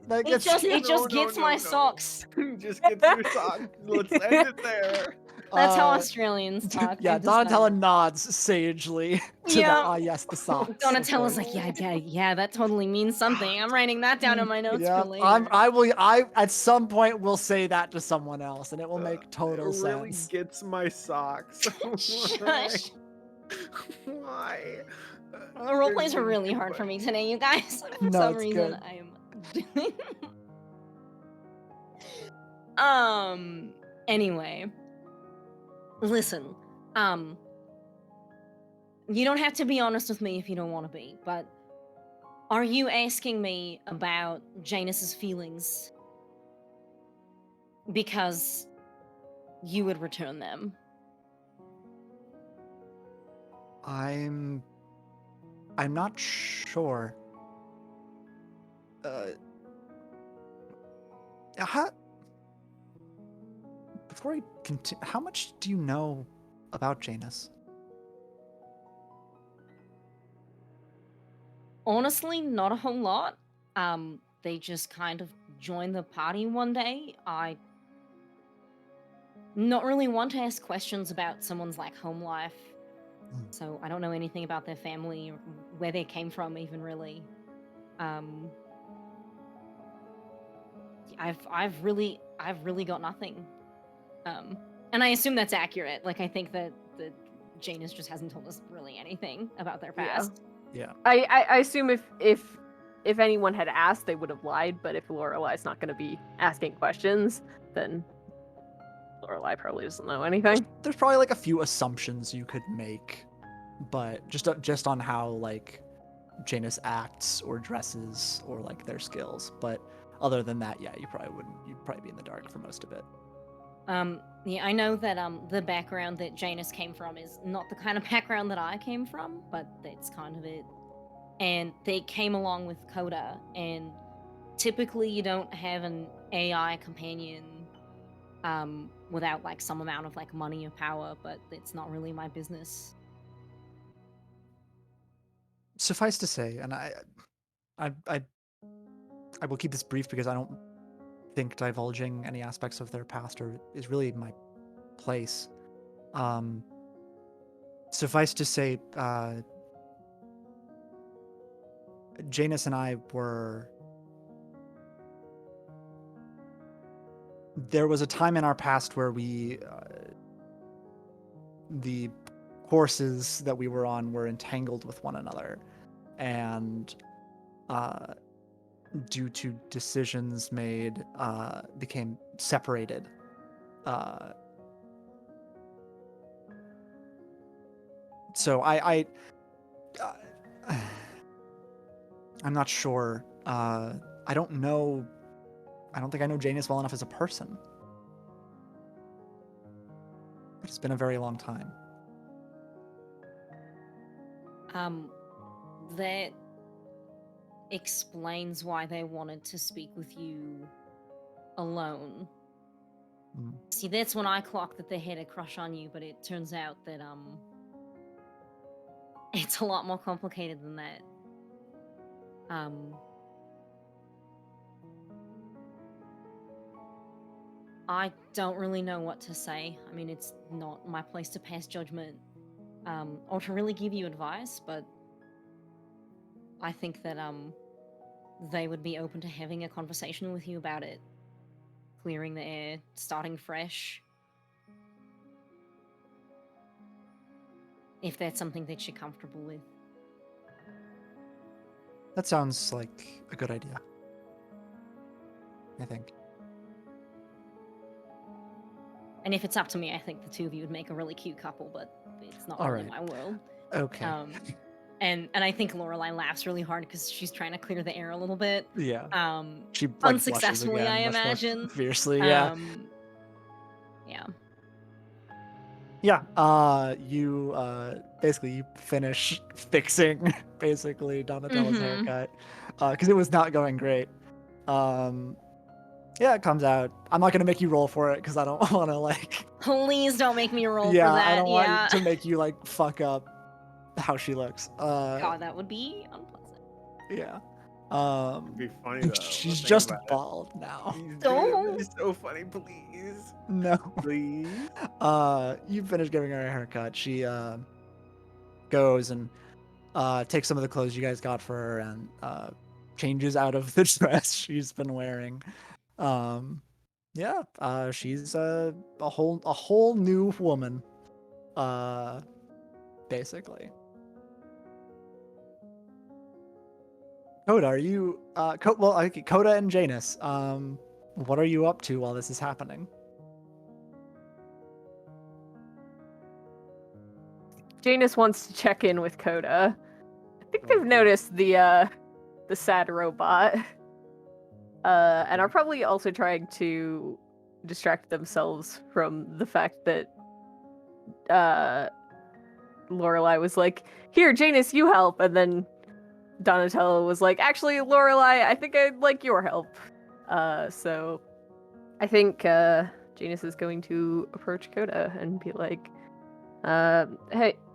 that It gets just you. gets my socks. Just get your socks. Let's end it there. That's how Australians talk. Yeah, I've decided. Donatella nods sagely to Yeah. that. Ah, yes, the socks. Donatella's okay. like, yeah, that totally means something. I'm writing that down in my notes Yeah, for later. I at some point will say that to someone else, and it will make total It really sense. gets my socks. Shush. Why? Roleplays are really hard for me today, you guys. For No, some it's reason, good. I am. Anyway, listen. You don't have to be honest with me if you don't want to be, but are you asking me about Janus's feelings because you would return them? I'm not sure. Before we continue, how much do you know about Janus? Honestly, not a whole lot. They just kind of joined the party one day. I not really want to ask questions about someone's like home life. So I don't know anything about their family or where they came from, even really. I've really got nothing. And I assume that's accurate. Like I think that Janus just hasn't told us really anything about their past. Yeah. I assume if anyone had asked, they would have lied. But if Lorelai's not going to be asking questions, then Lorelai probably doesn't know anything. There's probably like a few assumptions you could make, but just on how like Janus acts or dresses or like their skills. But other than that, yeah, you'd probably be in the dark for most of it. Yeah, I know that the background that Janus came from is not the kind of background that I came from, but that's kind of it. And they came along with Coda, and typically you don't have an AI companion without like some amount of like money or power, but it's not really my business. Suffice to say, and I will keep this brief because I don't think divulging any aspects of their past is really my place. Suffice to say, Janus and I were... There was a time in our past where the courses that we were on were entangled with one another, and due to decisions made, became separated. So I'm not sure. I don't know. I don't think I know Janus well enough as a person. It's been a very long time. That explains why they wanted to speak with you alone. Mm. See, that's when I clocked that they had a crush on you, but it turns out that it's a lot more complicated than that. I don't really know what to say. I mean, it's not my place to pass judgment, or to really give you advice, but I think that they would be open to having a conversation with you about it, clearing the air, starting fresh. If that's something that you're comfortable with. That sounds like a good idea. I think. And if it's up to me, I think the two of you would make a really cute couple, but it's not All really right. my world. Okay. And I think Lorelai laughs really hard because she's trying to clear the air a little bit. Yeah. She like blushes Unsuccessfully, again, I much more imagine. fiercely. Yeah. Yeah. Yeah. You basically you finish fixing basically Donatella's haircut because it was not going great. Yeah, it comes out. I'm not gonna make you roll for it because I don't want to like. Please don't make me roll Yeah, for that. I don't want Yeah. to make you like fuck up how she looks. God, that would be unpleasant. Yeah. It'd be funny though. She's think just about it. bald now. Don't. It's so funny, please. No. Please. You finish giving her a haircut. She goes and takes some of the clothes you guys got for her and changes out of the dress she's been wearing. Yeah, she's a whole new woman. Basically. Coda, are you Coda and Janus, what are you up to while this is happening? Janus wants to check in with Coda. I think they've noticed the sad robot. And are probably also trying to distract themselves from the fact that Lorelai was like, "Here, Janus, you help," and then Donatello was like, "Actually, Lorelai, I think I'd like your help." So I think Janus is going to approach Coda and be like,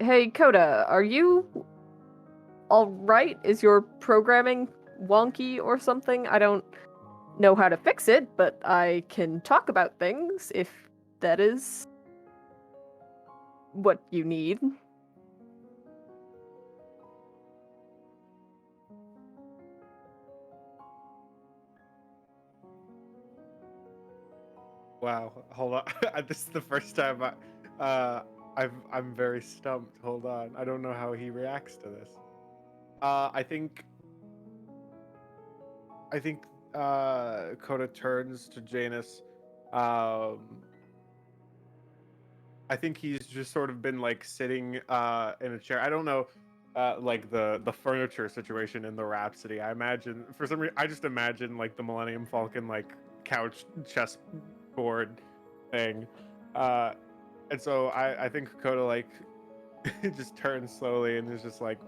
hey, Coda, are you all right? Is your programming wonky or something? I don't know how to fix it, but I can talk about things if that is what you need." Wow. Hold on. This is the first time I'm very stumped. Hold on. I don't know how he reacts to this. I think Coda turns to Janus. I think he's just sort of been like sitting in a chair. I don't know like the furniture situation in the Rhapsody. I imagine for some reason I just imagine like the Millennium Falcon like couch chessboard thing. And so I think Coda like just turns slowly and is just like,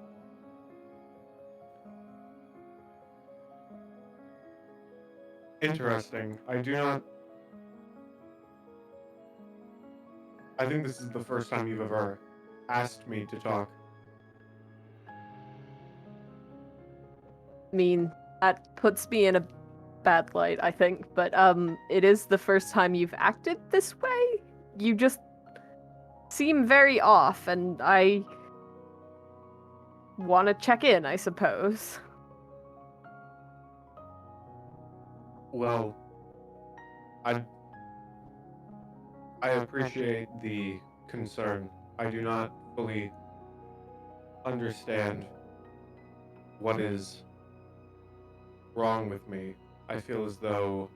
interesting. I think this is the first time you've ever asked me to talk. I mean, that puts me in a bad light, I think, but it is the first time you've acted this way. You just seem very off, and I want to check in, I suppose. Well, I appreciate the concern. I do not fully understand what is wrong with me. I feel as though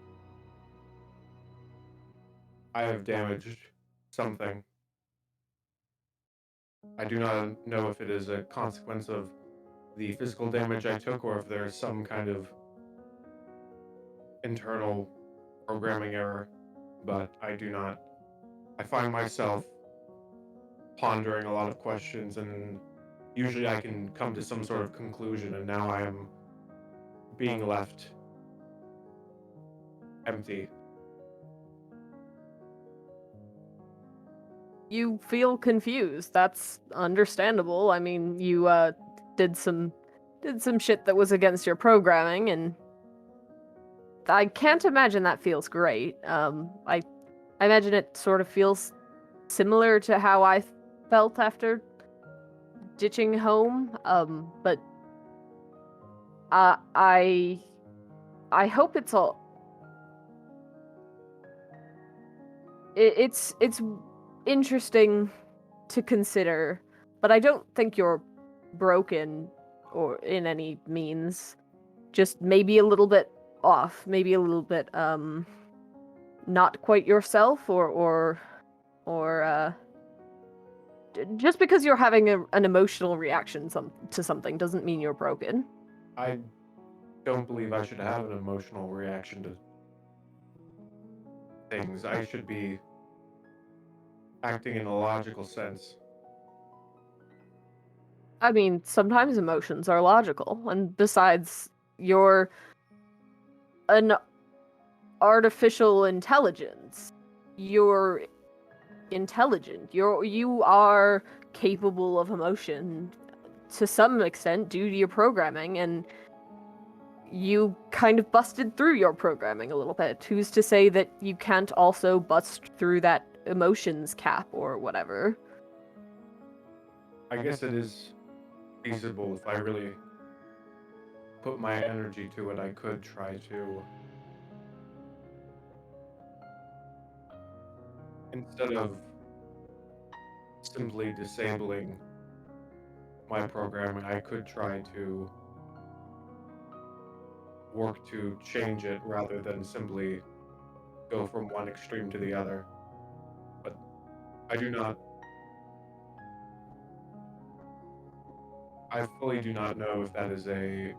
I have damaged something. I do not know if it is a consequence of the physical damage I took or if there is some kind of internal programming error, but I find myself pondering a lot of questions, and usually I can come to some sort of conclusion, and now I am being left empty. You feel confused. That's understandable. I mean, you did some shit that was against your programming, and I can't imagine that feels great. I imagine it sort of feels similar to how I felt after ditching home. But I hope it's all. It's interesting to consider, but I don't think you're broken or in any means. Just maybe a little bit off, maybe a little bit not quite yourself, or just because you're having an emotional reaction to something doesn't mean you're broken. I don't believe I should have an emotional reaction to things. I should be acting in a logical sense. I mean, sometimes emotions are logical, and besides, you're an artificial intelligence. You're intelligent. You are capable of emotion to some extent due to your programming, and you kind of busted through your programming a little bit. Who's to say that you can't also bust through that emotions cap or whatever? I guess it is feasible if I really put my energy to it. I could try to, instead of simply disabling my programming, I could try to work to change it rather than simply go from one extreme to the other. But I fully do not know if that is a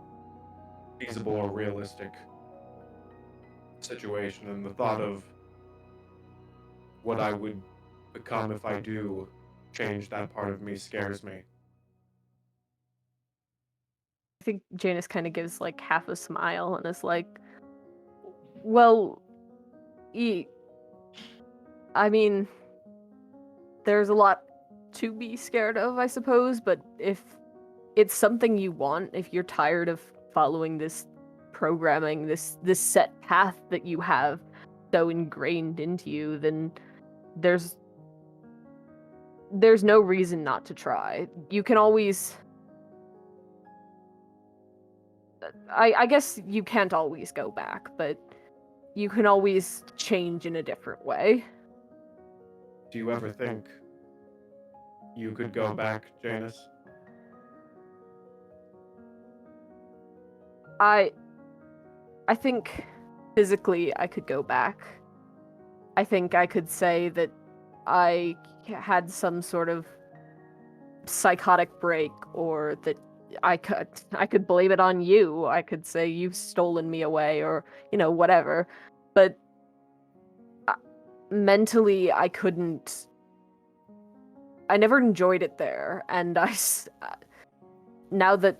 feasible or realistic situation, and the thought of what I would become if I do change that part of me scares me. I think Janice kind of gives like half a smile and is like, well, I mean, there's a lot to be scared of, I suppose, but if it's something you want, if you're tired of following this programming, this set path that you have so ingrained into you, then there's no reason not to try. You can always I guess you can't always go back, but you can always change in a different way. Do you ever think you could go back, Janice? I think physically I could go back. I think I could say that I had some sort of psychotic break, or that I could blame it on you. I could say you've stolen me away, or whatever. But mentally I couldn't. I never enjoyed it there, and now that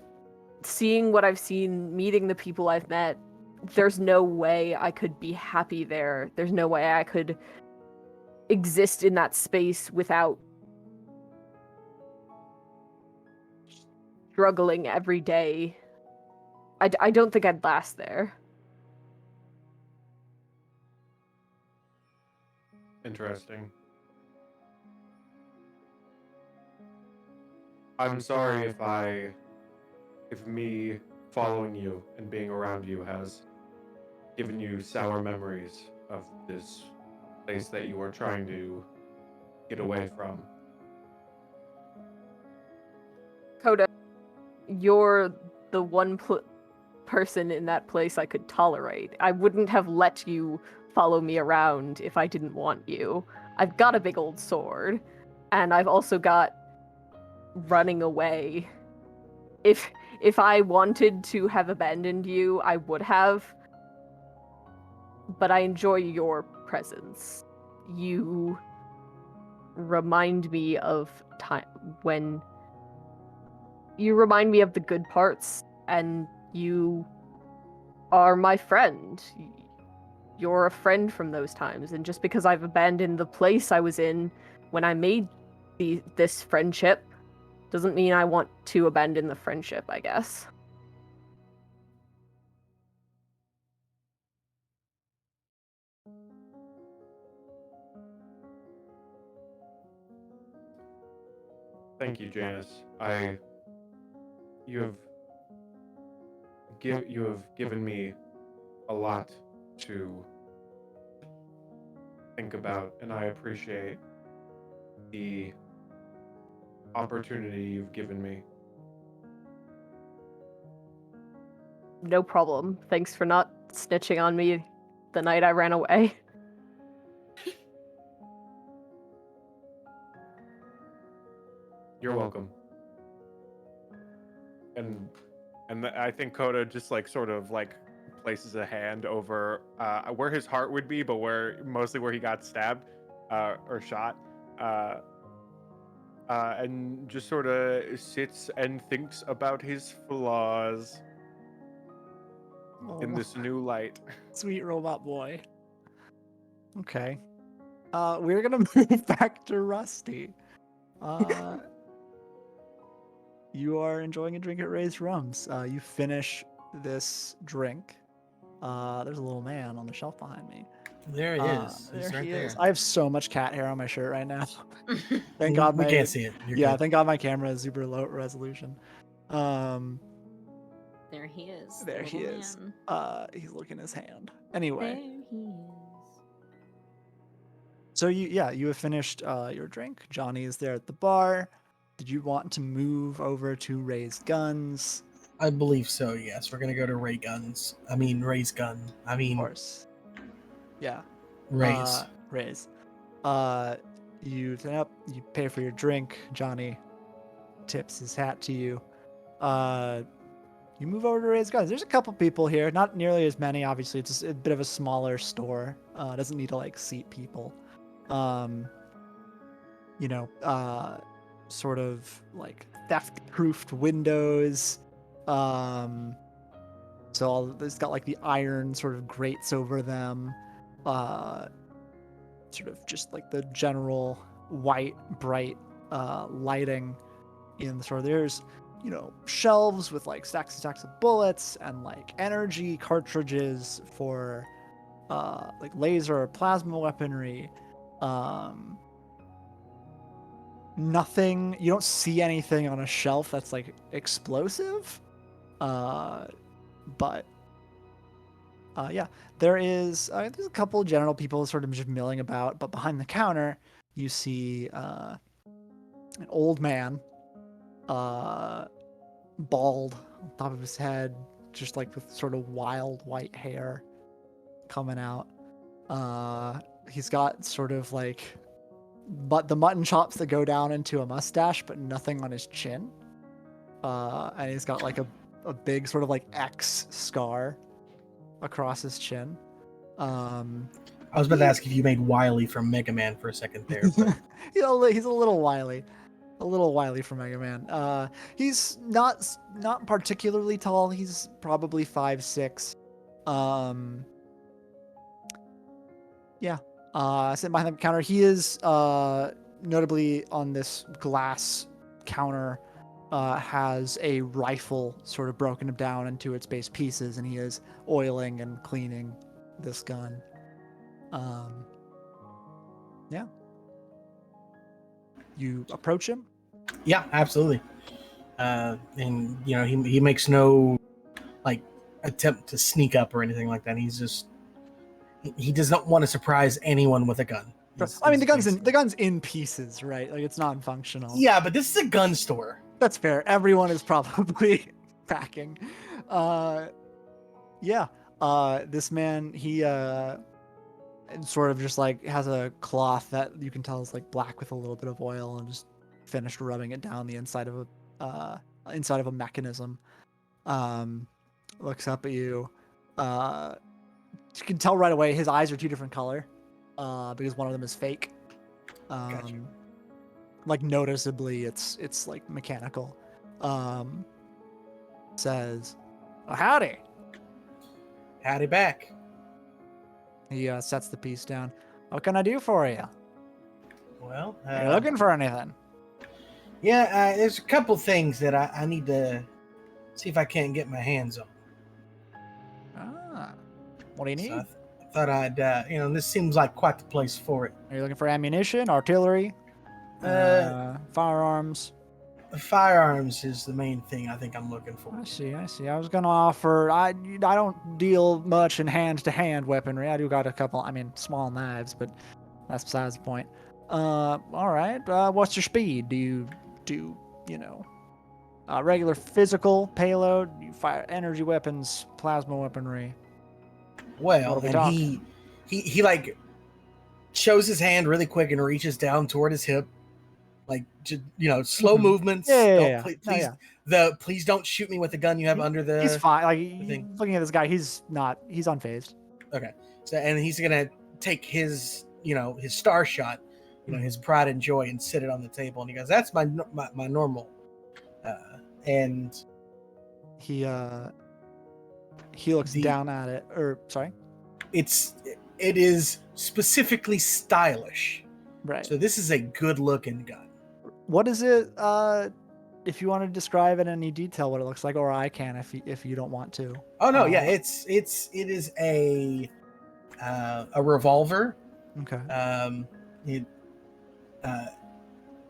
seeing what I've seen, meeting the people I've met, there's no way I could be happy there. There's no way I could exist in that space without struggling every day. I don't think I'd last there. Interesting. I'm sorry if me following you and being around you has given you sour memories of this place that you are trying to get away from. Coda, you're the one person in that place I could tolerate. I wouldn't have let you follow me around if I didn't want you. I've got a big old sword, and I've also got running away. If I wanted to have abandoned you, I would have. But I enjoy your presence. You remind me of time when you remind me of the good parts, and you are my friend. You're a friend from those times, and just because I've abandoned the place I was in when I made this friendship doesn't mean I want to abandon the friendship, I guess. Thank you, Janice. You have given me a lot to think about, and I appreciate the opportunity you've given me. No problem. Thanks for not snitching on me the night I ran away. You're welcome. And I think Coda just like sort of like places a hand over where his heart would be, but mostly where he got stabbed or shot, and just sort of sits and thinks about his flaws in Oh, this new light. sweet robot boy. Okay. We're gonna move back to Rusty. You are enjoying a drink at Ray's Rums. You finish this drink. There's a little man on the shelf behind me. There he is. There He's right he there. is. I have so much cat hair on my shirt right now. Thank God we my can't see it. You're yeah, good. thank God my camera is super low resolution. There he is. the There he little is. man. He's looking his hand. Anyway, There he is. so you have finished your drink. Johnny is there at the bar. Did you want to move over to Ray's Guns? I believe so, yes. We're gonna go to Ray's gun. Of course. Yeah. Ray's. Ray's. You turn up, you pay for your drink. Johnny tips his hat to you. You move over to Ray's Guns. There's a couple people here, not nearly as many. Obviously, it's a bit of a smaller store. It doesn't need to like seat people. Sort of like theft-proofed windows. So it's got like the iron sort of grates over them. Sort of just like the general white, bright lighting in the store. There's, shelves with like stacks and stacks of bullets and like energy cartridges for like laser or plasma weaponry. Nothing, you don't see anything on a shelf that's like explosive. But yeah, there's a couple of general people sort of just milling about, but behind the counter, you see an old man, bald on top of his head, just like with sort of wild white hair coming out. He's got sort of like the mutton chops that go down into a mustache, but nothing on his chin. And he's got like a big sort of like X scar across his chin. I was about to ask if you made Wily from Mega Man for a second there. But... he's a little wily. A little wily for Mega Man. He's not particularly tall. He's probably 5'6". Yeah. Sitting behind the counter. He is notably on this glass counter has a rifle sort of broken down into its base pieces, and he is oiling and cleaning this gun. Yeah. You approach him? Yeah, absolutely. And he makes no like attempt to sneak up or anything like that. He's just he does not want to surprise anyone with a gun. I mean, the gun's in pieces, right? Like it's non-functional. Yeah, but this is a gun store. That's fair. Everyone is probably packing. Yeah. This man, he sort of just like has a cloth that you can tell is like black with a little bit of oil, and just finished rubbing it down the inside of a mechanism. Looks up at you. You can tell right away his eyes are two different color, because one of them is fake. Gotcha. like noticeably it's like mechanical. Says, oh, howdy. Howdy back. He sets the piece down. What can I do for you? Well, Are you looking for anything? yeah, there's a couple things that I need to see if I can't get my hands on. Ah, what do you need? So I thought I'd, this seems like quite the place for it. Are you looking for ammunition, artillery, firearms? Firearms is the main thing I think I'm looking for. I see. I was gonna offer. I don't deal much in hand-to-hand weaponry. I do got a couple. I mean, small knives, but that's besides the point. All right. What's your speed? Do you do regular physical payload? You fire energy weapons, plasma weaponry. Well, What are we and talking? he like shows his hand really quick and reaches down toward his hip, like slow Mhm. movements. Yeah. Please, No, yeah. please don't shoot me with the gun you have under the. He's fine. Like thing. looking at this guy, he's unfazed. Okay, so and he's gonna take his his star shot, his pride and joy, and sit it on the table, and he goes, "That's my normal," and He looks down at it. Or sorry. it is specifically stylish. Right. So this is a good looking gun. What is it? If you want to describe in any detail what it looks like, or I can if you don't want to. Oh no, yeah, it is a revolver. Okay.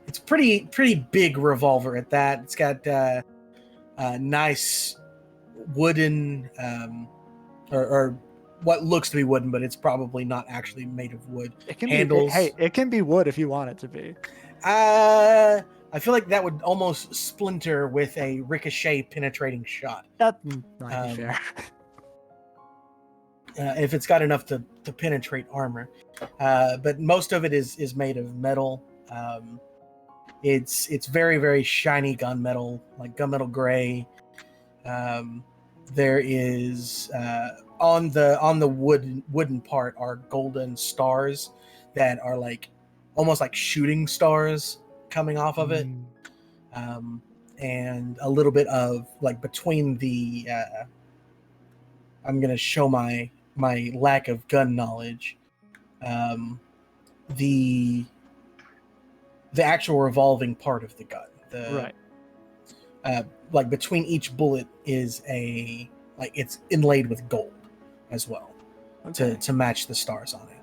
It's pretty big revolver at that. It's got nice wooden or what looks to be wooden, but it's probably not actually made of wood. It can handles. It can be wood if you want it to be. I feel like that would almost splinter with a ricochet penetrating shot. That might be fair. If it's got enough to penetrate armor. But most of it is made of metal. It's very, very shiny gunmetal, like gunmetal gray. There is on the wooden part are golden stars that are like almost like shooting stars coming off of it. And a little bit of like between the I'm gonna show my lack of gun knowledge. The actual revolving part of the gun, Right. Like between each bullet is it's inlaid with gold as well, Okay. to match the stars on it.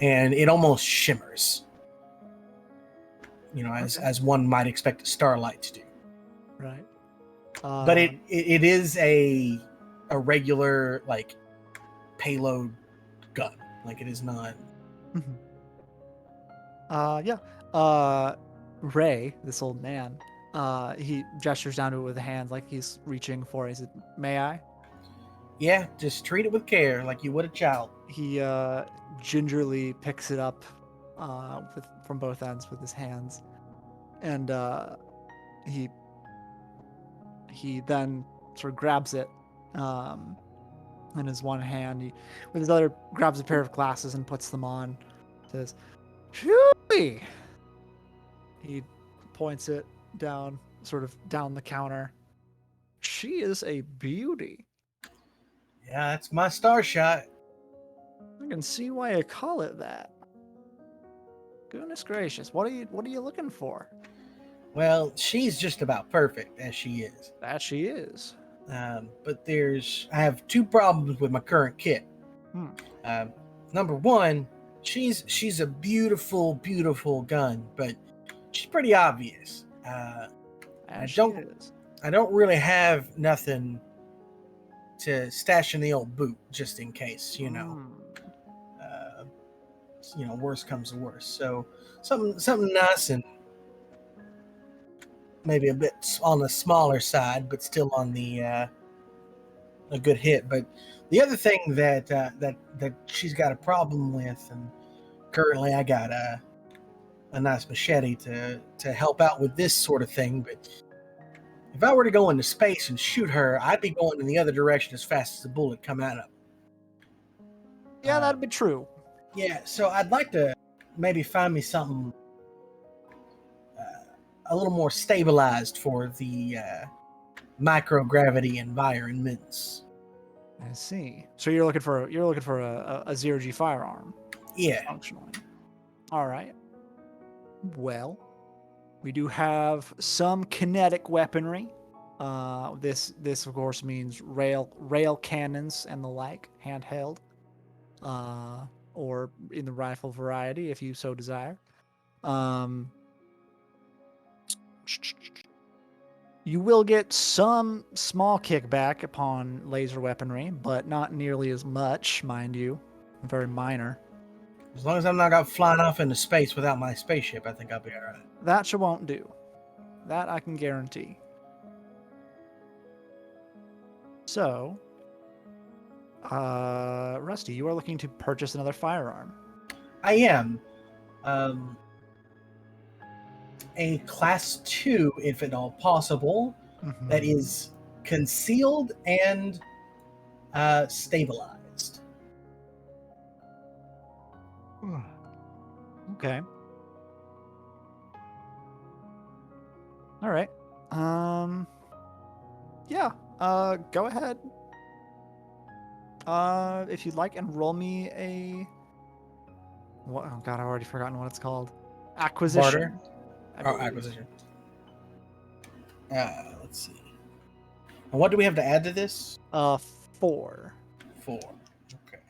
And it almost shimmers, as one might expect a starlight to do. Right. But it is a regular like payload gun. Like it is not. Ray, this old man, he gestures down to it with a hand like he's reaching for it. He said, "May I?" Yeah, just treat it with care like you would a child. He gingerly picks it up from both ends with his hands, and he then sort of grabs it in his one hand. He, with his other, grabs a pair of glasses and puts them on. Says, "Chewie!" He points it down, sort of down the counter. She is a beauty. Yeah, that's my star shot. I can see why you call it that. Goodness gracious, what are you looking for? Well, she's just about perfect as she is. That she is. But I have two problems with my current kit. Number one, she's a beautiful, beautiful gun, but she's pretty obvious. I don't really have nothing to stash in the old boot just in case, worst comes to worst. So something nice and maybe a bit on the smaller side, but still on the a good hit. But the other thing that she's got a problem with, and currently I got a nice machete to help out with this sort of thing. But if I were to go into space and shoot her, I'd be going in the other direction as fast as the bullet come at her. Yeah, that'd be true. Yeah, so I'd like to maybe find me something a little more stabilized for the microgravity environments. I see. So you're looking for a zero G firearm, Yeah. functionally. All right. Well, we do have some kinetic weaponry. This of course means rail cannons and the like, handheld, or in the rifle variety if you so desire. You will get some small kickback upon laser weaponry, but not nearly as much, mind you. Very minor. As long as I'm not out flying off into space without my spaceship, I think I'll be all right. That you won't do. That I can guarantee. So, Rusty, you are looking to purchase another firearm. I am. A class 2, if at all possible, that is concealed and stabilized. Okay. All right. Yeah. Go ahead. If you'd like, and roll me a. What? Oh God, I've already forgotten what it's called. Acquisition. I believe. Acquisition. Let's see. And what do we have to add to this? 4. 4. Okay.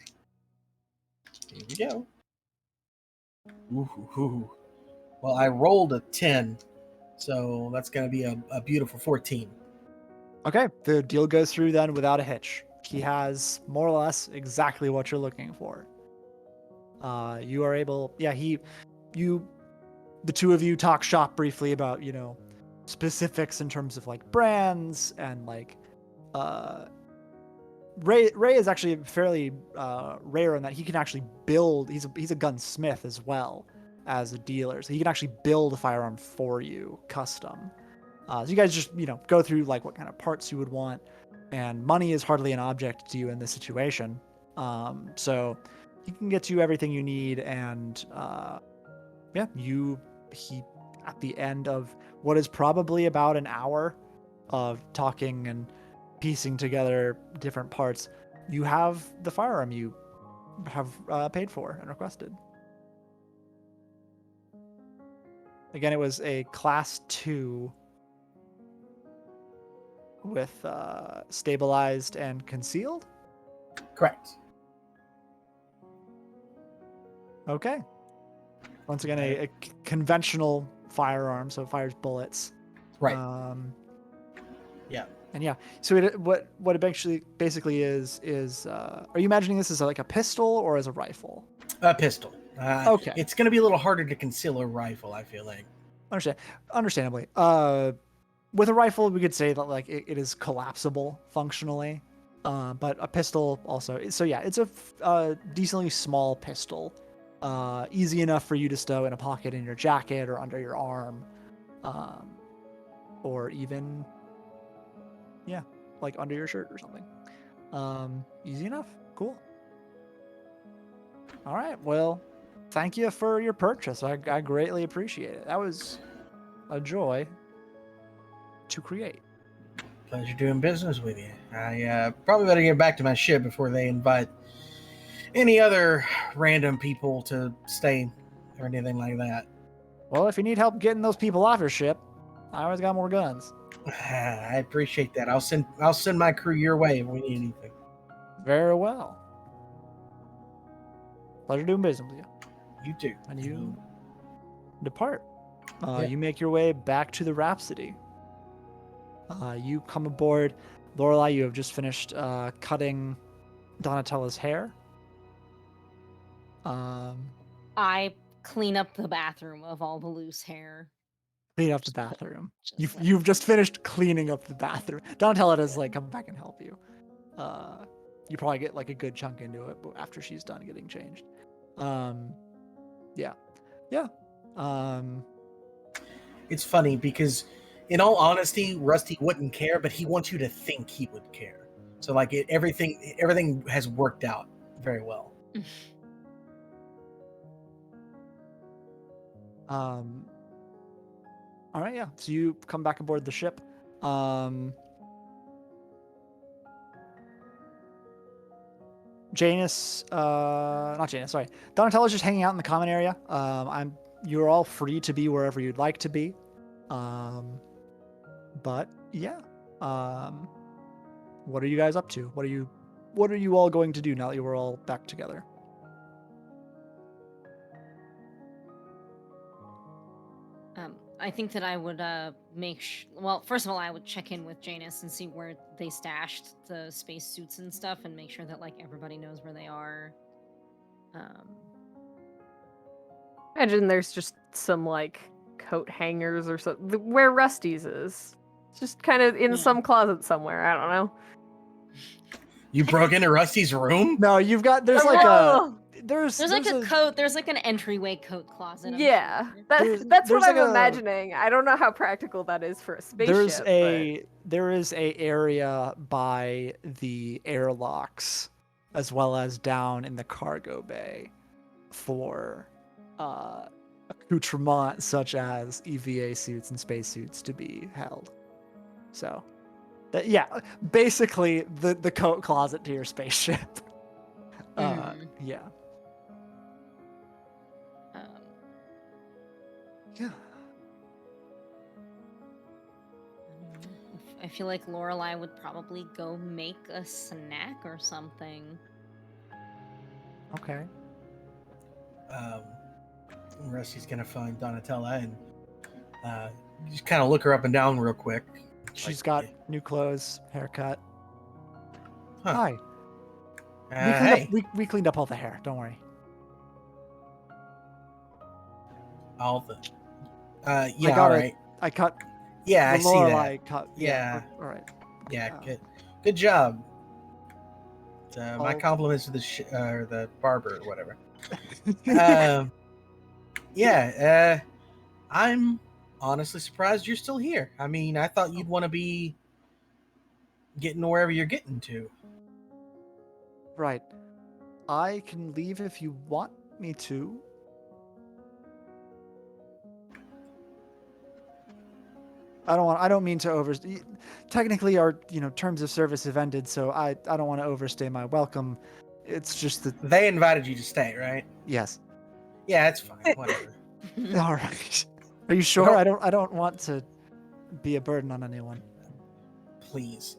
Here we go. Ooh. Well, I rolled a 10, so that's going to be a beautiful 14. Okay, the deal goes through then without a hitch. He has more or less exactly what you're looking for. You are able, the two of you talk shop briefly about, specifics in terms of like brands and like, Ray is actually fairly rare in that he can actually build. He's a gunsmith as well as a dealer, so he can actually build a firearm for you custom. So you guys just go through like what kind of parts you would want, and money is hardly an object to you in this situation. So he can get you everything you need, and he at the end of what is probably about an hour of talking and piecing together different parts, you have the firearm you have paid for and requested. Again, it was a class 2 with stabilized and concealed. Correct. Okay. Once again, a conventional firearm, so it fires bullets. Right. Yeah. And yeah, so what it basically is are you imagining this as like a pistol or as a rifle? A pistol. Okay. It's going to be a little harder to conceal a rifle, I feel like. Understandably. With a rifle, we could say that like it is collapsible functionally, but a pistol also. So yeah, it's a decently small pistol, easy enough for you to stow in a pocket in your jacket or under your arm, or even like under your shirt or something. Easy enough. Cool. All right. Well, thank you for your purchase. I greatly appreciate it. That was a joy to create. Pleasure doing business with you. I probably better get back to my ship before they invite any other random people to stay or anything like that. Well, if you need help getting those people off your ship, I always got more guns. I appreciate that. I'll send my crew your way if we need anything. Very well. Pleasure doing business with you. You too. And you depart. Yeah. You make your way back to the Rhapsody. You come aboard. Lorelei, you have just finished cutting Donatella's hair. I clean up the bathroom of all the loose hair. Clean up the bathroom. You've just finished cleaning up the bathroom. Donatella does like come back and help you. You probably get like a good chunk into it after she's done getting changed. Yeah. It's funny because, in all honesty, Rusty wouldn't care, but he wants you to think he would care. So like everything has worked out very well. All right, yeah. So you come back aboard the ship. Janus, not Janus, sorry. Donatello's just hanging out in the common area. You're all free to be wherever you'd like to be. But yeah. What are you guys up to? What are you all going to do now that you are all back together? I think that I would well, first of all, I would check in with Janus and see where they stashed the space suits and stuff, and make sure that like everybody knows where they are. Imagine there's just some like coat hangers or something where Rusty's is. It's just kind of in Yeah. some closet somewhere. I don't know. You broke into Rusty's room? No, you've got there's like Oh, there's There's like a coat. There's like an entryway coat closet. I'm yeah, sure. There's- that's there's what I'm like a- imagining. I don't know how practical that is for a spaceship. there is a area by the airlocks as well as down in the cargo bay for accoutrement such as EVA suits and spacesuits to be held. So yeah, basically the coat closet to your spaceship. Mhm. Yeah. Um, Yeah. I feel like Lorelai would probably go make a snack or something. Okay. Rusty's gonna find Donatella and just kind of look her up and down real quick. She's Like, got new clothes, haircut. Huh. Hi. Hey, We cleaned up all the hair. Don't worry. all the. I Yeah, got all it. right. I cut. Yeah, I the see that. Lorelai cut. Yeah. All right. Yeah, Oh. good job. My Oh. compliments to the barber or whatever. Yeah, I'm honestly surprised you're still here. I mean, I thought you'd want to be getting to wherever you're getting to. Right. I can leave if you want me to. I don't mean to technically our, terms of service have ended, so I don't want to overstay my welcome. It's just that They invited you to stay, right? yes. Yeah, it's fine. Whatever. All right. Are you sure? I don't want to be a burden on anyone. Please.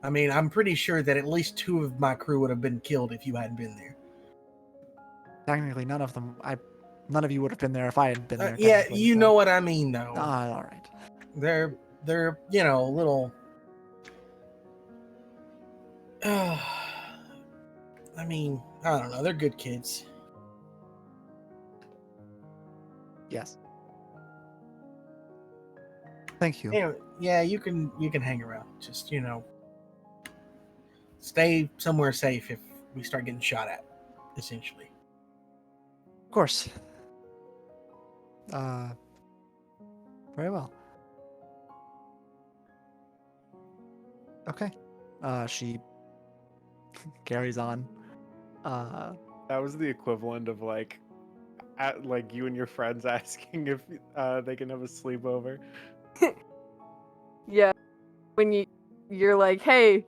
I mean, I'm pretty sure that at least 2 of my crew would have been killed if you hadn't been there. Technically none of you would have been there if I had been there. Yeah, technically, you so- know what I mean, though. all right. They're little. I mean, I don't know. They're good kids. Yes. Thank you. Anyway, yeah, you can hang around. Just stay somewhere safe if we start getting shot at. Essentially. Of course. Very well. Okay. She carries on. That was the equivalent of like you and your friends asking if they can have a sleepover. Yeah, when you're like, hey,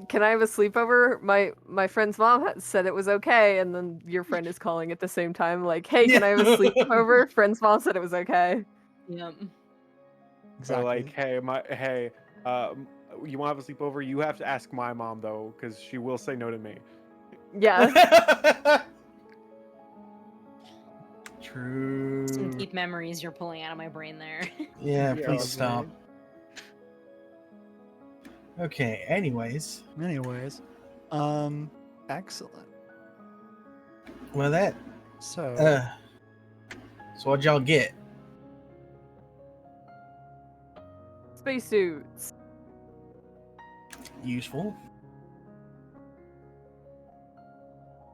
can I have a sleepover? My friend's mom said it was okay, and then your friend is calling at the same time, like, hey, can I have a sleepover? Friend's mom said it was okay. Yep. Exactly. Or like, hey, you want to have a sleepover? You have to ask my mom though, because she will say no to me. Yeah. True. Some deep memories you're pulling out of my brain there. Yeah, Yeah, please okay. stop. Okay, anyways. Excellent. Well, So, so what'd y'all get? Spacesuits. Useful.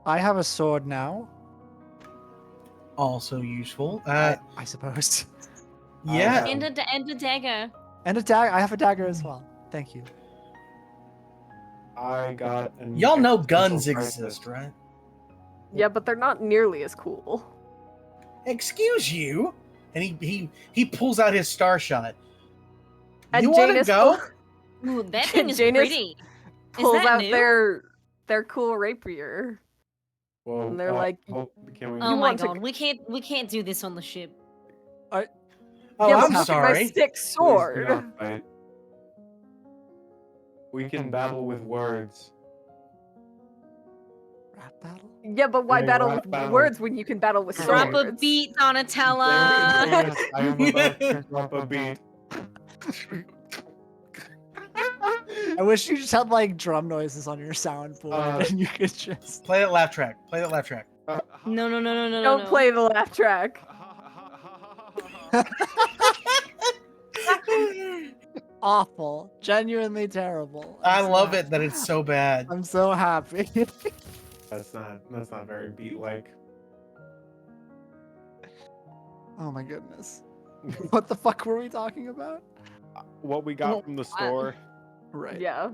I have a sword now. Also useful. I suppose. Yeah. and a dagger. And a dagger. I have a dagger as well. Thank you. I got. Y'all know guns exist, right? Yeah, but they're not nearly as cool. Excuse you? and he pulls out his star shot. And You want to Janus go? Ooh, that thing is Janus pretty. pulls is that out new? their cool rapier. Well, And they're like, can we? Oh You my want to- god, we can't do this on the ship. Oh, yeah, I'm but look at my sorry. stick Please do sword. not fight. We can battle with words. Rap battle? Yeah, but why Yeah, battle rap with battle. words when you can battle with Drop swords? a beat, Donatella. Yes, I am about to drop a beat. I wish you just had like drum noises on your soundboard and you could just. Play that laugh track. Play that laugh track. No, no, no, no, no, Don't no. play the laugh track. Awful. Genuinely terrible. I I'm so love happy. it that it's so bad. I'm so happy. That's not very beat-like. Oh my goodness. What the fuck were we talking about? What we got Well, from the store. Right. Yeah.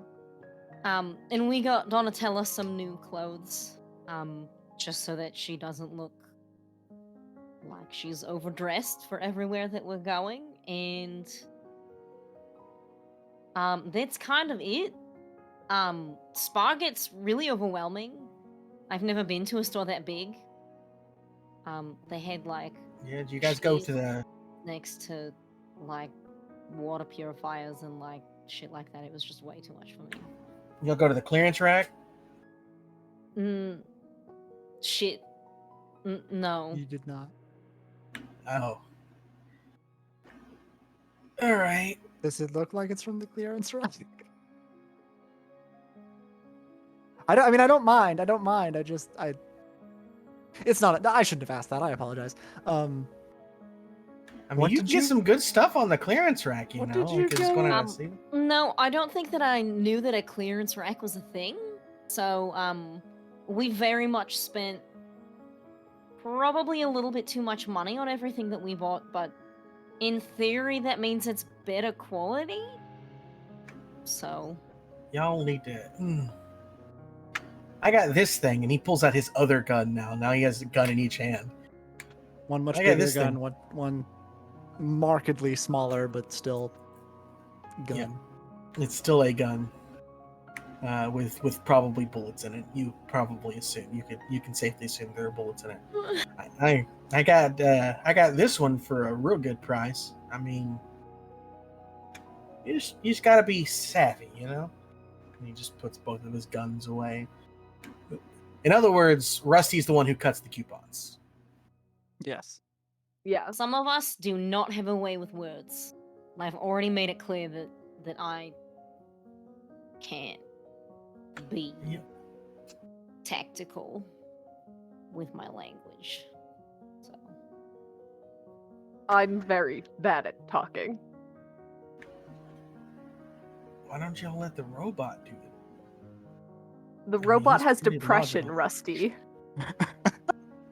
And we got Donatella some new clothes. Just so that she doesn't look like she's overdressed for everywhere that we're going. And that's kind of it. Spa gets really overwhelming. I've never been to a store that big. They had like Yeah, do you guys go to the? next to like water purifiers and like shit like that. It was just way too much for me. You'll go to the clearance rack. Shit. No. You did not. Oh. All right. Does it look like it's from the clearance rack? I mean, I don't mind. It's not. I shouldn't have asked that. I apologize. I mean, What you did can get you- some good stuff on the clearance rack. You What know, did you like, it's get? gonna see. No, I don't think that I knew that a clearance rack was a thing. So, we very much spent probably a little bit too much money on everything that we bought, but in theory, that means it's better quality. So, Y'all need to. I got this thing, and he pulls out his other gun now. Now he has a gun in each hand. One much I got bigger this gun, thing. one markedly smaller, but still gun. Yeah. It's still a gun, with probably bullets in it. You probably assume you can safely assume there are bullets in it. I got this one for a real good price. I mean, you just gotta be savvy, you know. And he just puts both of his guns away. In other words, Rusty's the one who cuts the coupons. Yes. Yeah. some of us do not have a way with words. I've already made it clear that I can't be Yep. tactical with my language. So, I'm very bad at talking. Why don't y'all let the robot do it? The mean, robot he's has pretty depression, logical. Rusty.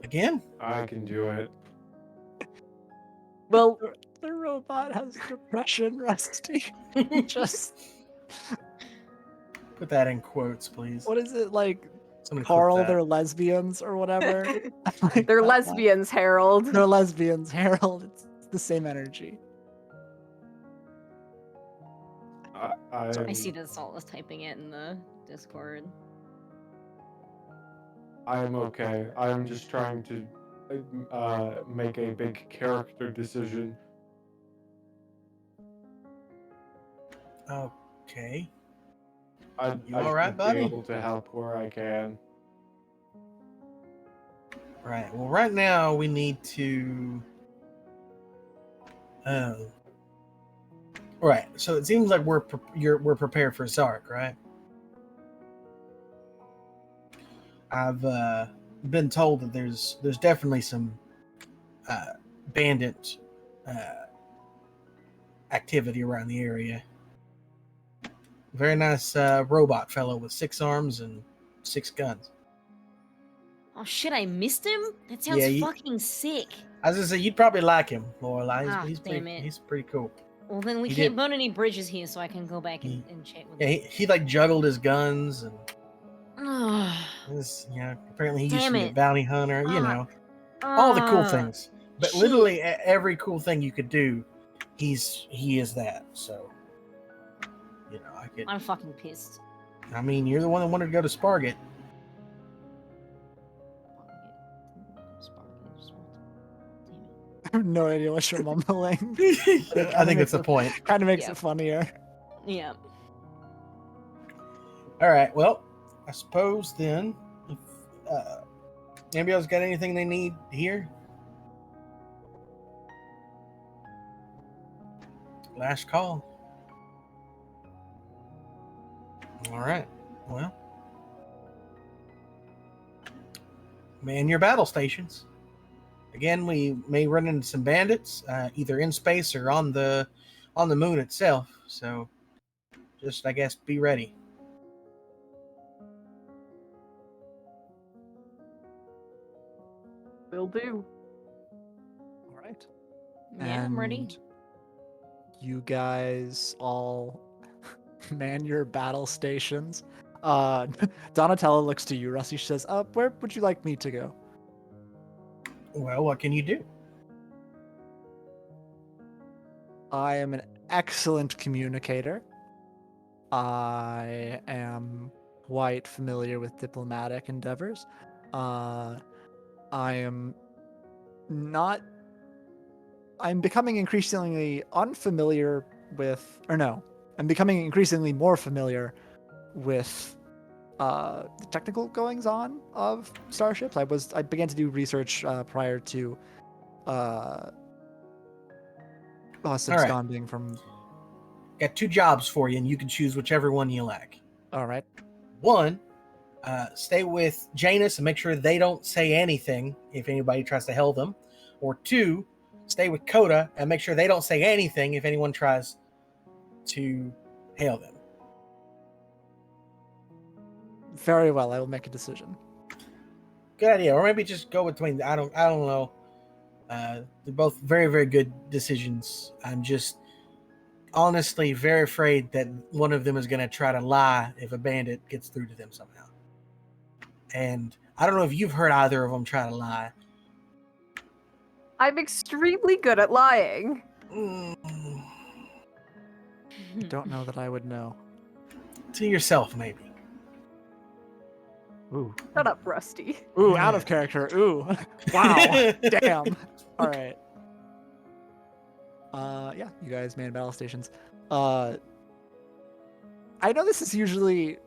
Again? I can do it. Well, The robot has depression, Rusty. Just Put that in quotes, please. what is it like? Somebody clip Carl, that. they're lesbians or whatever. Like they're that line. lesbians, Harold. They're lesbians, Harold. It's the same energy. I see that Salt was typing it in the Discord. I am okay. I am just trying to make a big character decision. Okay. You I all right, should buddy? Be able to help where I can. Right. Well, right now we need to. Right. So it seems like we're prepared for Zark, right? I've been told that there's definitely some bandit activity around the area. Very nice robot fellow with 6 arms and 6 guns. Oh shit, I missed him? That sounds Yeah, fucking sick. As I say, you'd probably like him, Lorelai. Ah, He's damn pretty. it. He's pretty cool. Well, then we He can't did- burn any bridges here, so I can go back and chat with Yeah, him. he like juggled his guns and Ah, apparently he used to Damn be a it. bounty hunter. You Ah. know, all the cool ah. things. But She- literally every cool thing you could do, he is that. So, I could. I'm fucking pissed. I mean, you're the one that wanted to go to Sparget. I have no idea what you're mumbling. I think that's the point. Kind of makes Yeah. it funnier. Yeah. All right. Well, I suppose then, if anybody else got anything they need here? Last call. All right. Well, man your battle stations. Again, we may run into some bandits, either in space or on the moon itself. So, just I guess be ready. Will do. All right. Yeah, I'm ready. And you guys all man your battle stations. Donatella looks to you, Rusty. She says, where would you like me to go? Well, what can you do? I am an excellent communicator. I am quite familiar with diplomatic endeavors. I am not. I'm becoming increasingly unfamiliar with, or no, I'm becoming increasingly more familiar with the technical goings on of starships. I began to do research prior to us All right. absconding from. Got 2 jobs for you, and you can choose whichever one you like. All right. One, stay with Janus and make sure they don't say anything if anybody tries to hail them. Or 2, stay with Coda and make sure they don't say anything if anyone tries to hail them. Very well. I will make a decision. Good idea. Or maybe just go between. I don't know. They're both very, very good decisions. I'm just honestly very afraid that one of them is going to try to lie if a bandit gets through to them somehow. And I don't know if you've heard either of them try to lie. I'm extremely good at lying. I don't know that I would know. To yourself, maybe. Ooh. Shut up, Rusty. Ooh, out of character. Ooh. Wow. Damn. All right. Yeah, you guys man battle stations. I know this is usually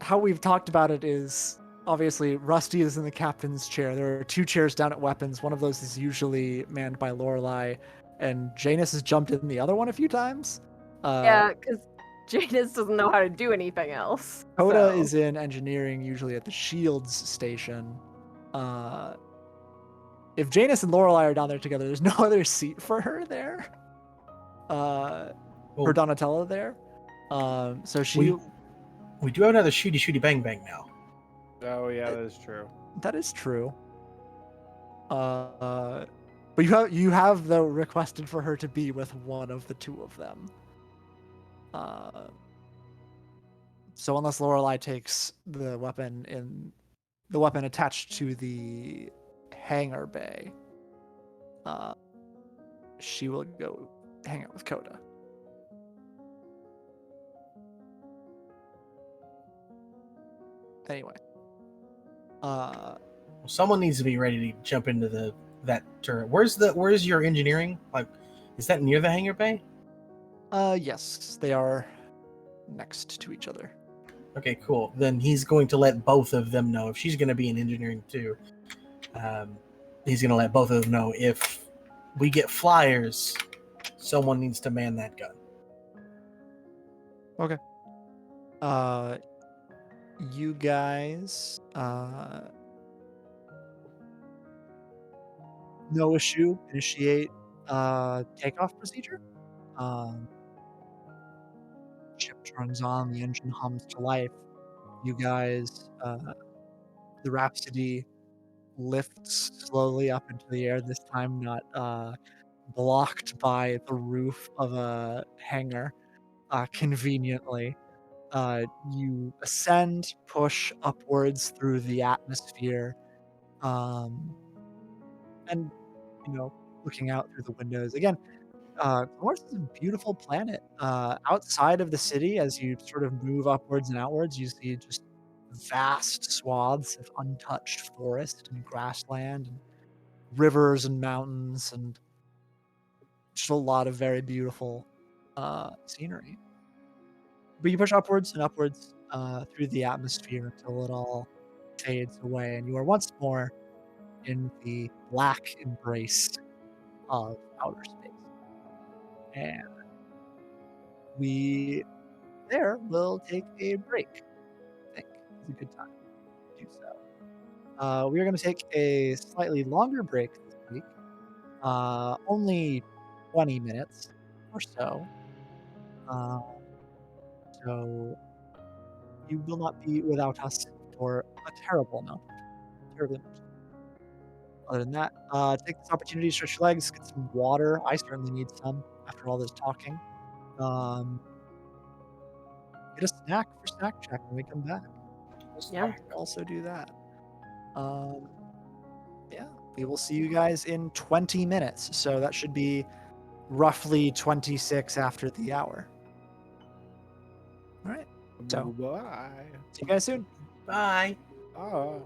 how we've talked about it is obviously Rusty is in the captain's chair. There are 2 chairs down at weapons. One of those is usually manned by Lorelei, and Janus has jumped in the other one a few times. Yeah, because Janus doesn't know how to do anything else. Coda so. is in engineering, usually at the Shields station. If Janus and Lorelei are down there together, there's no other seat for her there. For Donatella there. So she. We do have another shooty bang bang now. Oh yeah, that is true. That is true. But you have though requested for her to be with one of the 2 of them. So unless Lorelei takes the weapon attached to the hangar bay, she will go hang out with Coda. Anyway. Someone needs to be ready to jump into that turret. Where's your engineering? Like, is that near the hangar bay? Yes, they are next to each other. Okay, cool. Then he's going to let both of them know. If she's going to be in engineering too, he's going to let both of them know. If we get flyers, someone needs to man that gun. Okay. You guys, no issue. Initiate takeoff procedure. Ship turns on, the engine hums to life. You guys, the Rhapsody lifts slowly up into the air, this time not blocked by the roof of a hangar, conveniently. You ascend, push upwards through the atmosphere, and looking out through the windows. Again, Mars is a beautiful planet. Outside of the city, as you sort of move upwards and outwards, you see just vast swaths of untouched forest and grassland and rivers and mountains and just a lot of very beautiful scenery. But you push upwards and upwards through the atmosphere until it all fades away, and you are once more in the black embrace of outer space. And we there will take a break. I think it's a good time to do so. We are going to take a slightly longer break this week, only 20 minutes or so. Uh, so you will not be without us for a terrible amount of time. Terribly much. Other than that, take this opportunity to stretch your legs, get some water. I certainly need some after all this talking. Um, get a snack for snack check when we come back. Yeah. Also do that. Yeah, we will see you guys in 20 minutes. So that should be roughly 26 after the hour. All right. So, Bye. see you guys soon. Bye. Ah.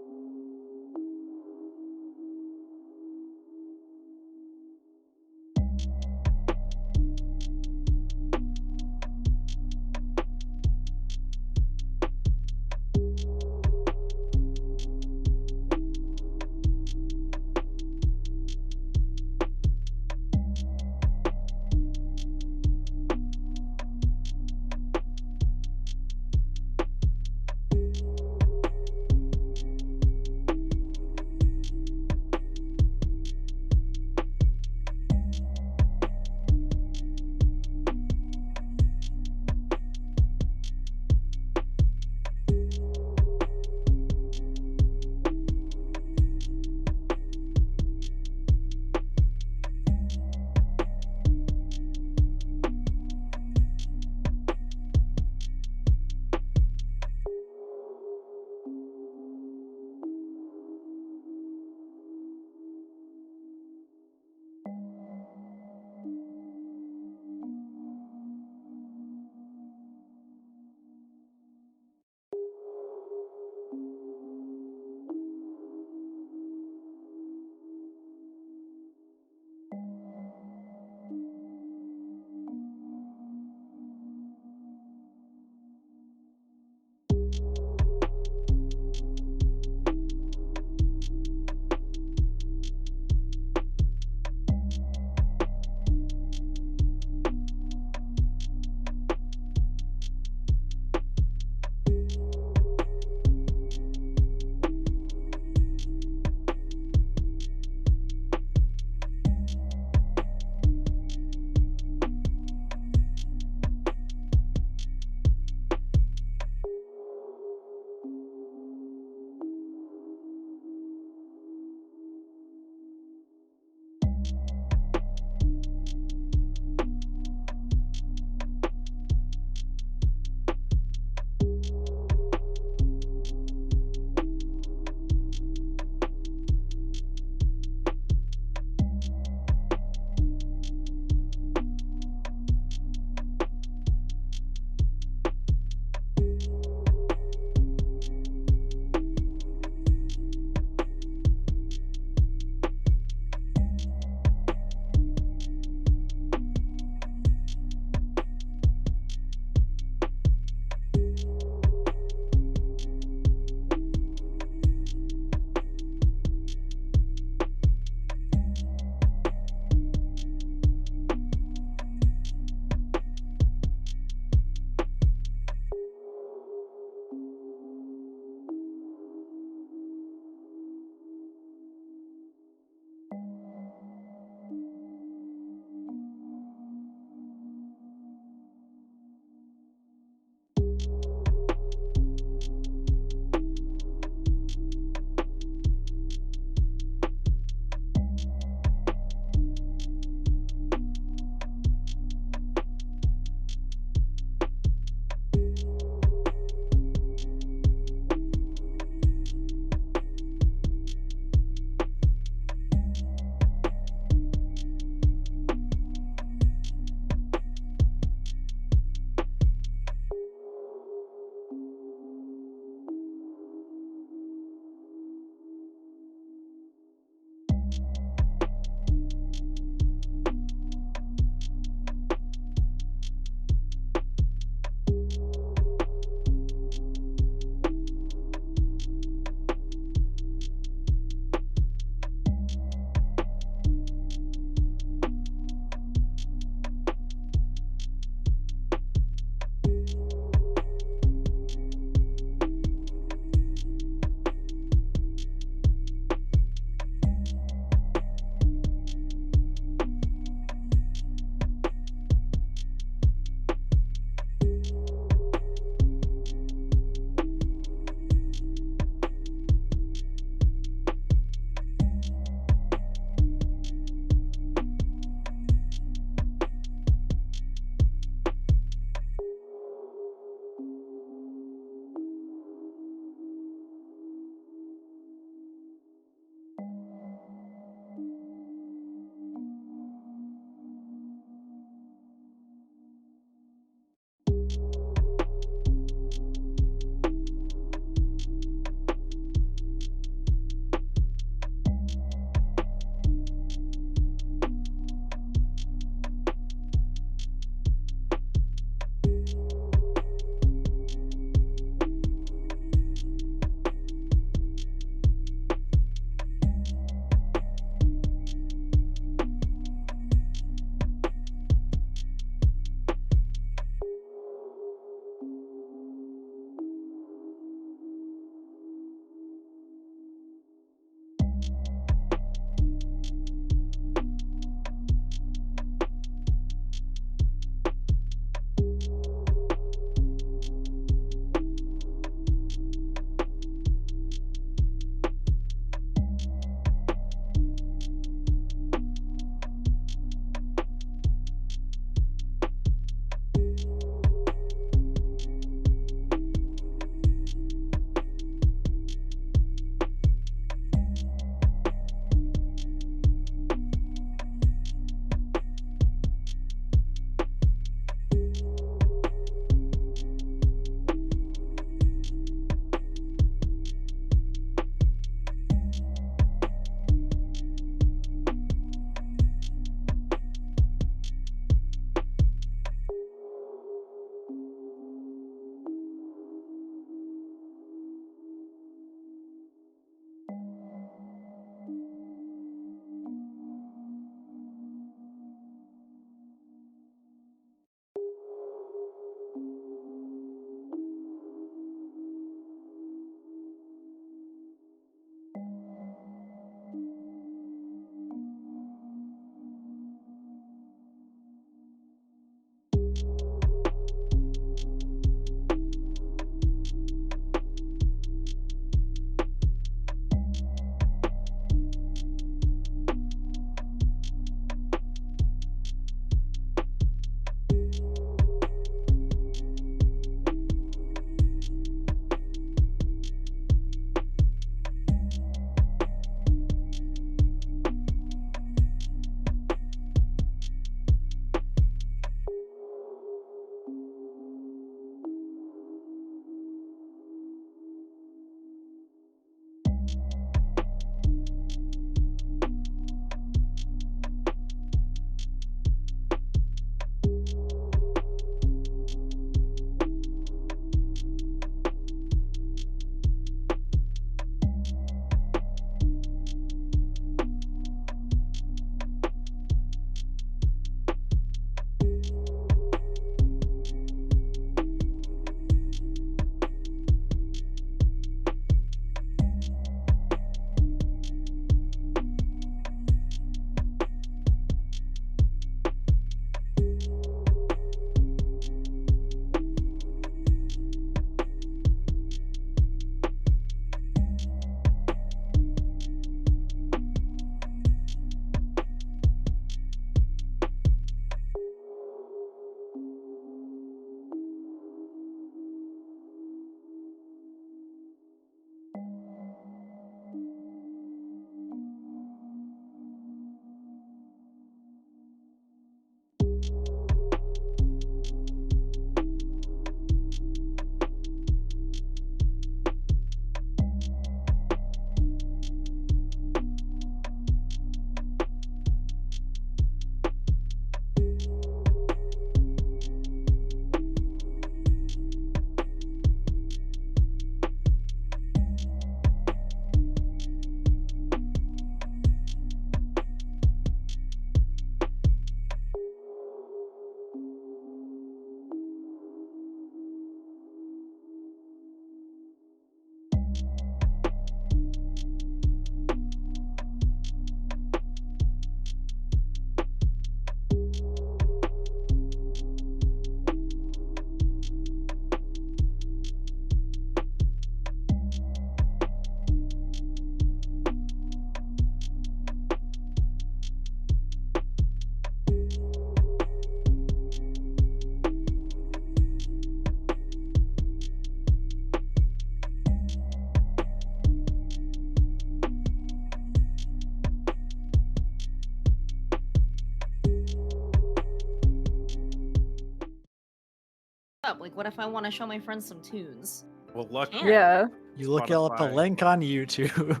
up? Like, what if I want to show my friends some tunes? Well, luckily, Yeah. You look up a Spotify. link on YouTube.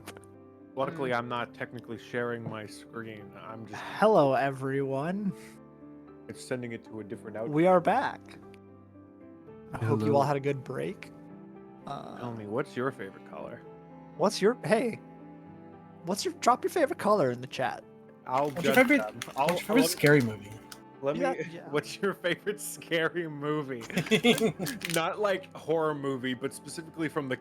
Luckily, I'm not technically sharing my screen. I'm just Hello, everyone. it's sending it to a different outfit. We are back. I hope you all Hello. had a good break. Tell me, what's your favorite color? What's your drop your favorite color in the chat? I'll What's your judge favorite, them. what's your favorite scary movie? Let me. Yeah, yeah. What's your favorite scary movie? Not like horror movie, but specifically from the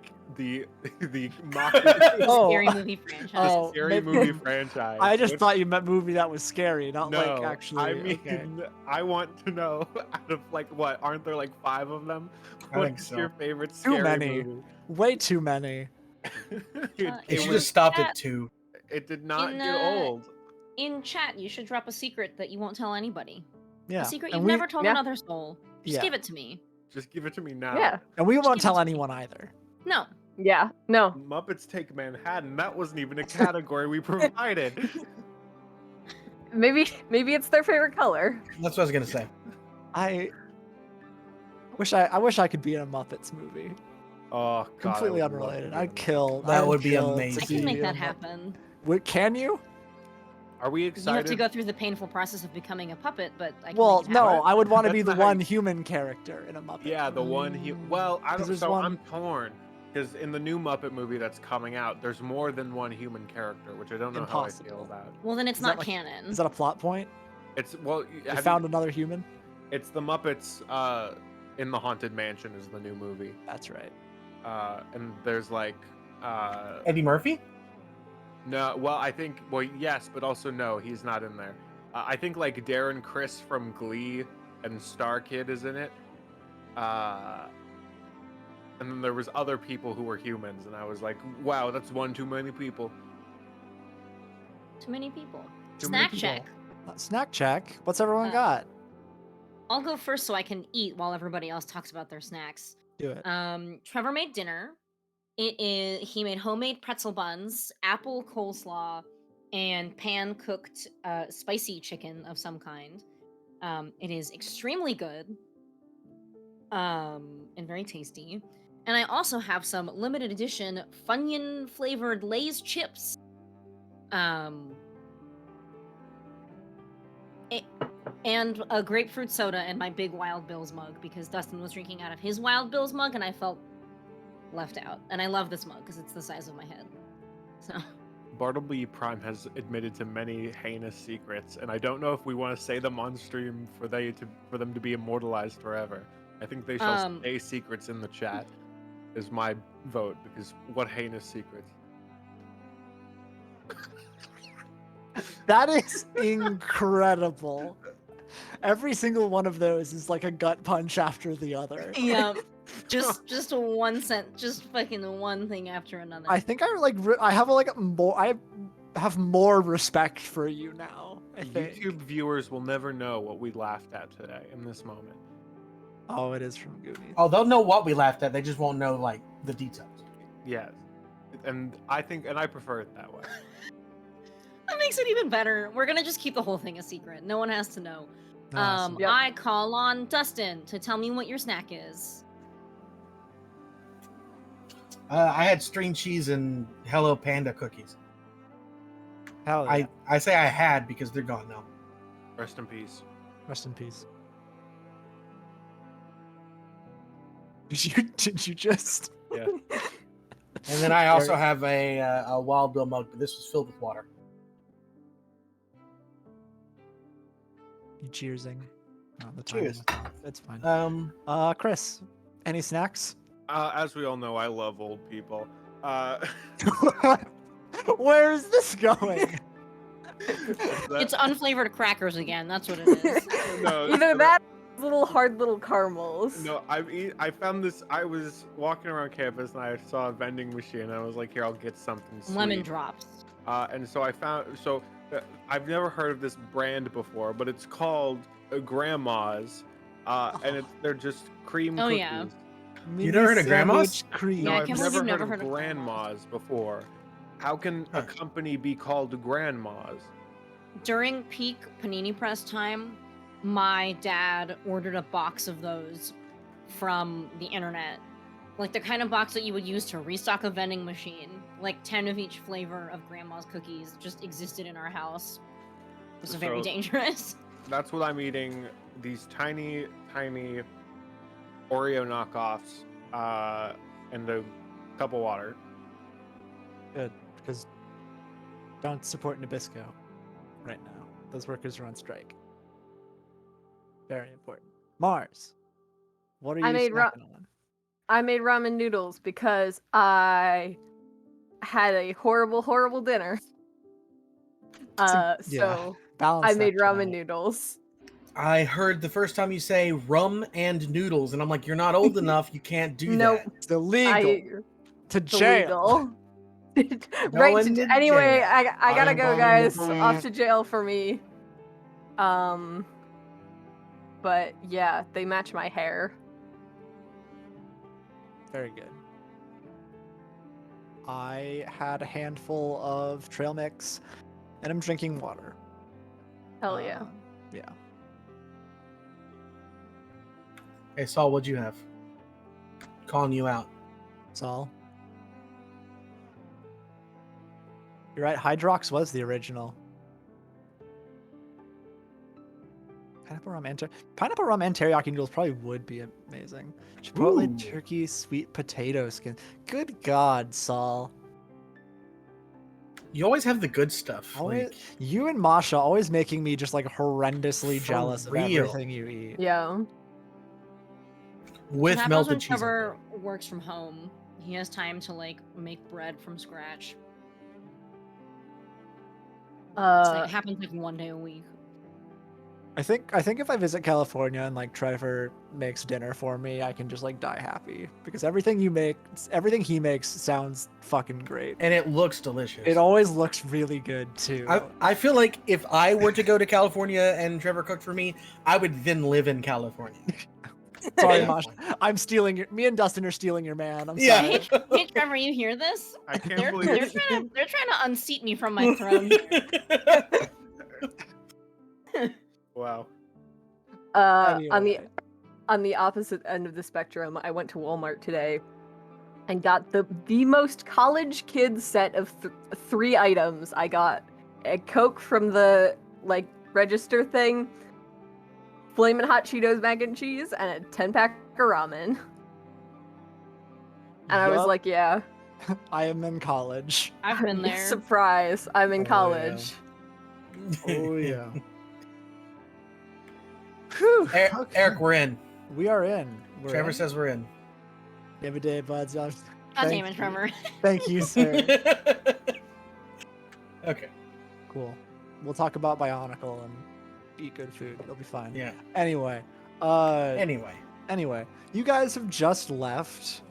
mockery, The Oh, scary movie franchise. oh, scary maybe- movie franchise. I just Which- thought you meant movie that was scary, not no, like actually. I mean, okay. I want to know out of like what? Aren't there like 5 of them? I think What's so. your favorite Too scary many. movie? Way too many. it, They It should was have stopped that- at 2. it did not in, get old. In chat, you should drop a secret that you won't tell anybody. Yeah. A secret and you've we, never told Yeah. another soul. Just Yeah. give it to me. Just give it to me now. Yeah. and we won't give it tell to me. anyone either. No. Yeah. No. Muppets Take Manhattan. That wasn't even a category we provided. Maybe it's their favorite color. That's what I was gonna say. I wish I could be in a Muppets movie. Oh, God, I Completely would love to unrelated. be I'd on kill. That I'd would be kill to amazing. I be can make in that a Mupp- happen. Wait, can you? Are we You have excited? to go through the painful process of becoming a puppet, but I can Well, make it no, happen. I would want to That's be the not how one you- human character in a Muppet. Yeah, the one he. Well, I 'Cause don't. there's So one- I'm torn because in the new Muppet movie that's coming out, there's more than one human character, which I don't know how I feel Impossible. about. Well, then it's Is that not like- canon. Is that a plot point? It's well, They have found you- another human. it's the Muppets in the Haunted Mansion is the new movie, That's right. and there's like Eddie Murphy? no. Well, I think yes, but also no, he's not in there. I think like Darren Criss from Glee and Star Kid is in it. And then there was other people who were humans, and I was like, wow, that's one too many people. Too many people. Too many Snack people. check. Snack check. What's everyone Uh, got? I'll go first so I can eat while everybody else talks about their snacks. Do it. Trevor made dinner. He made homemade pretzel buns, apple coleslaw, and pan cooked spicy chicken of some kind. It is extremely good. And very tasty. And I also have some limited edition Funyun flavored Lay's chips. And a grapefruit soda in my big Wild Bill's mug because Dustin was drinking out of his Wild Bill's mug and I felt left out. And I love this mug because it's the size of my head. So Bartleby Prime has admitted to many heinous secrets, and I don't know if we want to say them on stream for them to be immortalized forever. I think they shall stay secrets in the chat. Is my vote, because what heinous secrets? That is incredible. Every single one of those is like a gut punch after the other. yeah, just one just fucking one thing after another. I think I have more respect for you now. I think. YouTube viewers will never know what we laughed at today in this moment. Oh, it is from Goonies. Oh, they'll know what we laughed at. They just won't know like the details. Yes, and I prefer it that way. That makes it even better. We're gonna just keep the whole thing a secret. No one has to know. Awesome. Yep. I call on Dustin to tell me what your snack is. I had string cheese and Hello Panda cookies. Hell yeah. I say I had because they're gone now. Rest in peace. Rest in peace. Did you just? Yeah. And then I also have a Wild Bill mug, but this was filled with water. You cheersing? Oh, the time Cheers. was off. It's fine. Chris, any snacks? As we all know, I love old people. Where is this going? It's unflavored crackers again. That's what it is. no, Either that or little hard little caramels. No, I found this. I was walking around campus and I saw a vending machine. And I was like, here, I'll get something sweet. Lemon drops. And so I found. I've never heard of this brand before, but it's called Grandma's. And they're just cream Oh, cookies. yeah. You never heard of Grandma's? Sandwich Cream. No, Yeah, I I've can't believe never you've heard never of heard of Grandma's before. How can a Huh. company be called Grandma's? During peak Panini Press time, my dad ordered a box of those from the internet. Like the kind of box that you would use to restock a vending machine. Like 10 of each flavor of grandma's cookies just existed in our house. It was very So- dangerous. That's what I'm eating. These tiny, tiny Oreo knockoffs, and a cup of water. Good, because don't support Nabisco right now. Those workers are on strike. Very important. Mars, what are I you made snacking on? I made ramen noodles because I had a horrible, horrible dinner. So balance I that made shit ramen out. noodles. I heard the first time you say rum and noodles, and I'm like, you're not old enough. You can't do Nope. that. It's illegal. To It's jail. illegal. Going to Anyway, jail. I gotta I'm go, going guys. to Off jail. to jail for me. But yeah, they match my hair. Very good. I had a handful of trail mix, and I'm drinking water. Hell yeah. Yeah. Hey, Saul, what'd you have? Calling you out. That's all. You're right. Hydrox was the original. Pineapple rum and teriyaki noodles probably would be amazing. Chipotle Ooh. turkey sweet potato skin. Good God, Saul. You always have the good stuff. Always, Like, you and Masha always making me just like horrendously For jealous of real. everything you eat. Yeah. with What happens melted when cheese. on Trevor top. works from home? He has time to like make bread from scratch. It happens like one day a week. I think if I visit California and like Trevor makes dinner for me, I can just like die happy because everything he makes sounds fucking great. And it looks delicious. It always looks really good too. I feel like if I were to go to California and Trevor cooked for me, I would then live in California. Sorry, Yeah. Masha. I'm stealing your. Me and Dustin are stealing your man. I'm Yeah. sorry. Hey, Trevor, you hear this? I can't They're believe trying to unseat me from my throne. Wow. Anyway. On the opposite end of the spectrum, I went to Walmart today and got the most college kid set of 3 items. I got a Coke from the like register thing, Flamin' Hot Cheetos mac and cheese, and a 10-pack of ramen. And I was Yup, like, yeah, I am in college. I've been there. surprise, I'm in Oh, yeah. college. Oh yeah. Whew, Eric, okay. Eric, we're in. We are in. We're Trevor in. says we're in. Every day, buds. God Thank damn it, you. Trevor. Thank you, sir. Okay. Cool. We'll talk about Bionicle and eat good food. It'll be fine. Yeah. Anyway. Anyway. You guys have just left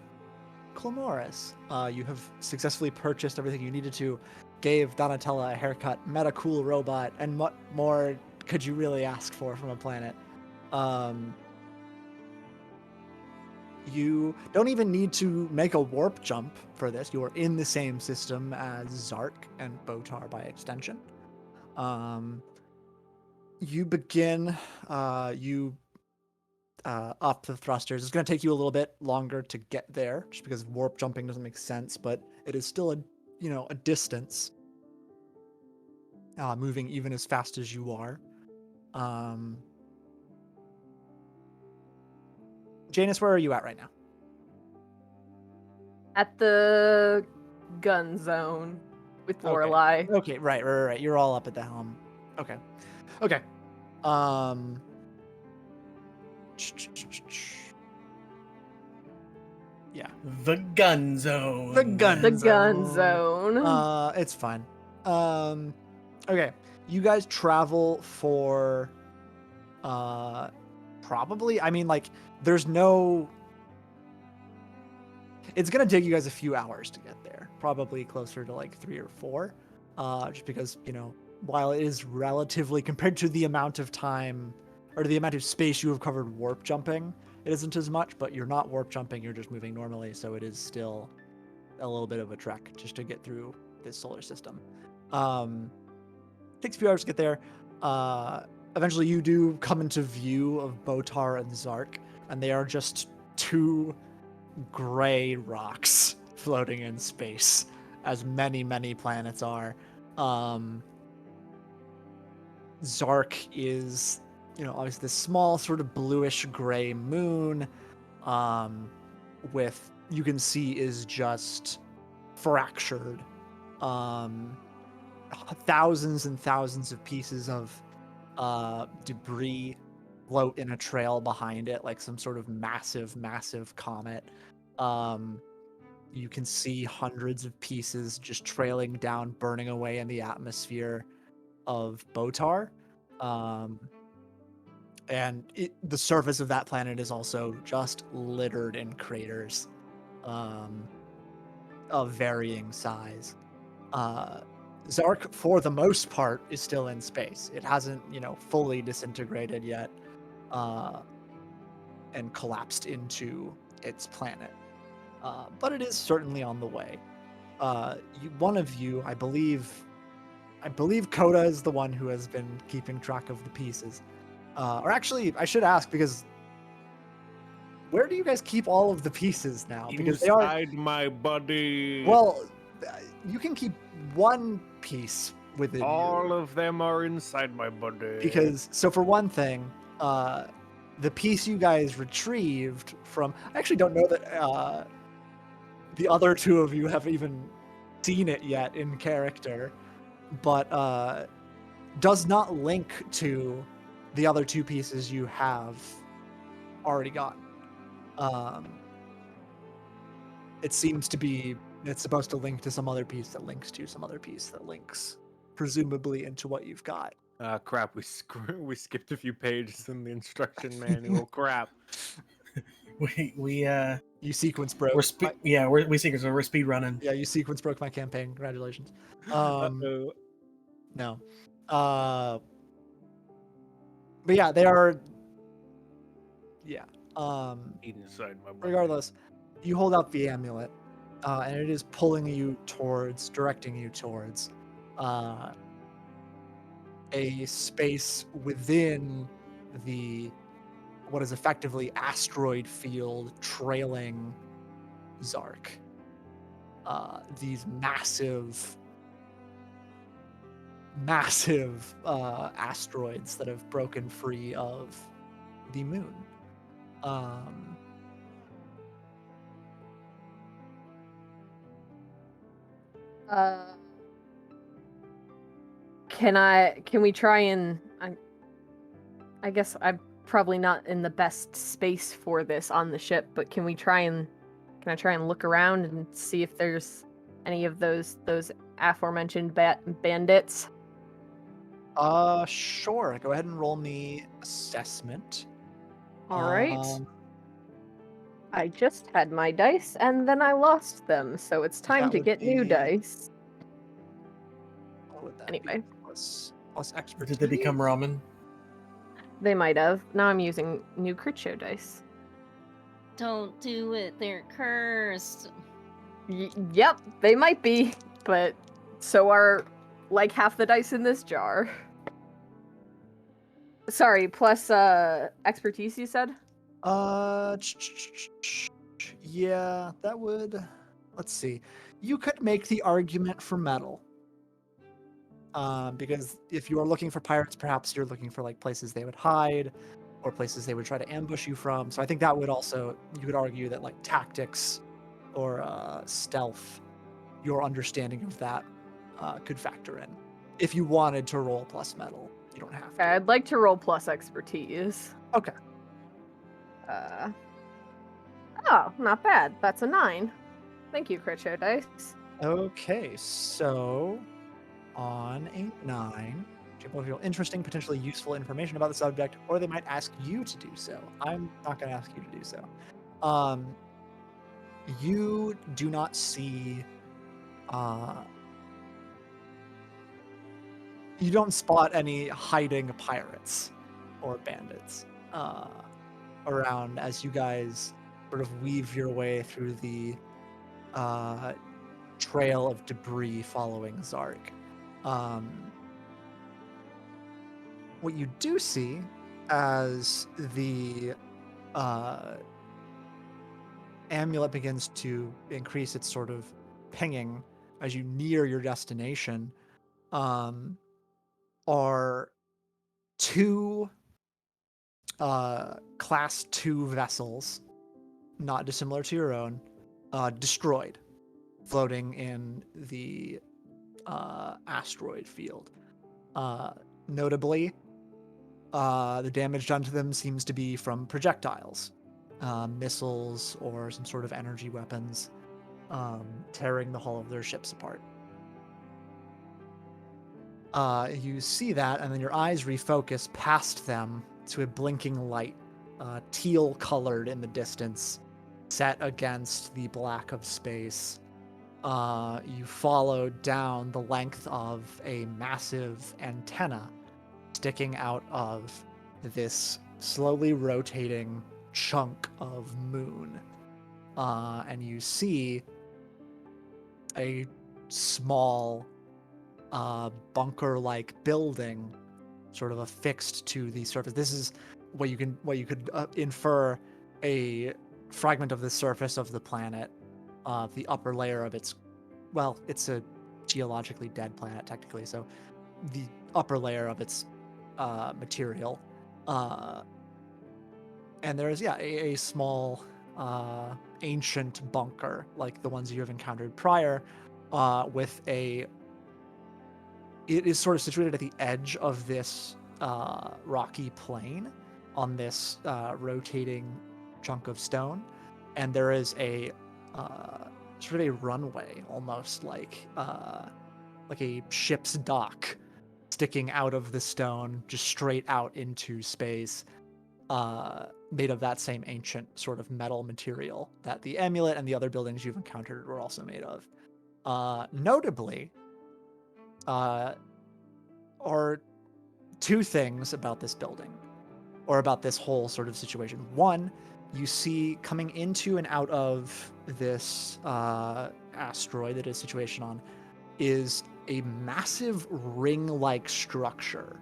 Clamoris. You have successfully purchased everything you needed to, gave Donatella a haircut, met a cool robot, and what more could you really ask for from a planet? You don't even need to make a warp jump for this. You are in the same system as Zark and Botar by extension. You begin, up the thrusters. It's going to take you a little bit longer to get there, just because warp jumping doesn't make sense, but it is still a distance. Moving even as fast as you are. Janus, where are you at right now? At the gun zone with Lorelei. Okay, right. You're all up at the helm. Okay. Yeah. The gun zone. The gun The gun zone. zone. It's fine. Okay. You guys travel for probably, I mean, like, there's no, it's gonna take you guys a few hours to get there, probably closer to like 3 or 4, just because, while it is relatively, compared to the amount of time or the amount of space you have covered warp jumping, it isn't as much, but you're not warp jumping, you're just moving normally, so it is still a little bit of a trek just to get through this solar system. Takes a few hours to get there. Eventually you do come into view of Botar and Zark, and they are just 2 gray rocks floating in space, as many planets are. Zark is, obviously this small sort of bluish gray moon, with, you can see, is just fractured. Thousands and thousands of pieces of debris float in a trail behind it, like some sort of massive comet. You can see hundreds of pieces just trailing down, burning away in the atmosphere of Botar. And the surface of that planet is also just littered in craters of varying size. Zark, for the most part, is still in space. It hasn't, fully disintegrated yet and collapsed into its planet. But it is certainly on the way. One of you, I believe Coda is the one who has been keeping track of the pieces. Or actually, I should ask, because where do you guys keep all of the pieces now? Because they are, Inside my body. well, you can keep one piece within All you. of them are inside my body. Because, so for one thing, the piece you guys retrieved from, I actually don't know that the other 2 of you have even seen it yet in character, but does not link to the other 2 pieces you have already gotten. It seems to be, it's supposed to link to some other piece that links to some other piece that links presumably into what you've got. Crap, we skipped a few pages in the instruction manual. Crap. We You sequence broke. we're speed running. Yeah, you sequence broke my campaign. Congratulations. Uh-oh. No. But yeah, they are. Yeah. Inside my body. Regardless, you hold out the amulet, and it is pulling you towards, directing you towards, a space within the what is effectively asteroid field trailing Zark. These massive asteroids that have broken free of the moon. Can we try and I guess I'm probably not in the best space for this on the ship, but can I try and look around and see if there's any of those aforementioned bandits? Sure. Go ahead and roll me assessment. All right. Um, I just had my dice and then I lost them, so it's time That to would get new be- dice. what would that Anyway. be? Plus expertise. Did they become ramen? They might have. Now I'm using new crit show dice. Don't do it. They're cursed. Yep, they might be, but so are like half the dice in this jar. Sorry, plus expertise you said? Yeah, that would. Let's see. You could make the argument for metal. Because if you are looking for pirates, perhaps you're looking for like places they would hide or places they would try to ambush you from. So I think that would also, you could argue that like tactics or stealth, your understanding of that could factor in. If you wanted to roll plus metal, you don't have to. I'd like to roll plus expertise. Okay. Oh, not bad. That's a 9. Thank you, crit show dice. Okay, so on a 9, people feel interesting, potentially useful information about the subject, or they might ask you to do so. I'm not going to ask you to do so. You do not see. You don't spot any hiding pirates or bandits around as you guys sort of weave your way through the trail of debris following Zark. What you do see as the amulet begins to increase its sort of pinging as you near your destination, are two class 2 vessels, not dissimilar to your own, destroyed, floating in the asteroid field. Notably, the damage done to them seems to be from projectiles, missiles, or some sort of energy weapons, tearing the hull of their ships apart. You see that, and then your eyes refocus past them to a blinking light, teal colored in the distance, set against the black of space. You follow down the length of a massive antenna sticking out of this slowly rotating chunk of moon. And you see a small bunker-like building sort of affixed to the surface. This is what you could infer a fragment of the surface of the planet, the upper layer of its, well, it's a geologically dead planet technically, so the upper layer of its material, and there is a small ancient bunker like the ones you have encountered prior, with a. It is sort of situated at the edge of this rocky plain on this rotating chunk of stone, and there is a sort of a runway, almost like a ship's dock, sticking out of the stone, just straight out into space, made of that same ancient sort of metal material that the amulet and the other buildings you've encountered were also made of. Notably, are two things about this building, or about this whole sort of situation. One, you see coming into and out of this asteroid that is situation on is a massive ring-like structure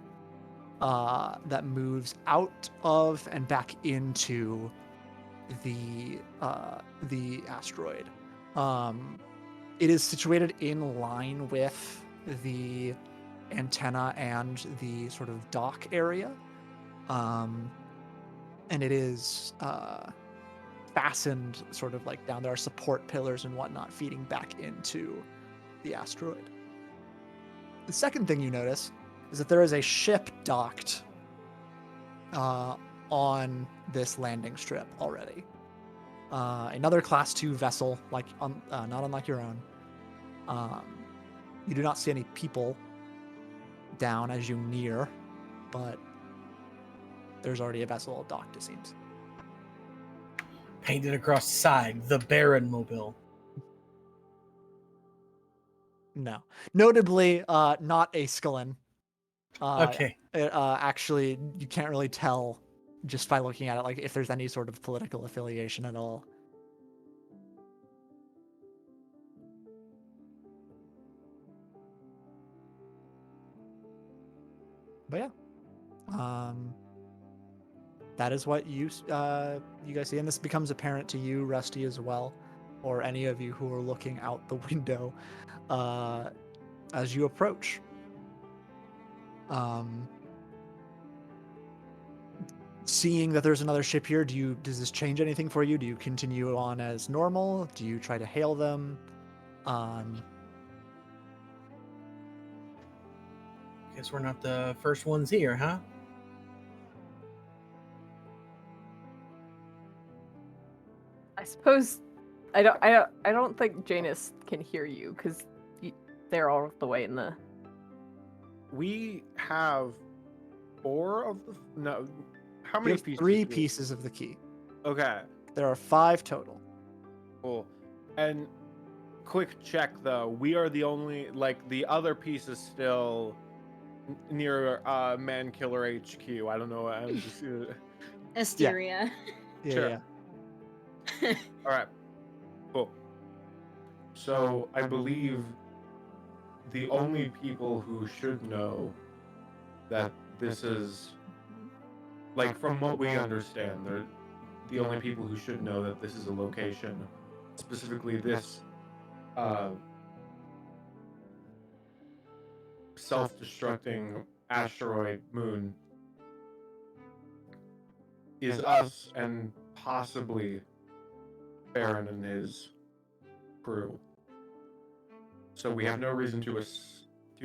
that moves out of and back into the asteroid. It is situated in line with the antenna and the sort of dock area, and it is fastened sort of like down. There are support pillars and whatnot feeding back into the asteroid. The second thing you notice is that there is a ship docked on this landing strip already. Another Class 2 vessel, not unlike your own. You do not see any people down as you near, but there's already a vessel docked, it seems. Painted across the side, the Baron Mobile. No. Notably, not Ascalon. Okay. Actually, you can't really tell just by looking at it, like if there's any sort of political affiliation at all. But yeah, that is what you guys see, and this becomes apparent to you, Rusty, as well, or any of you who are looking out the window as you approach. Seeing that there's another ship here, does this change anything for you? Do you continue on as normal? Do you try to hail them? Guess we're not the first ones here, huh? I suppose I don't think Janus can hear you because they're all the way in the. We have 4 of the. No. How You many have pieces? 3 do we- pieces of the key. Okay. There are 5 total. Cool. And quick check though, we are the only, like, the other piece is still near Man Killer HQ. I don't know. I'm just Asteria. Yeah, Sure. yeah. all right. Cool. So I believe the only people who should know that this is, like, from what we understand, the only people who should know that this is a location, specifically this self-destructing asteroid moon, is us and possibly Baron and his crew. So we have no reason to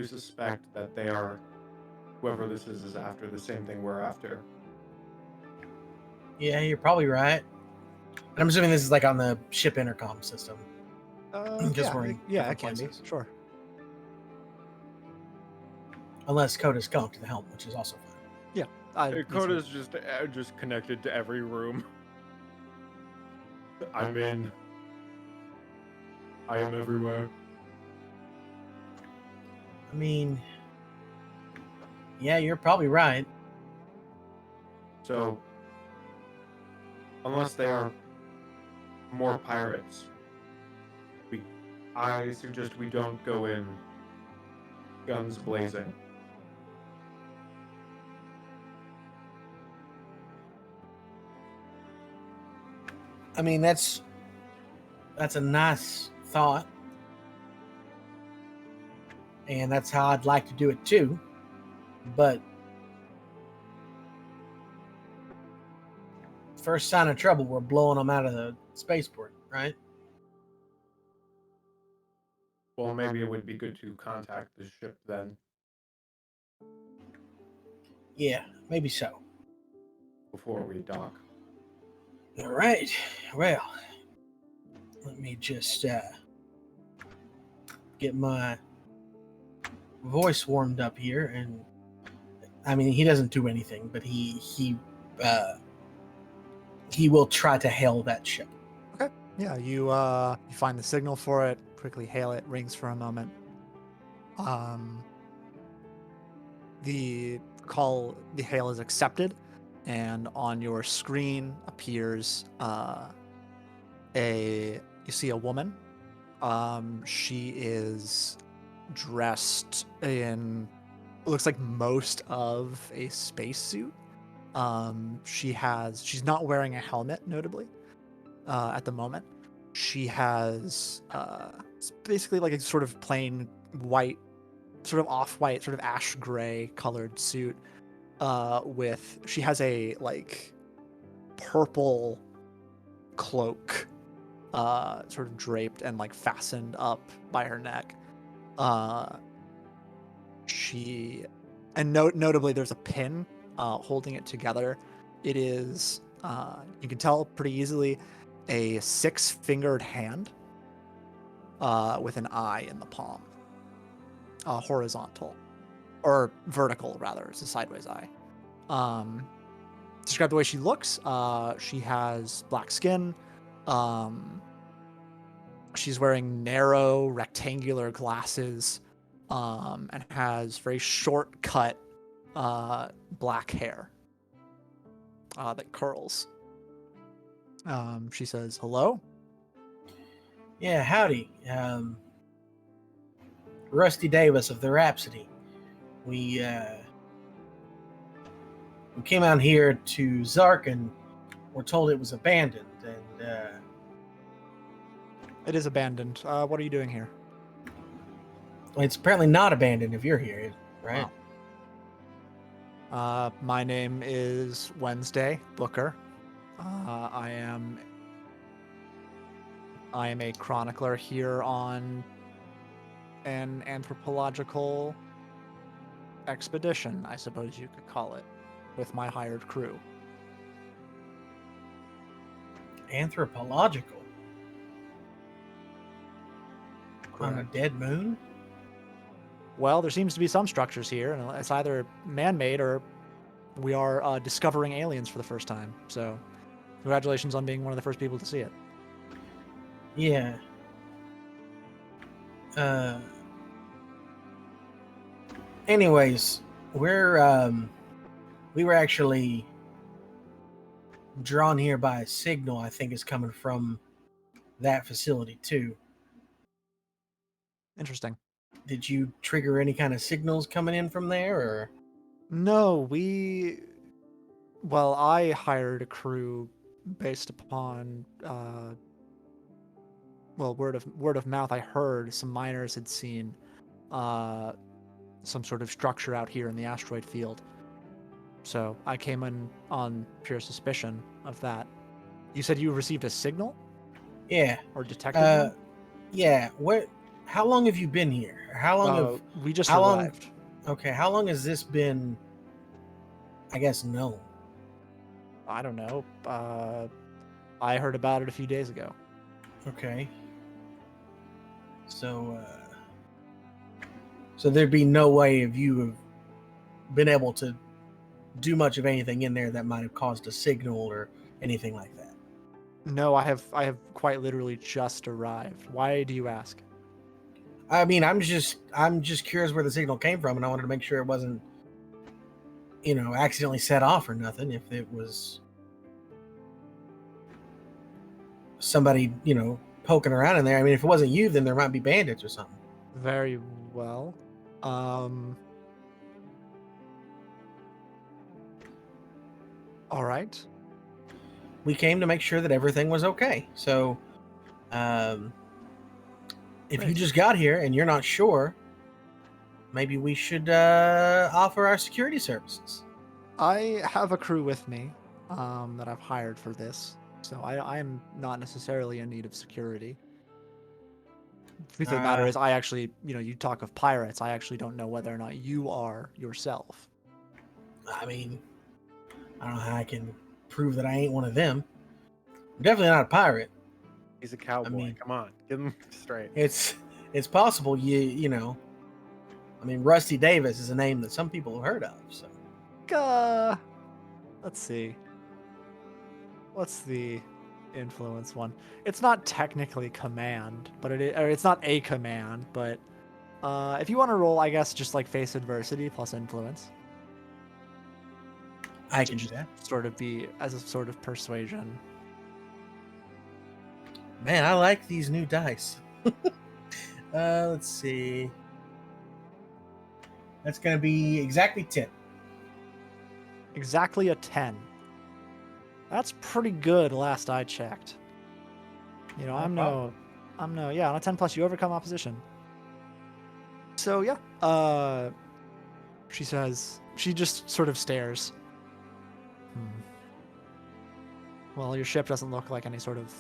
suspect that they are, whoever this is after the same thing we're after. Yeah, you're probably right. And I'm assuming this is like on the ship intercom system. Because we're in yeah, it different can be. places. Sure. Unless Coda's gone to the helm, which is also fine. Yeah. Coda's just connected to every room. I'm in. I am everywhere. I mean, yeah, you're probably right. So, unless they are more pirates, I suggest we don't go in guns blazing. I mean, that's a nice thought. And that's how I'd like to do it too. But first sign of trouble, we're blowing them out of the spaceport, right? Well, maybe it would be good to contact the ship then, Yeah, maybe so. before we dock. All right. Well, let me just get my voice warmed up here. And I mean, he doesn't do anything, but he will try to hail that ship. Yeah, you find the signal for it, quickly hail it, rings for a moment. The hail is accepted, and on your screen appears you see a woman. She is dressed in, it looks like most of a spacesuit. She's not wearing a helmet, notably, at the moment. She has it's basically like a sort of plain white, sort of off-white, sort of ash gray colored suit. She has a like purple cloak, sort of draped and like fastened up by her neck. Notably, there's a pin holding it together. It is, you can tell pretty easily, a 6-fingered hand with an eye in the palm, horizontal or vertical rather. It's a sideways eye. Describe the way she looks. She has black skin. She's wearing narrow rectangular glasses, and has very short cut black hair that curls. She says, "Hello." Yeah, howdy. Rusty Davis of the Rhapsody. We came out here to Zark and were told it was abandoned. And It is abandoned. What are you doing here? it's apparently not abandoned if you're here, right? Wow. My name is Wednesday Booker. I am a chronicler here on an anthropological expedition, I suppose you could call it, with my hired crew. Anthropological? On a Correct. dead moon? Well, there seems to be some structures here, and it's either man-made or we are discovering aliens for the first time. So, congratulations on being one of the first people to see it. Yeah. Anyways, we were actually drawn here by a signal I think is coming from that facility too. Interesting. Did you trigger any kind of signals coming in from there, or? No, I hired a crew based upon well, word of mouth, I heard some miners had seen some sort of structure out here in the asteroid field. So I came in on pure suspicion of that. You said you received a signal Yeah. or detected one? Yeah. What? How long have you been here? How long have? We just How long? arrived. Okay. How long has this been? I guess known. I don't know. I heard about it a few days ago. Okay. So there'd be no way of you have been able to do much of anything in there that might have caused a signal or anything like that. No, I have quite literally just arrived. Why do you ask? I mean, I'm just curious where the signal came from, and I wanted to make sure it wasn't, accidentally set off or nothing. If it was somebody, poking around in there. I mean, if it wasn't you, then there might be bandits or something. Very well. All right. We came to make sure that everything was okay. So, if you Great. just got here and you're not sure, maybe we should offer our security services. I have a crew with me that I've hired for this, so I am not necessarily in need of security. The truth of the matter is, I actually, you talk of pirates, I actually don't know whether or not you are yourself. I mean, I don't know how I can prove that I ain't one of them. I'm definitely not a pirate. He's a cowboy. mean- Come on, get him straight. It's possible you know. I mean, Rusty Davis is a name that some people have heard of. So Let's see. What's the influence one? It's not technically command, but it's not a command, but if you want to roll, I guess just like face adversity plus influence. I can do that. Sort of be as a sort of persuasion. Man, I like these new dice. Let's see. That's going to be exactly 10. Exactly a 10. That's pretty good last I checked. No I'm problem. yeah, on a 10 plus you overcome opposition. So yeah, she says, she just sort of stares. Well, your ship doesn't look like any sort of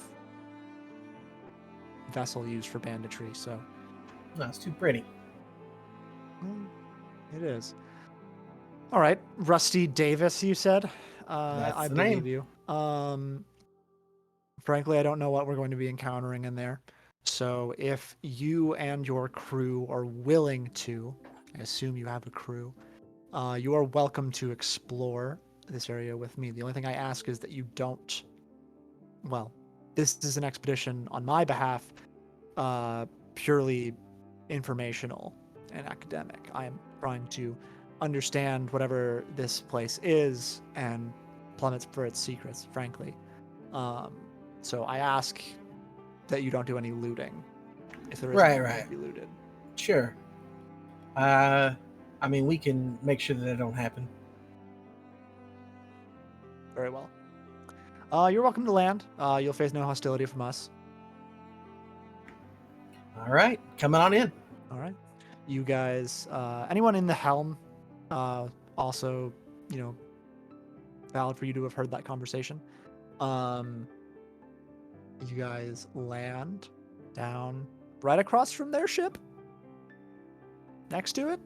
vessel used for banditry, so No, it's too pretty. it is. All right, Rusty Davis, you said. That's I the believe name. you. Frankly, I don't know what we're going to be encountering in there. So if you and your crew are willing to, I assume you have a crew, you are welcome to explore this area with me. The only thing I ask is that you don't, well, this is an expedition on my behalf, purely informational and academic. I am trying to understand whatever this place is and plummets for its secrets, frankly. So I ask that you don't do any looting. If there is Right, anything right. to be looted. Sure. I mean, we can make sure that don't happen. Very well. You're welcome to land. You'll face no hostility from us. All right, coming on in. All right. You guys, anyone in the helm, also, valid for you to have heard that conversation. You guys land down right across from their ship. Next to it.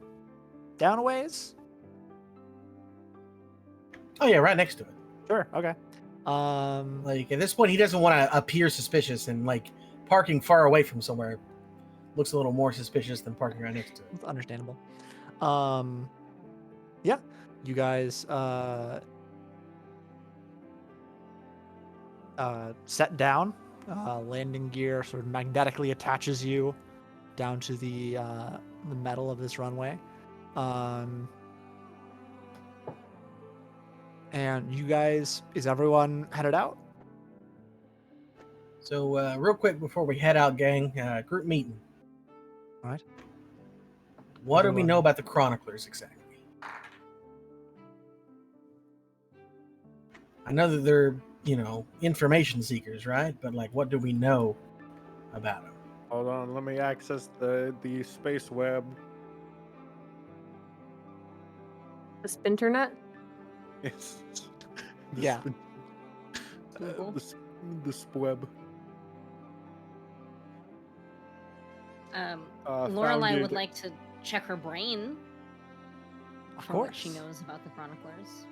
Down a ways. Oh yeah, right next to it. Sure. Okay. Like at this point, he doesn't want to appear suspicious, and like parking far away from somewhere looks a little more suspicious than parking right next to it. It's understandable. Yeah, you guys set down. Landing gear sort of magnetically attaches you down to the metal of this runway. And you guys, is everyone headed out? So real quick before we head out, gang, group meeting. All right. What do we Everyone- know about the chroniclers exactly? I know that they're, information seekers, right? But like, what do we know about them? Hold on, let me access the space web. The Spinternet? Yes. The Yeah. spin- Google. the spweb. Lorelai would founded- like to check her brain Of for what she course. knows about the Chroniclers.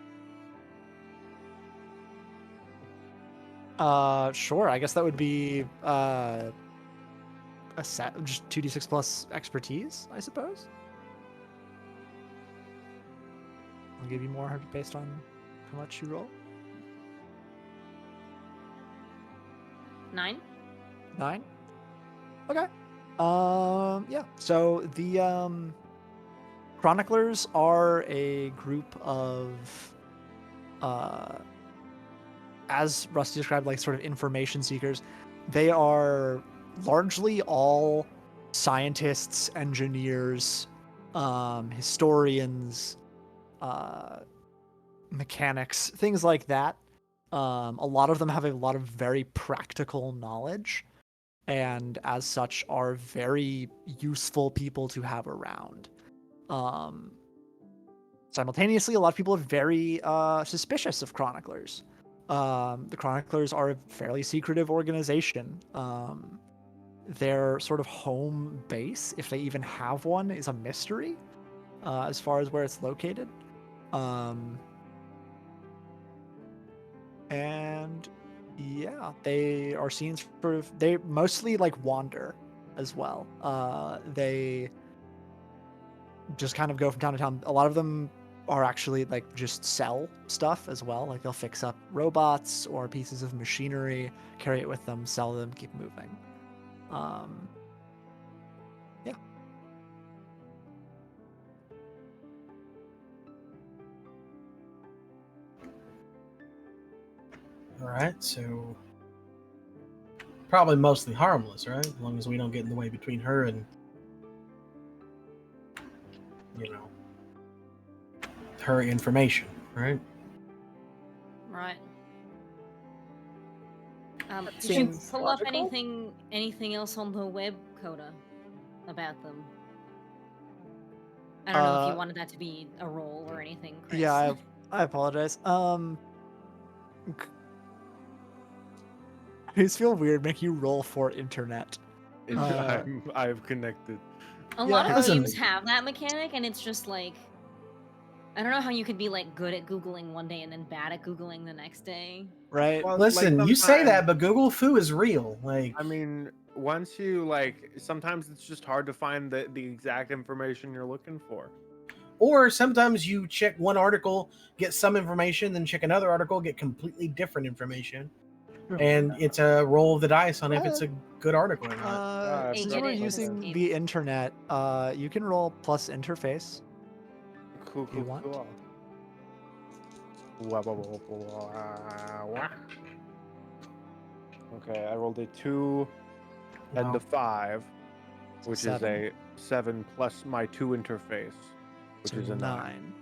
Sure. I guess that would be a set, just 2d6 plus expertise, I suppose. I'll give you more based on how much you roll. 9? 9. Okay. Yeah. So the Chroniclers are a group of as Rusty described, like sort of information seekers. They are largely all scientists, engineers, historians, mechanics, things like that. A lot of them have a lot of very practical knowledge, and as such are very useful people to have around. Simultaneously, a lot of people are very suspicious of Chroniclers. The Chroniclers are a fairly secretive organization. Their sort of home base, if they even have one, is a mystery as far as where it's located. And yeah, they are seen sort of, they mostly like wander as well. They just kind of go from town to town. A lot of them are actually like just sell stuff as well. Like they'll fix up robots or pieces of machinery, carry it with them, sell them, keep moving. Yeah. All right, so probably mostly harmless, right? As long as we don't get in the way between her and her information, right? Right. Did you Seems pull up logical. anything else on the web, Coda, about them? I don't know if you wanted that to be a roll or anything, Chris. Yeah, I apologize. I just feel weird making you roll for internet. I've connected. A Yeah, lot of listen. games have that mechanic, and it's just like, I don't know how you could be like good at Googling one day and then bad at Googling the next day. Right? Well, Listen, like, you say that, sometimes- but Google Foo is real. Like, I mean, once you sometimes it's just hard to find the exact information you're looking for. or sometimes you check one article, get some information, then check another article, get completely different information, and it's a roll of the dice on if it's a good article or not. Hey, Since get we're it, using escape. the internet, you can roll plus interface. Cool, You want? cool. Okay, I rolled a 2 and Wow. a 5, which is 7. a 7 plus my 2 interface, which So is a 9.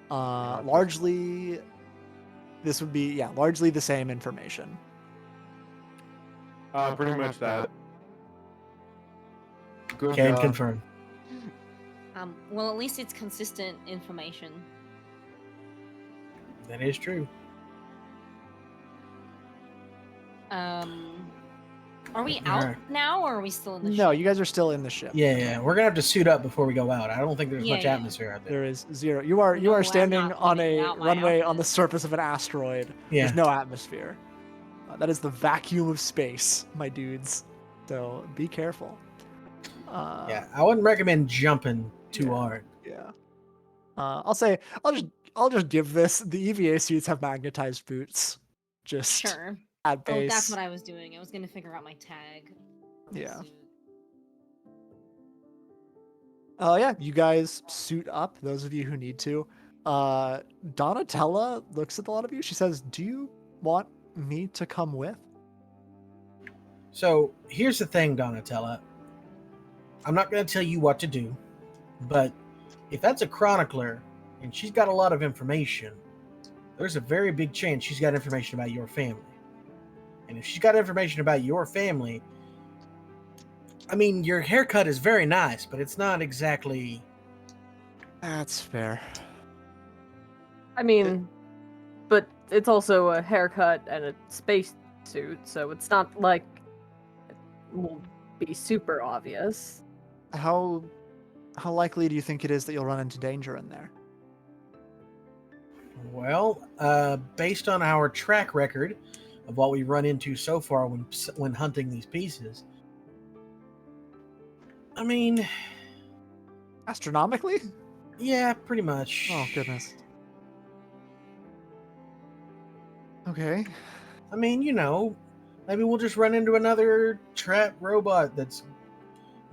Largely, this would be largely the same information. Pretty much that. Good Can job. confirm. Well, at least it's consistent information. That is true. Are we out Alright. now, or are we still in the No, ship? you guys are still in the ship. Yeah, we're gonna have to suit up before we go out. I don't think there's Yeah, much yeah. atmosphere out there. There is 0. You are No, I'm standing not on putting a out my runway on the outfit. surface of an asteroid. Yeah. There's no atmosphere. That is the vacuum of space, my dudes. So be careful. Yeah, I wouldn't recommend jumping too hard. Yeah. I'll just give this. The EVA suits have magnetized boots. Just Sure. at Oh, base. that's what I was doing. I was gonna figure out my tag. for the Yeah. suit. Yeah, you guys suit up, those of you who need to. Donatella looks at a lot of you. She says, "Do you want me to come with?" So here's the thing, Donatella. I'm not going to tell you what to do, but if that's a chronicler and she's got a lot of information, there's a very big chance she's got information about your family. And if she's got information about your family, I mean, your haircut is very nice, but it's not exactly. That's fair. I mean, but it's also a haircut and a space suit, so it's not like it will be super obvious. How likely do you think it is that you'll run into danger in there? Well, based on our track record of what we run into so far when hunting these pieces, I mean, Astronomically? yeah, pretty much. Oh goodness. Okay. I mean, maybe we'll just run into another trap robot that's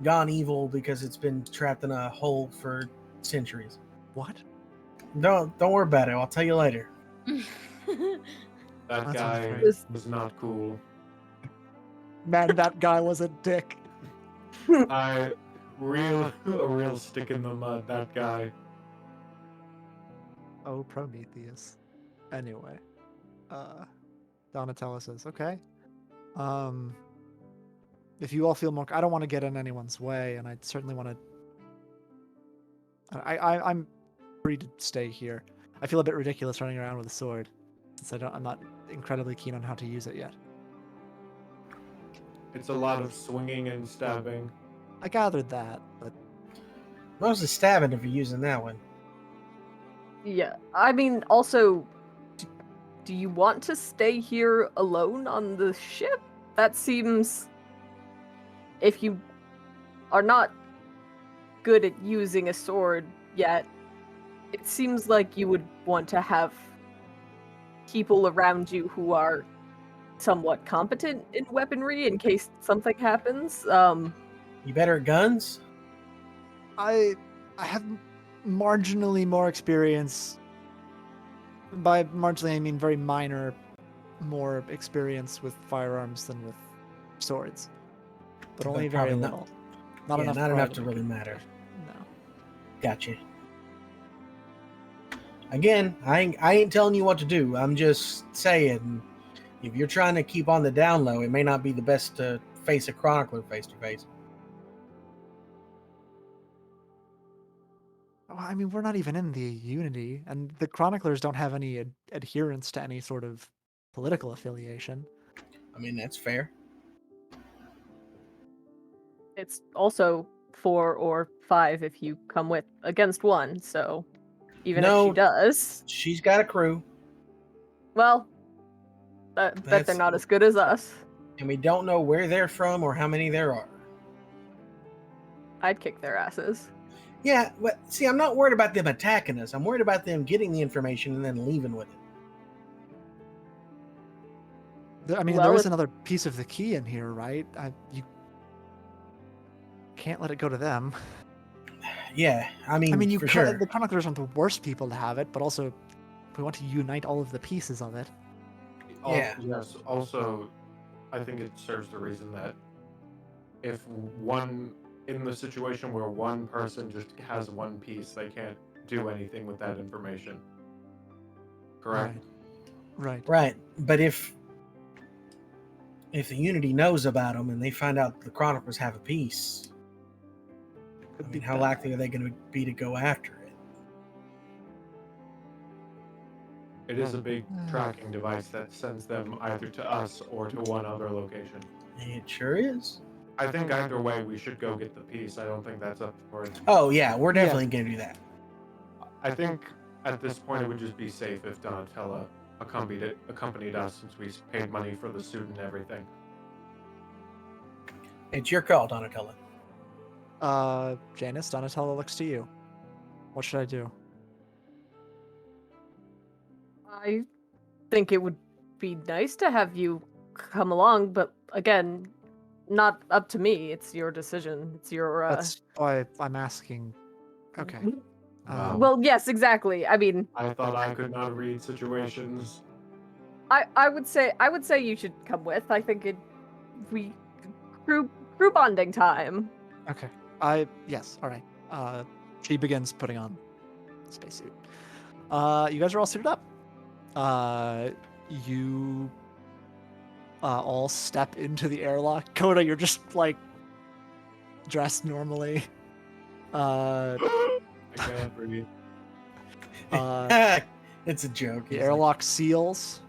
gone evil because it's been trapped in a hole for centuries. What? Don't worry about it. I'll tell you later. That That sounds guy great. was not cool. Man, that guy was a dick. A real stick in the mud, that guy. Oh, Prometheus. Anyway, Donatello says, "Okay. If you all feel more, I don't want to get in anyone's way, and I certainly want to. I'm free to stay here. I feel a bit ridiculous running around with a sword, since I'm not incredibly keen on how to use it yet. It's a lot of swinging and stabbing. I gathered that, but Mostly stabbing if you're using that one. Yeah, I mean, also, do you want to stay here alone on the ship? That seems... If you are not good at using a sword yet, it seems like you would want to have people around you who are somewhat competent in weaponry in case something happens. You better at guns? I have marginally more experience. By marginally, I mean very minor, more experience with firearms than with swords, but only very Probably little. Not yeah, enough. not enough to probably. really matter. No. Gotcha. Again, I ain't telling you what to do. I'm just saying, if you're trying to keep on the down low, it may not be the best to face a chronicler face to face. Well, I mean, we're not even in the Unity, and the Chroniclers don't have any adherence to any sort of political affiliation. I mean, that's fair. It's also 4 or 5 if you come with against 1, so even if No. she does, She's got a crew, well, bet they're That's- not as good as us. and we don't know where they're from or how many there are. I'd kick their asses. Yeah, but see, I'm not worried about them attacking us. I'm worried about them getting the information and then leaving with it. I mean, Well, there is if- another piece of the key in here, right? You can't let it go to them. Yeah, I mean, You for could. sure. The Chroniclers aren't the worst people to have it, but also we want to unite all of the pieces of it. Yeah. Yes. Also, I think it serves the reason that if one in the situation where one person just has one piece, they can't do anything with that information. Correct. Right. Right, but if the Unity knows about them and they find out the Chroniclers have a piece, I mean, how likely are they going to be to go after it? It is a big tracking device that sends them either to us or to one other location. It sure is. I think either way, we should go get the piece. I don't think that's up for it. Oh yeah, we're definitely going to do that. I think at this point it would just be safe if Donatella accompanied us, since we paid money for the suit and everything. It's your call, Donatella. Janice, Donatello looks to you. What should I do? I think it would be nice to have you come along, but again, not up to me. It's your decision. It's your. That's why I'm asking. Okay. Wow. Well, yes, exactly. I mean, I thought I could not read situations. I would say you should come with. I think we crew bonding time. Okay. Yes. All right. She begins putting on the spacesuit. You guys are all suited up. You all step into the airlock. Coda, you're just like dressed normally. I can't breathe. It's a joke. The He's airlock seals.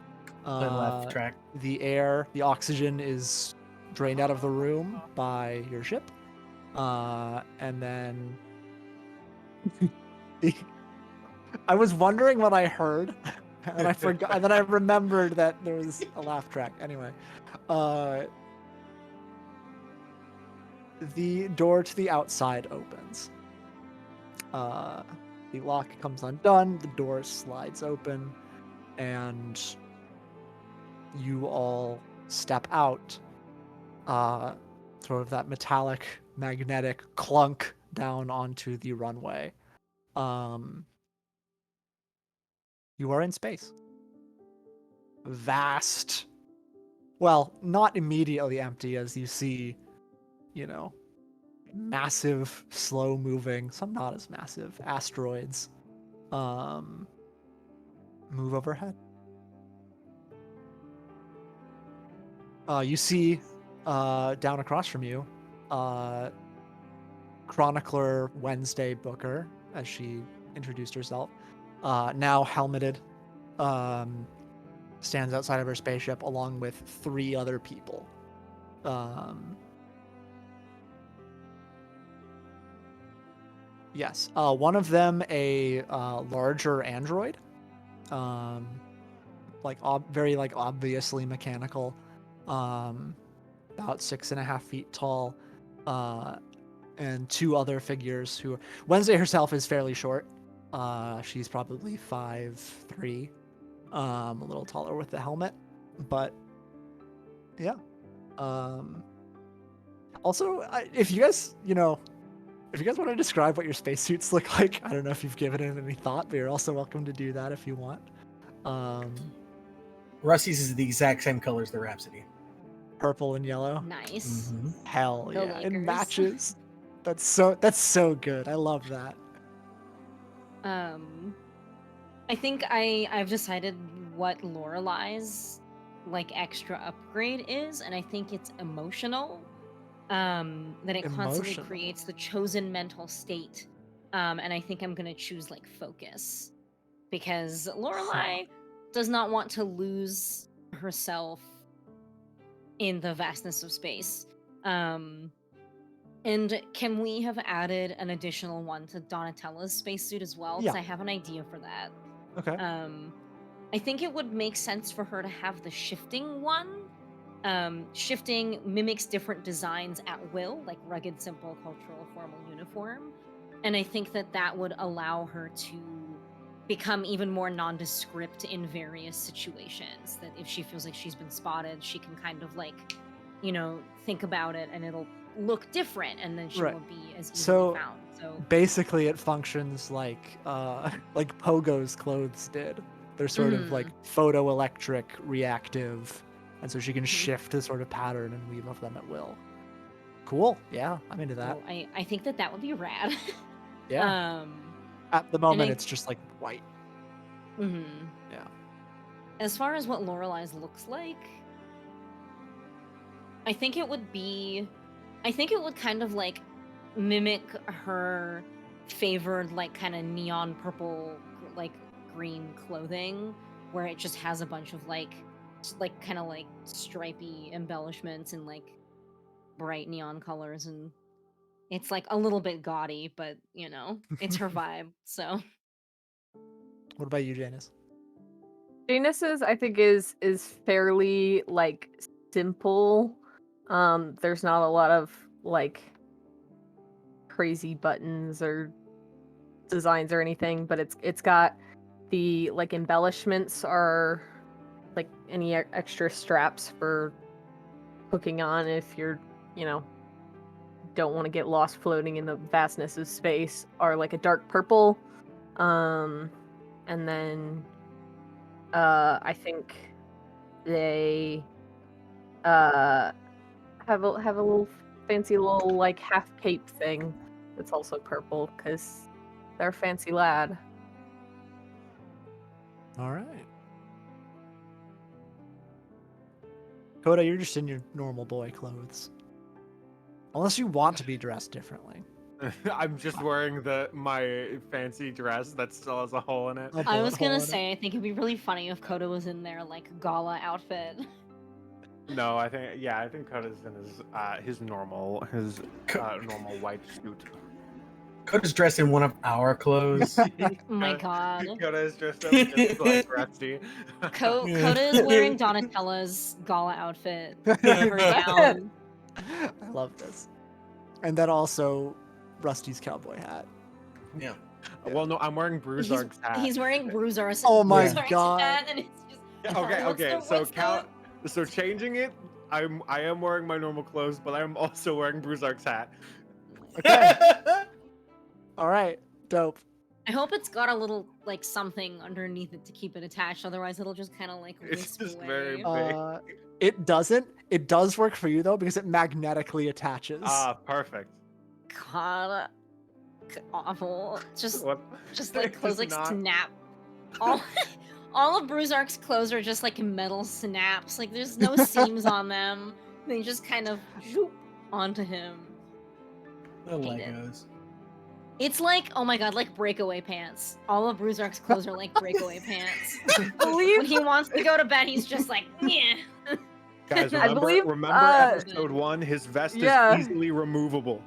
like, laugh track. The oxygen is drained out of the room by your ship. And then I was wondering what I heard, and I forgot. And then I remembered that there was a laugh track. Anyway, the door to the outside opens. The lock comes undone. The door slides open, and you all step out. Sort of that metallic, magnetic clunk down onto the runway. You are in space. Vast. Well, not immediately empty as you see, massive, slow moving, some not as massive, asteroids move overhead. You see down across from you, Chronicler Wednesday Booker, as she introduced herself, now helmeted, stands outside of her spaceship along with 3 other people. Yes, one of them a larger android, very obviously mechanical, about 6.5 feet tall, and 2 other figures who Wednesday herself is fairly short. She's probably 5'3", a little taller with the helmet, but yeah. Also, if you guys want to describe what your spacesuits look like, I don't know if you've given it any thought, but you're also welcome to do that if you want. Rusty's is the exact same color as the Rhapsody. Purple and yellow. Nice. Mhm. Hell Go yeah, it Lakers. matches. That's so good. I love that. I think I've decided what Lorelai's extra upgrade is, and I think it's emotional. That it constantly Emotional. creates the chosen mental state. And I think I'm gonna choose focus. Because Lorelai does not want to lose herself in the vastness of space. And can we have added an additional one to Donatella's spacesuit as well? Because Yeah. I have an idea for that. Okay. I think it would make sense for her to have the shifting one. Shifting mimics different designs at will, like rugged, simple, cultural, formal uniform. And I think that would allow her to become even more nondescript in various situations. That if she feels like she's been spotted, she can kind of think about it and it'll look different, and then she Right. won't be as easily So found. So basically, it functions like Pogo's clothes did. They're sort of photoelectric, reactive, and so she can shift the sort of pattern and weave of them at will. Cool. Yeah, I'm into that. so I think that would be rad. Yeah. At the moment, I- it's just white. Mm-hmm. Yeah. As far as what Lorelai's looks like, I think it would kind of mimic her favored kind of neon purple green clothing, where it just has a bunch of kind of stripy embellishments and bright neon colors, and it's a little bit gaudy, but it's her vibe. So What about you, Janice? Janus's, I think, is fairly simple. There's not a lot of crazy buttons or designs or anything, but it's got the embellishments are any extra straps for hooking on if you're don't want to get lost floating in the vastness of space, are a dark purple, and then I think they have a little fancy little half cape thing that's also purple because they're a fancy lad. All right. Coda, you're just in your normal boy clothes. Unless you want to be dressed differently. I'm just wearing my fancy dress that still has a hole in it. A I bullet was gonna hole in it. say, I think it'd be really funny if Coda was in their like gala outfit. No, I think Coda's in his normal normal white suit. Coda's dressed in one of our clothes. Oh my god. Coda is dressed up just like Rusty. Coda is wearing Donatella's gala outfit. Her gown. I love this. And then also Rusty's cowboy hat. Yeah. Well, no, I'm wearing Bruzarg's hat. He's wearing Bruiser's Oh my Bruiser's God. hat, and it's just Okay. what's So changing it, I am wearing my normal clothes, but I'm also wearing Bruzarg's hat. Okay. All right. Dope. I hope it's got a little like something underneath it to keep it attached. Otherwise, it'll just kind of like It's wisp just away. very big. It doesn't. It does work for you though because it magnetically attaches. Perfect. God, awful. Just What? like It's clothes like not- snap. All all of Bruzark's clothes are just like metal snaps. Like there's no seams on them. They just kind of zoop onto him. The Hate it. Legos. It's like, oh my god, like breakaway pants. All of Bruzark's clothes are like breakaway pants. When he wants to go to bed, he's just like, yeah. Guys, I believe, remember episode 1? His vest yeah. is easily removable.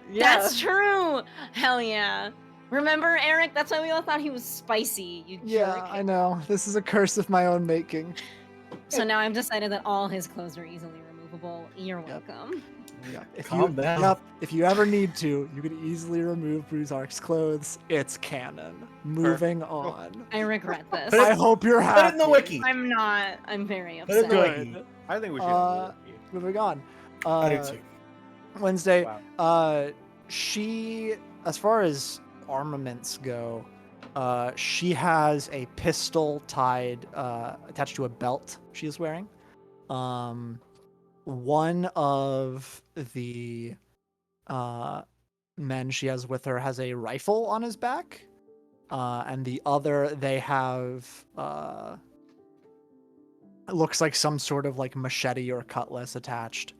Yeah. That's true. Hell yeah. Remember, Eric? That's why we all thought he was spicy. You Yeah, jerk. I know. This is a curse of my own making. So now I've decided that all his clothes are easily removable. You're welcome. Yeah. Calm down. Yep. If you ever need to, you can easily remove Bruzark's clothes. It's canon. Moving on. I regret this. Put I hope you're Put happy. it in the wiki. I'm not. I'm very Put it in the upset. wiki. Good. I think we should. Moving on. I do too. Wednesday. Wow. She, as far as armaments go, she has a pistol tied, attached to a belt she is wearing. One of the men she has with her has a rifle on his back, and the other they have it looks like some sort of like machete or cutlass attached,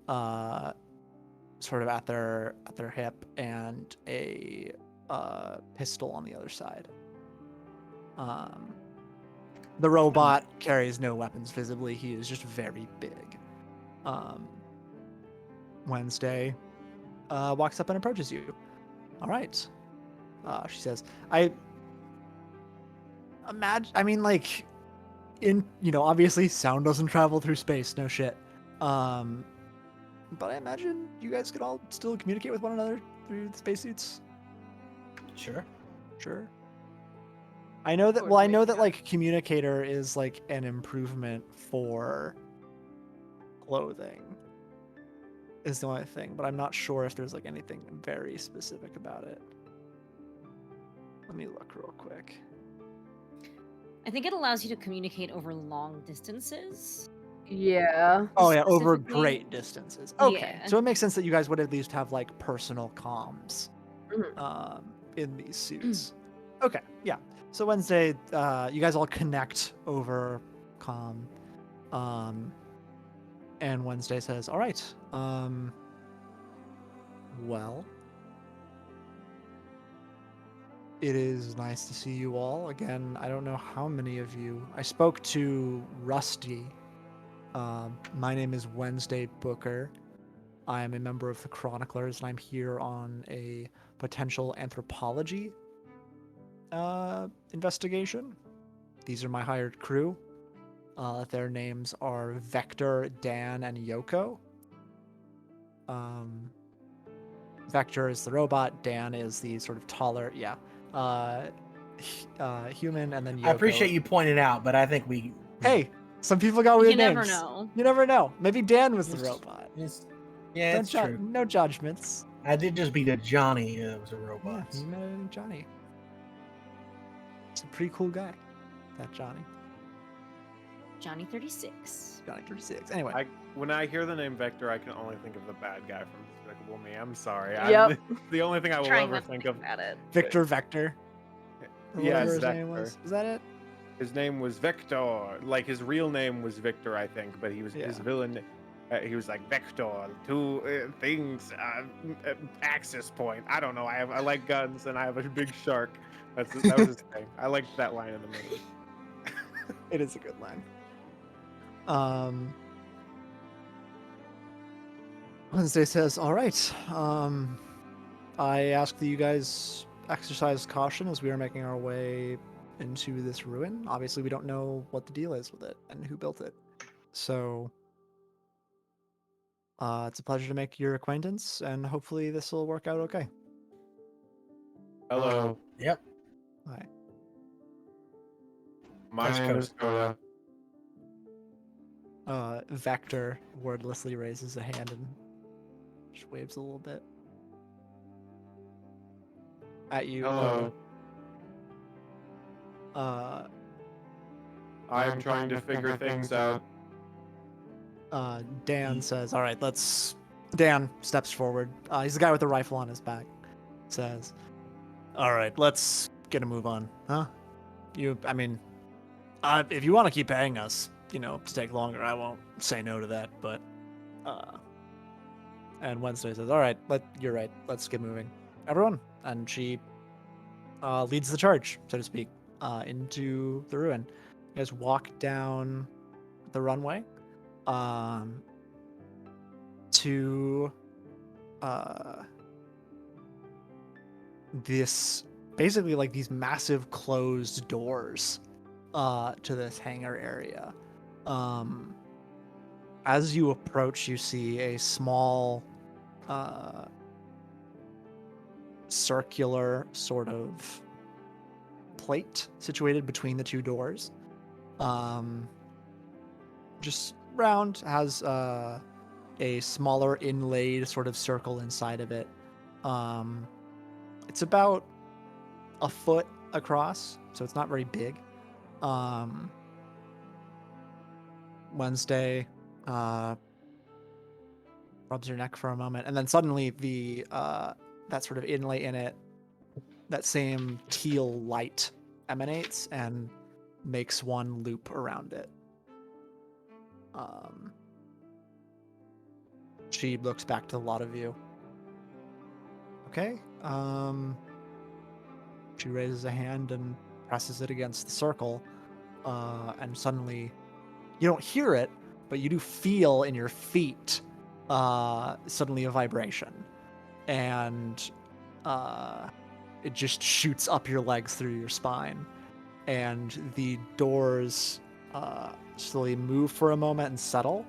sort of at their hip, and a pistol on the other side. The robot carries no weapons visibly. He is just very big. Wednesday walks up and approaches you. All right. She says, I mean, like, obviously sound doesn't travel through space, no shit. But I imagine you guys could all still communicate with one another through the spacesuits. Sure. Sure. I know that. Well, I know that like communicator is like an improvement for clothing. Is the only thing, but I'm not sure if there's like anything very specific about it. Let me look real quick. I think it allows you to communicate over long distances. Yeah. Oh yeah, over Specifically- great distances. Okay, Yeah. so it makes sense that you guys would at least have like personal comms Mhm. in these suits. Okay, yeah. So Wednesday, you guys all connect over comm, and Wednesday says, "All right, well, it is nice to see you all again. I don't know how many of you. I spoke to Rusty. My name is Wednesday Booker. I am a member of the Chroniclers, and I'm here on a potential anthropology investigation. These are my hired crew. Their names are Vector, Dan, and Yoko. Vector is the robot. Dan is the sort of taller, human, and then Yoko. I appreciate you pointing out, but I think we. Hey, some people got weird You names. never know. You never know. Maybe Dan was the Yes. robot. Yeah, No it's true. No judgments. I did just beat a Johnny that was a Yeah, robot. you met Johnny. It's a pretty cool guy, that Johnny. Johnny 36. Johnny 36. Anyway, When I hear the name Vector, I can only think of the bad guy from Despicable Me. I'm sorry. Yep. The only thing I will Trying ever not to think of. about it. Victor Vector. or Yeah, whatever it's his name Vector. was. Is that it? His name was Vector. Like his real name was Victor, I think, but his Yeah. villain. He was like Vector, two things, access point. I don't know. I like guns and I have a big shark. That was his thing. I liked that line in the movie. It is a good line. Wednesday says, "All right. I ask that you guys exercise caution as we are making our way into this ruin. Obviously, we don't know what the deal is with it and who built it. So, it's a pleasure to make your acquaintance, and hopefully, this will work out okay." Hello, Yep. All right. my name is Coda. Vector wordlessly raises a hand and just waves a little bit at you. Hello. I am trying to figure things out. Dan says, "All right, let's." Dan steps forward. He's the guy with the rifle on his back. Says, "All right, let's get a move on, huh? I mean, if you want to keep paying us, to take longer, I won't say no to that. But, and Wednesday says, "All right, you're right. Let's get moving, everyone." And she leads the charge, so to speak, into the ruin. You guys walk down the runway, to this basically like these massive closed doors to this hangar area. As you approach, you see a small circular sort of plate situated between the two doors. Just round, has a smaller inlaid sort of circle inside of it. It's about a foot across, so it's not very big. Wednesday rubs your neck for a moment, and then suddenly the that sort of inlay in it, that same teal light emanates and makes one loop around it. She looks back to the lot of you. Okay. She raises a hand and presses it against the circle, and suddenly you don't hear it, but you do feel in your feet suddenly a vibration, and it just shoots up your legs through your spine, and the doors slowly move for a moment and settle,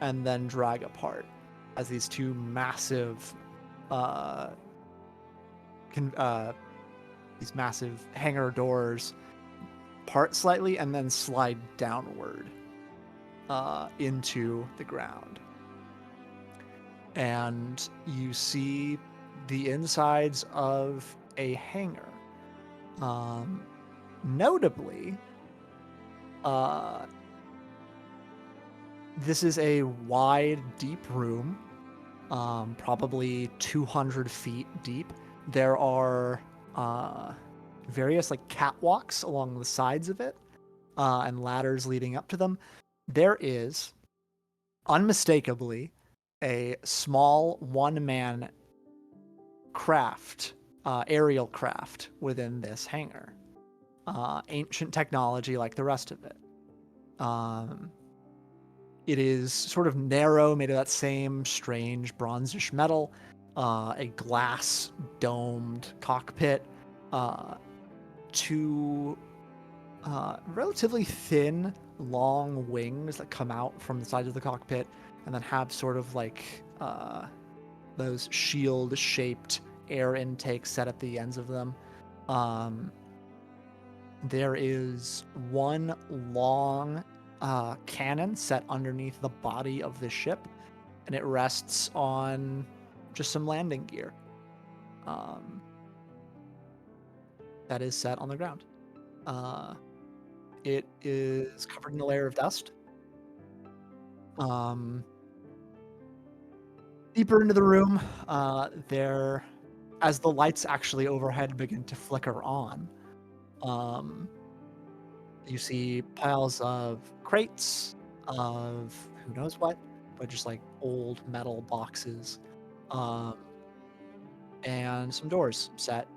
and then drag apart as these two massive these massive hangar doors part slightly and then slide downward into the ground. And you see the insides of a hangar. Notably, this is a wide, deep room, probably 200 feet deep. There are various like catwalks along the sides of it, and ladders leading up to them. There is unmistakably a small one-man craft, aerial craft within this hangar. Ancient technology like the rest of it. It is sort of narrow, made of that same strange bronzish metal, a glass domed cockpit, two relatively thin, long wings that come out from the sides of the cockpit and then have sort of like those shield-shaped air intakes set at the ends of them. There is one long cannon set underneath the body of the ship, and it rests on just some landing gear that is set on the ground. It is covered in a layer of dust. Deeper into the room, there, as the lights actually overhead begin to flicker on, You see piles of crates of who knows what, but just like old metal boxes, um, and some doors set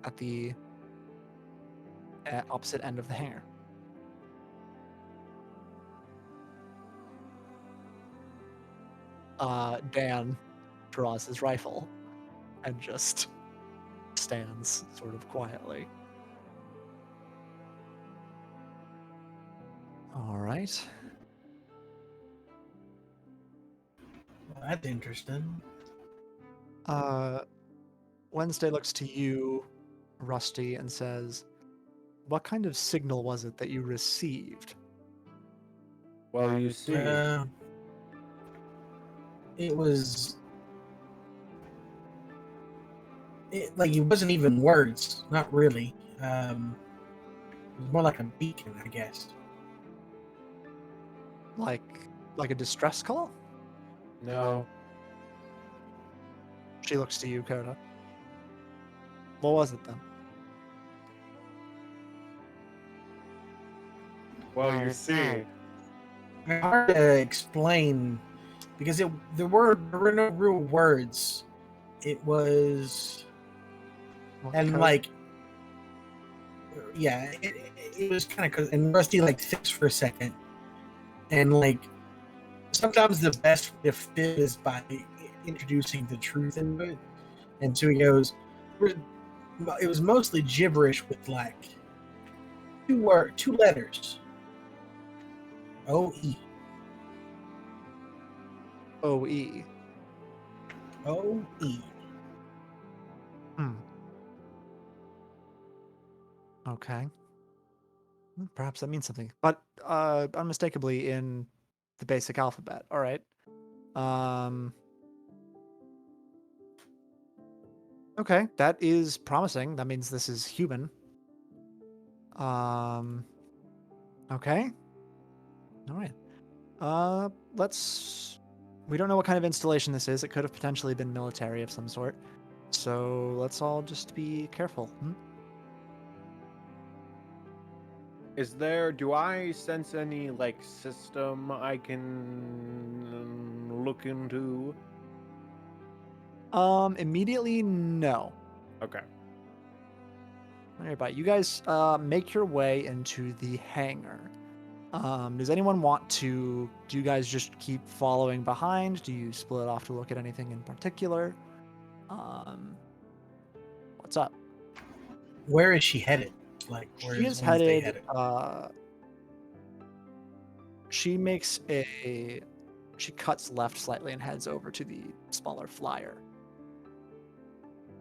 at the opposite end of the hangar. Dan draws his rifle and just stands sort of quietly. All right. Well, that's interesting. Wednesday looks to you, Rusty, and says, "What kind of signal was it that you received?" Well, you see, It was like it wasn't even words, not really. It was more like a beacon, I guess. Like a distress call? no. She looks to you, Coda. What was it then? Well, you see, It's hard to explain because there were no real words. It was What and code? like yeah, it was kind of and Rusty like thinks for a second, and like sometimes the best way to fit is by introducing the truth into it, and so he goes, it was mostly gibberish with like two letters, O-E, OE. O-E. Hmm. Okay. Perhaps that means something. But unmistakably in the basic alphabet. All right. Um Okay, that is promising. That means this is human. Okay. All right. Let's we don't know what kind of installation this is. It could have potentially been military of some sort. So let's all just be careful. do I sense any, like, system I can look into? Immediately, no. Okay. All right, but you guys make your way into the hangar. Does anyone want to? Do you guys just keep following behind? Do you split off to look at anything in particular? What's up? Where is she headed? Like, where She is is Wednesday headed. headed? She makes a. She cuts left slightly and heads over to the smaller flyer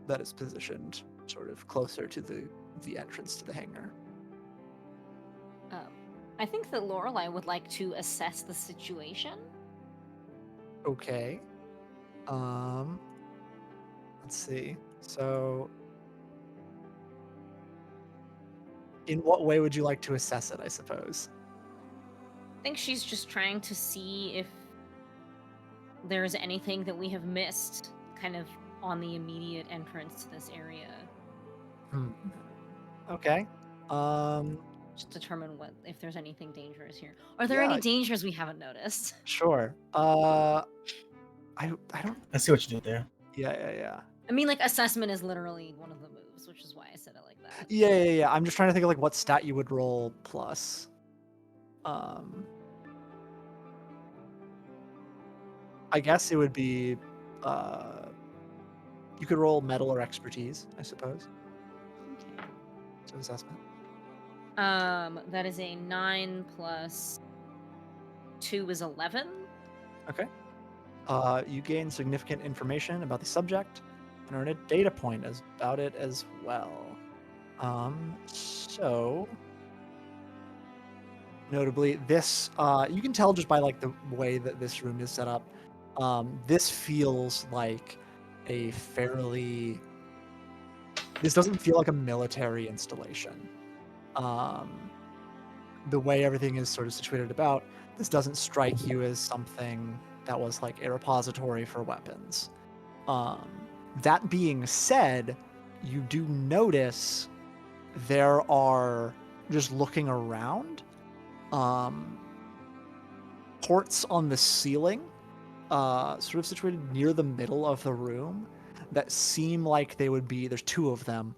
that is positioned sort of closer to the entrance to the hangar. I think that Lorelai would like to assess the situation. Okay. Let's see. So, in what way would you like to assess it, I suppose? I think she's just trying to see if there's anything that we have missed kind of on the immediate entrance to this area. Okay. Just determine if there's anything dangerous here. Are there Yeah. any dangers we haven't noticed? Sure. I don't. I see what you did there. Yeah. I mean, like, assessment is literally one of the moves, which is why I said it like that. Yeah. I'm just trying to think of like what stat you would roll plus. I guess it would be. You could roll metal or expertise, I suppose. Okay. So assessment. That is a 9 plus 2 is 11. Okay. You gain significant information about the subject and earn a data point about it as well. So notably, this you can tell just by like the way that this room is set up. This feels like a fairly. This doesn't feel like a military installation. The way everything is sort of situated about, this doesn't strike you as something that was like a repository for weapons. That being said, you do notice there are just looking around, ports on the ceiling, sort of situated near the middle of the room, that seem like they would be. There's two of them,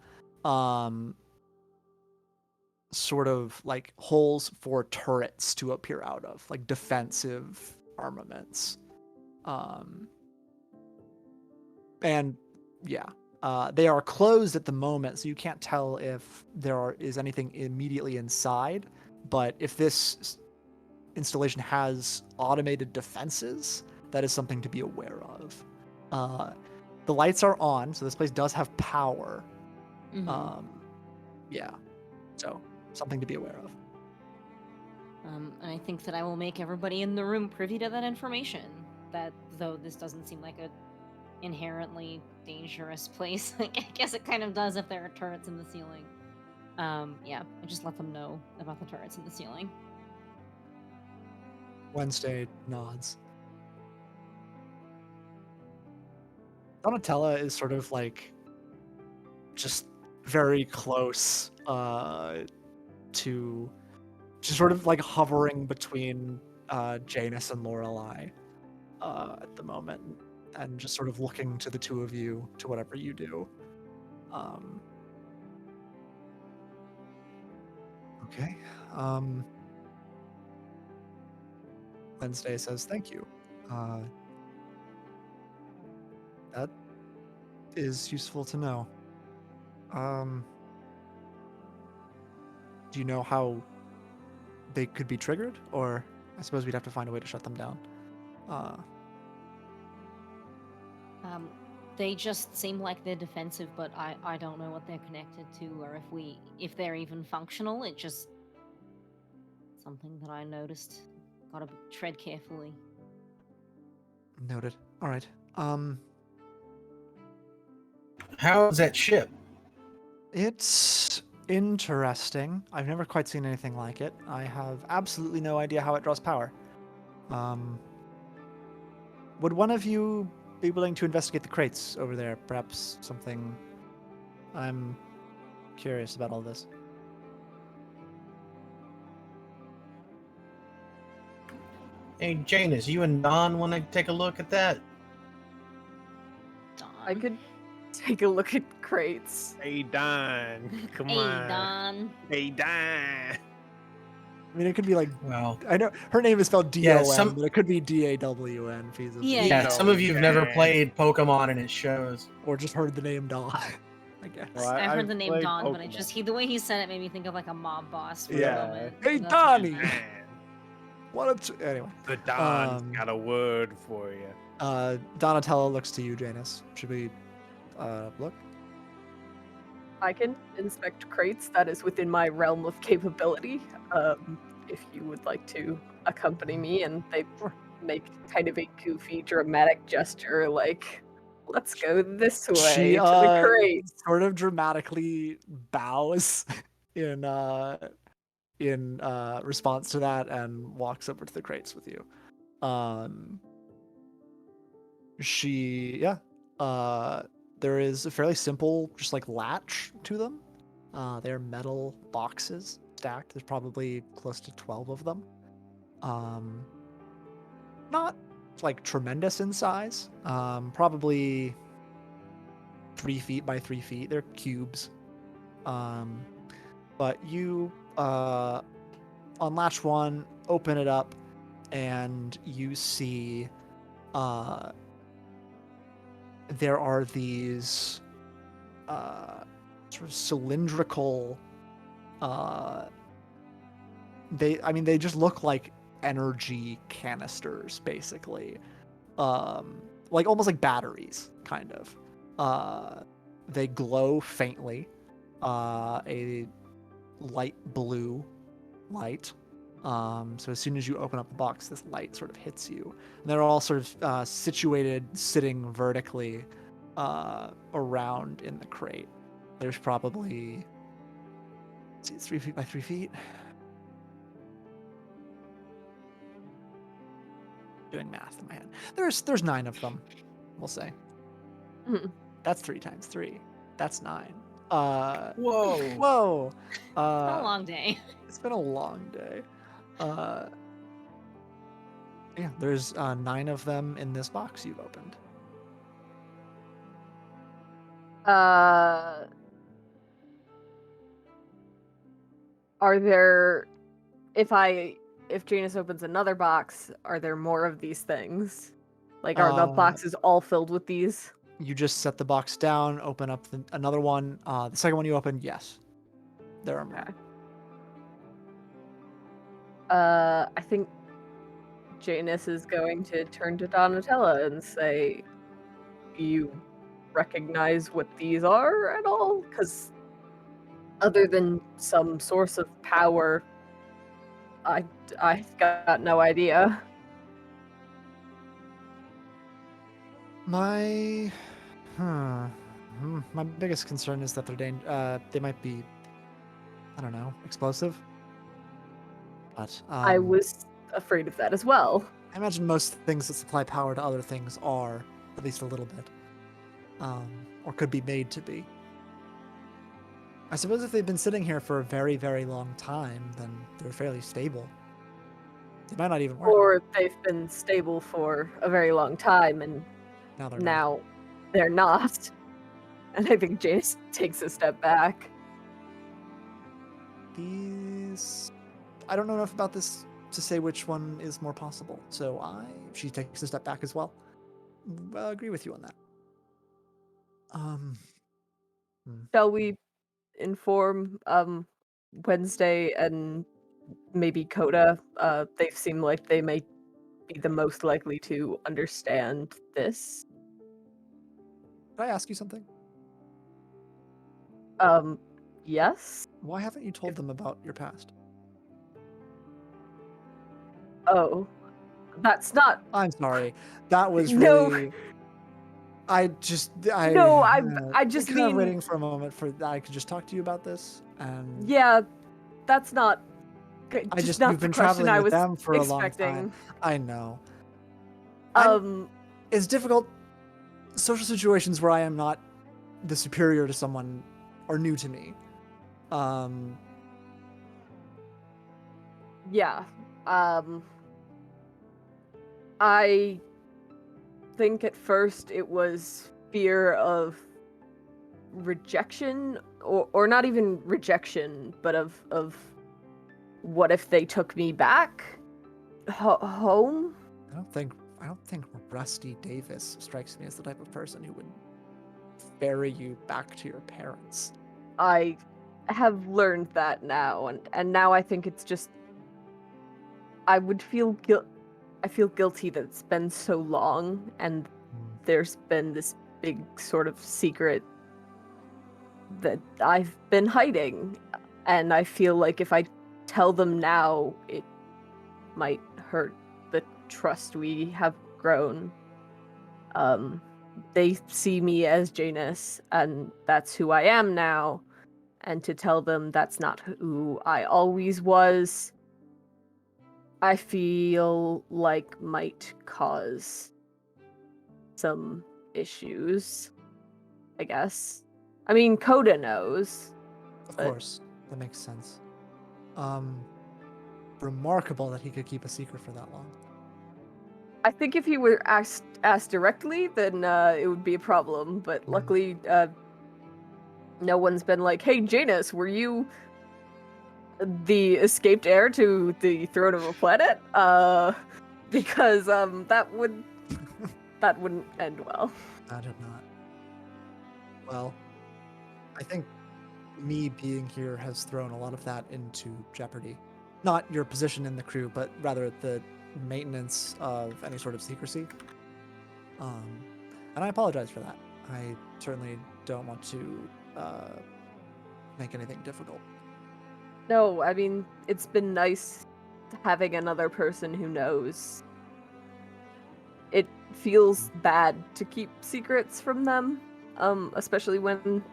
sort of like holes for turrets to appear out of, like defensive armaments. And yeah, they are closed at the moment, so you can't tell if is anything immediately inside. But if this installation has automated defenses, that is something to be aware of. The lights are on, so this place does have power. Mhm. Yeah, so something to be aware of. And I think that I will make everybody in the room privy to that information. That though this doesn't seem like a inherently dangerous place, like I guess it kind of does if there are turrets in the ceiling. Yeah, I just let them know about the turrets in the ceiling. Wednesday nods. Donatella is sort of like just very close to just sort of like hovering between Janus and Lorelei at the moment, and just sort of looking to the two of you to whatever you do. Okay. Wednesday says thank you. That is useful to know. Do you know how they could be triggered? Or I suppose we'd have to find a way to shut them down. They just seem like they're defensive, but I don't know what they're connected to, or if they're even functional. It just something that I noticed. Gotta tread carefully. Noted. All right. How's that ship? It's interesting. I've never quite seen anything like it. I have absolutely no idea how it draws power. Would one of you be willing to investigate the crates over there? Perhaps something. I'm curious about all this. Hey, Janus, you and Don want to take a look at that? Don. I could take a look at crates. Hey, Don. Come Hey, on. Don. Hey, Don. I mean, it could be like. Well, I know her name is spelled Yeah, D-O-N, but it could be D-A-W-N feasibly. Yeah, yeah, yeah. some of you have never Yeah. played Pokemon and it shows. Or just heard the name Dawn, I guess. Well, I've heard I've the name played Don, but Pokemon. the way he said it made me think of like a mob boss for Yeah. a moment. Hey, That's why. Donnie! Anyway. The Don's Um, got a word for you. Donatello looks to you, Janus. Should we look? I can inspect crates. That is within my realm of capability. If you would like to accompany me, and they make kind of a goofy, dramatic gesture, like, let's go this way She to the crate. sort of dramatically bows in response to that and walks over to the crates with you. There is a fairly simple, just like latch to them. They're metal boxes stacked. There's probably close to 12 of them. Not like tremendous in size. Probably 3 feet by 3 feet. They're cubes. But you unlatch one, open it up, and you see there are these sort of cylindrical they just look like energy canisters, basically. Like almost like batteries, kind of. They glow faintly, a light blue light. So as soon as you open up the box, this light sort of hits you. And they're all sort of situated, sitting vertically around in the crate. There's probably, let's see, 3 feet by 3 feet. Doing math in my head. There's 9 of them, we'll say. Mhm. That's 3 times 3. That's 9. Whoa. Whoa. It's been a long day. It's been a long day. Yeah, there's 9 of them in this box you've opened. Are there, if Janus opens another box, are there more of these things? Like, are the boxes all filled with these? You just set the box down, open up another one. The second one you opened, yes, there are more. Okay. I think Janus is going to turn to Donatella and say, "Do you recognize what these are at all? Because other than some source of power, I've got no idea." My my biggest concern is that they might be, I don't know, explosive. But I was afraid of that as well. I imagine most things that supply power to other things are, at least a little bit, or could be made to be. I suppose if they've been sitting here for a very, very long time, then they're fairly stable. They might not even work. Or they've been stable for a very long time and Now they're now they're not. And I think Janus takes a step back. These, I don't know enough about this to say which one is more possible. So she takes a step back as well. I agree with you on that. Shall we inform Wednesday and maybe Coda? They seem like they may be the most likely to understand this. Can I ask you something? Yes? Why haven't you told them about your past? Oh, that's not. I'm sorry. That was No. really. I just just kind of mean. waiting for a moment for that I could just talk to you about this. And Yeah, that's not. Not you've the been question traveling I with was them for expecting. a long time. I know. It's difficult. Social situations where I am not the superior to someone are new to me. Yeah. I think at first it was fear of rejection, or not even rejection, but of what if they took me back home? I don't think Rusty Davis strikes me as the type of person who would ferry you back to your parents. I have learned that now, and now I think it's just I would feel I feel guilty that it's been so long and there's been this big sort of secret that I've been hiding, and I feel like if I tell them now, it might hurt the trust we have grown. They see me as Janus, and that's who I am now, and to tell them that's not who I always was, I feel like might cause some issues, I guess. I mean, Coda knows. Of course, that makes sense. Remarkable that he could keep a secret for that long. I think if he were asked directly, then it would be a problem. But luckily, no one's been like, "Hey, Janus, were you the escaped heir to the throne of a planet?" Because that wouldn't end well. I did not. Well, I think me being here has thrown a lot of that into jeopardy. Not your position in the crew, but rather the maintenance of any sort of secrecy. And I apologize for that. I certainly don't want to make anything difficult. No, I mean, it's been nice having another person who knows. It feels bad to keep secrets from them, especially when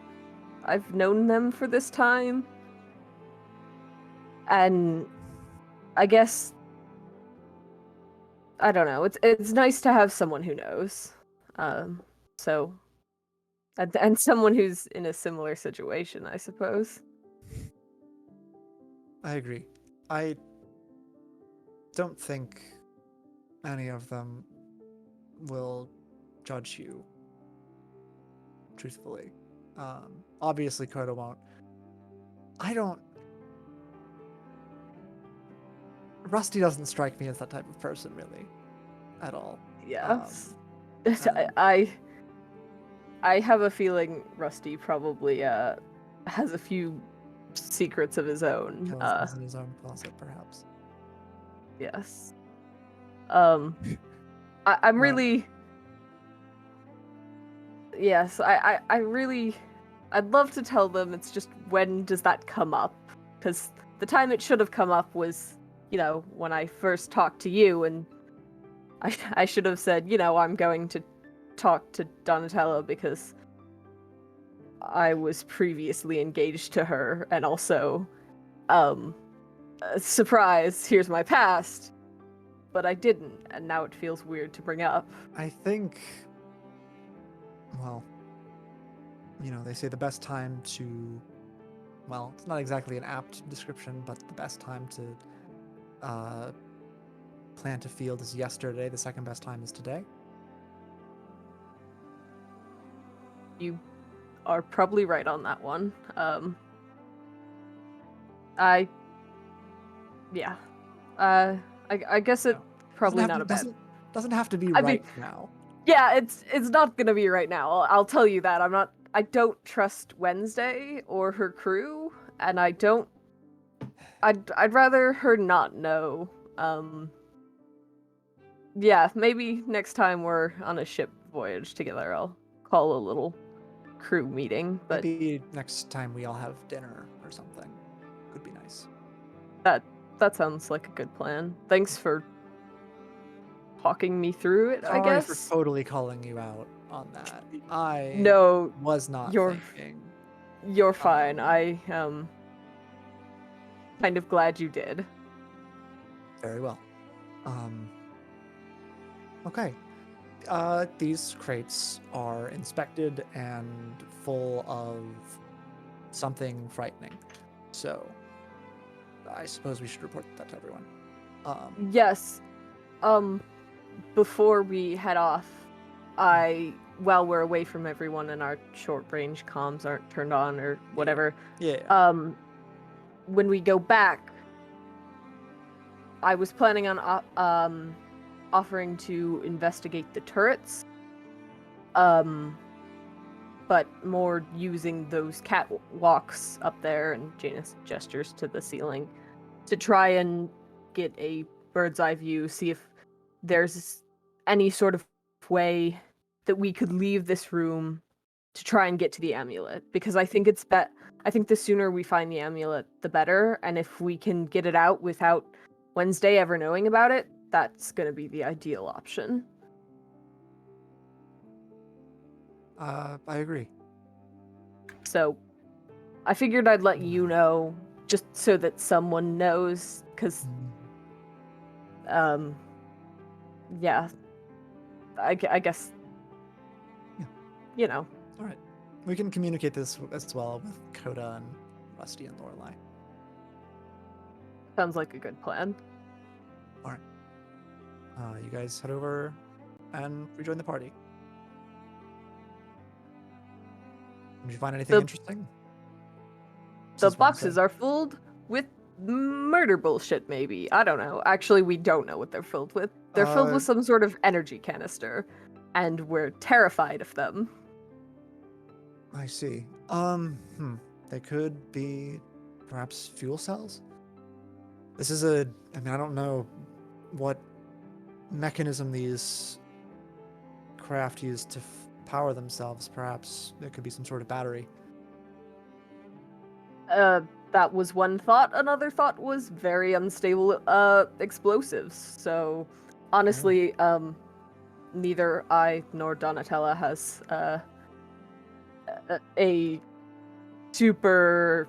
I've known them for this time. And I guess I don't know. It's nice to have someone who knows. So And someone who's in a similar situation, I suppose. I agree. I don't think any of them will judge you truthfully. Obviously, Coda won't. I don't. Rusty doesn't strike me as that type of person, really, at all. Yes. and- I have a feeling Rusty probably has a few secrets of his own. Kills in his own closet, perhaps. Yes. I'm really. Yes, I really. I'd love to tell them. It's just, when does that come up? Because the time it should have come up was, when I first talked to you, and I should have said, I'm going to talk to Donatello because I was previously engaged to her, and also, surprise, here's my past. But I didn't, and now it feels weird to bring up. I think, well, they say the best time to, well, it's not exactly an apt description, but the best time to plant a field is yesterday. The second best time is today. You are probably right on that one. I guess it probably not a bad. Doesn't have to be I mean, right now. Yeah, it's not gonna be right now. I'll tell you that. I don't trust Wednesday or her crew, and I'd rather her not know. Yeah, maybe next time we're on a ship voyage together, I'll call a little crew meeting. But maybe next time we all have dinner or something. Could be nice. that sounds like a good plan. Thanks for talking me through it. Sorry I guess. for totally calling you out on that. I No, was not you're thinking. You're fine. I kind of glad you did. Very well. Okay. These crates are inspected and full of something frightening. So, I suppose we should report that to everyone. Yes. Before we head off, while we're away from everyone and our short range comms aren't turned on or whatever. Yeah. When we go back, I was planning on offering to investigate the turrets. But more using those catwalks up there, and Janus gestures to the ceiling, to try and get a bird's eye view, see if there's any sort of way that we could leave this room to try and get to the amulet, because I think I think the sooner we find the amulet, the better, and if we can get it out without Wednesday ever knowing about it, that's going to be the ideal option. I agree. So, I figured I'd let you know, just so that someone knows, because, yeah, I guess, yeah. All right. We can communicate this as well with Coda and Rusty and Lorelei. Sounds like a good plan. All right. You guys head over and rejoin the party. Did you find anything interesting? The boxes are filled with murder bullshit, maybe. I don't know. Actually, we don't know what they're filled with. They're filled with some sort of energy canister, and we're terrified of them. I see. They could be perhaps fuel cells? This is I don't know what mechanism these craft use to power themselves. Perhaps there could be some sort of battery. That was one thought. Another thought was very unstable explosives. So, honestly, neither I nor Donatella has a super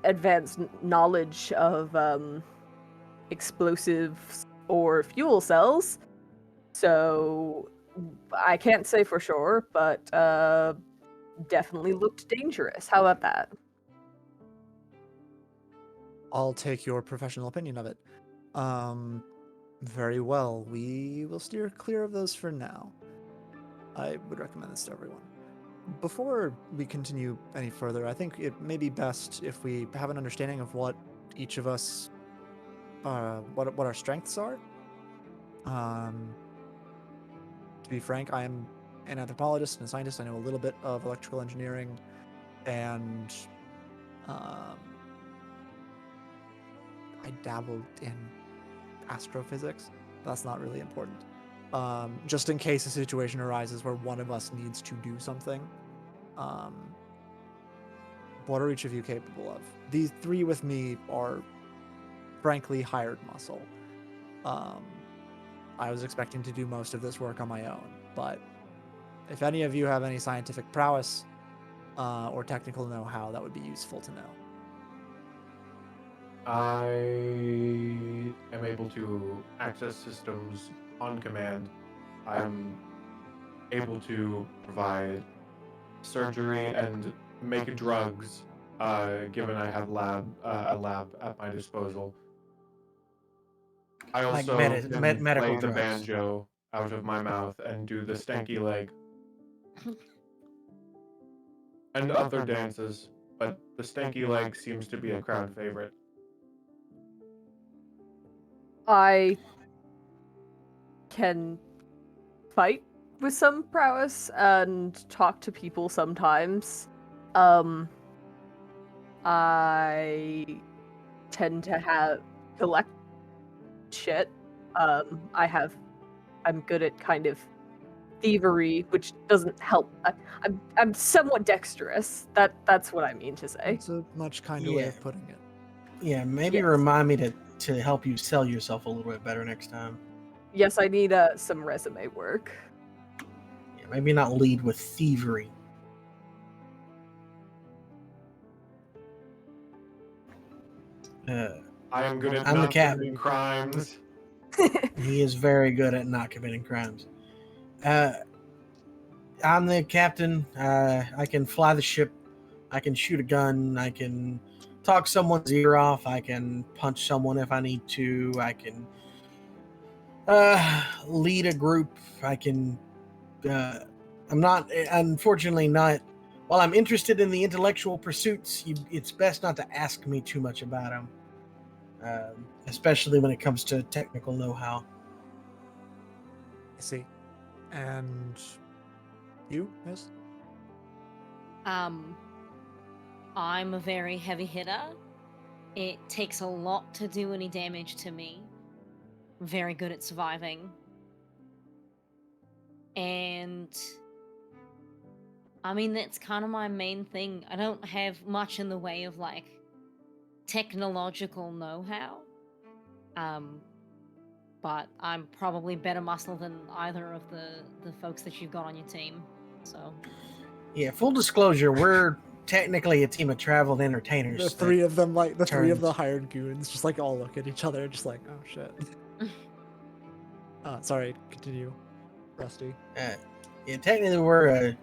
advanced knowledge of explosives or fuel cells. So I can't say for sure, but definitely looked dangerous. How about that? I'll take your professional opinion of it. Very well. We will steer clear of those for now. I would recommend this to everyone. Before we continue any further, I think it may be best if we have an understanding of what each of us, what our strengths are. To be frank, I am an anthropologist and a scientist. I know a little bit of electrical engineering, and I dabbled in astrophysics. That's not really important. Just in case a situation arises where one of us needs to do something. What are each of you capable of? These three with me are, frankly, hired muscle. I was expecting to do most of this work on my own, but if any of you have any scientific prowess or technical know-how, that would be useful to know. I am able to access systems on command. I'm able to provide surgery and make drugs, given I have a lab at my disposal. I Like also can medical play the drugs. banjo out of my mouth and do the stanky leg. And other dances, but the stanky leg seems to be a crowd favorite. I can fight with some prowess and talk to people sometimes. I tend to have collect shit. I'm good at kind of thievery, which doesn't help. I'm somewhat dexterous. That's what I mean to say. It's a much kinder way of putting it. Yeah, maybe Yes. remind me to help you sell yourself a little bit better next time. Yes, I need some resume work. Yeah, maybe not lead with thievery. I am good at I'm the not cat. committing crimes. He is very good at not committing crimes. I'm the captain. I can fly the ship. I can shoot a gun. I can talk someone's ear off. I can punch someone if I need to. I can lead a group. I can. I'm not, unfortunately, not. While I'm interested in the intellectual pursuits, it's best not to ask me too much about them, especially when it comes to technical know-how. I see. And you, miss? I'm a very heavy hitter. It takes a lot to do any damage to me. I'm very good at surviving. And I mean, that's kind of my main thing. I don't have much in the way of like technological know-how. But I'm probably better muscle than either of the folks that you've got on your team. So Yeah, full disclosure, we're technically a team of traveled entertainers. The three of them, like the three of turns- the hired goons, just like all look at each other, just like, oh shit. Sorry, continue, Rusty. Yeah, technically we're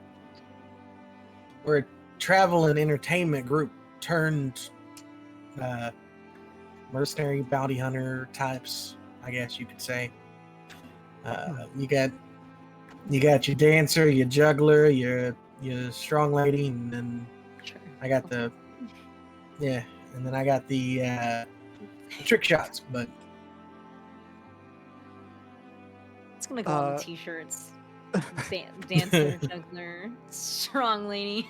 a travel and entertainment group turned mercenary bounty hunter types, I guess you could say. You got your dancer, your juggler, your strong lady, and then sure. I got the trick shots. But It's gonna go on the t-shirts. Dancer, juggler, strong lady,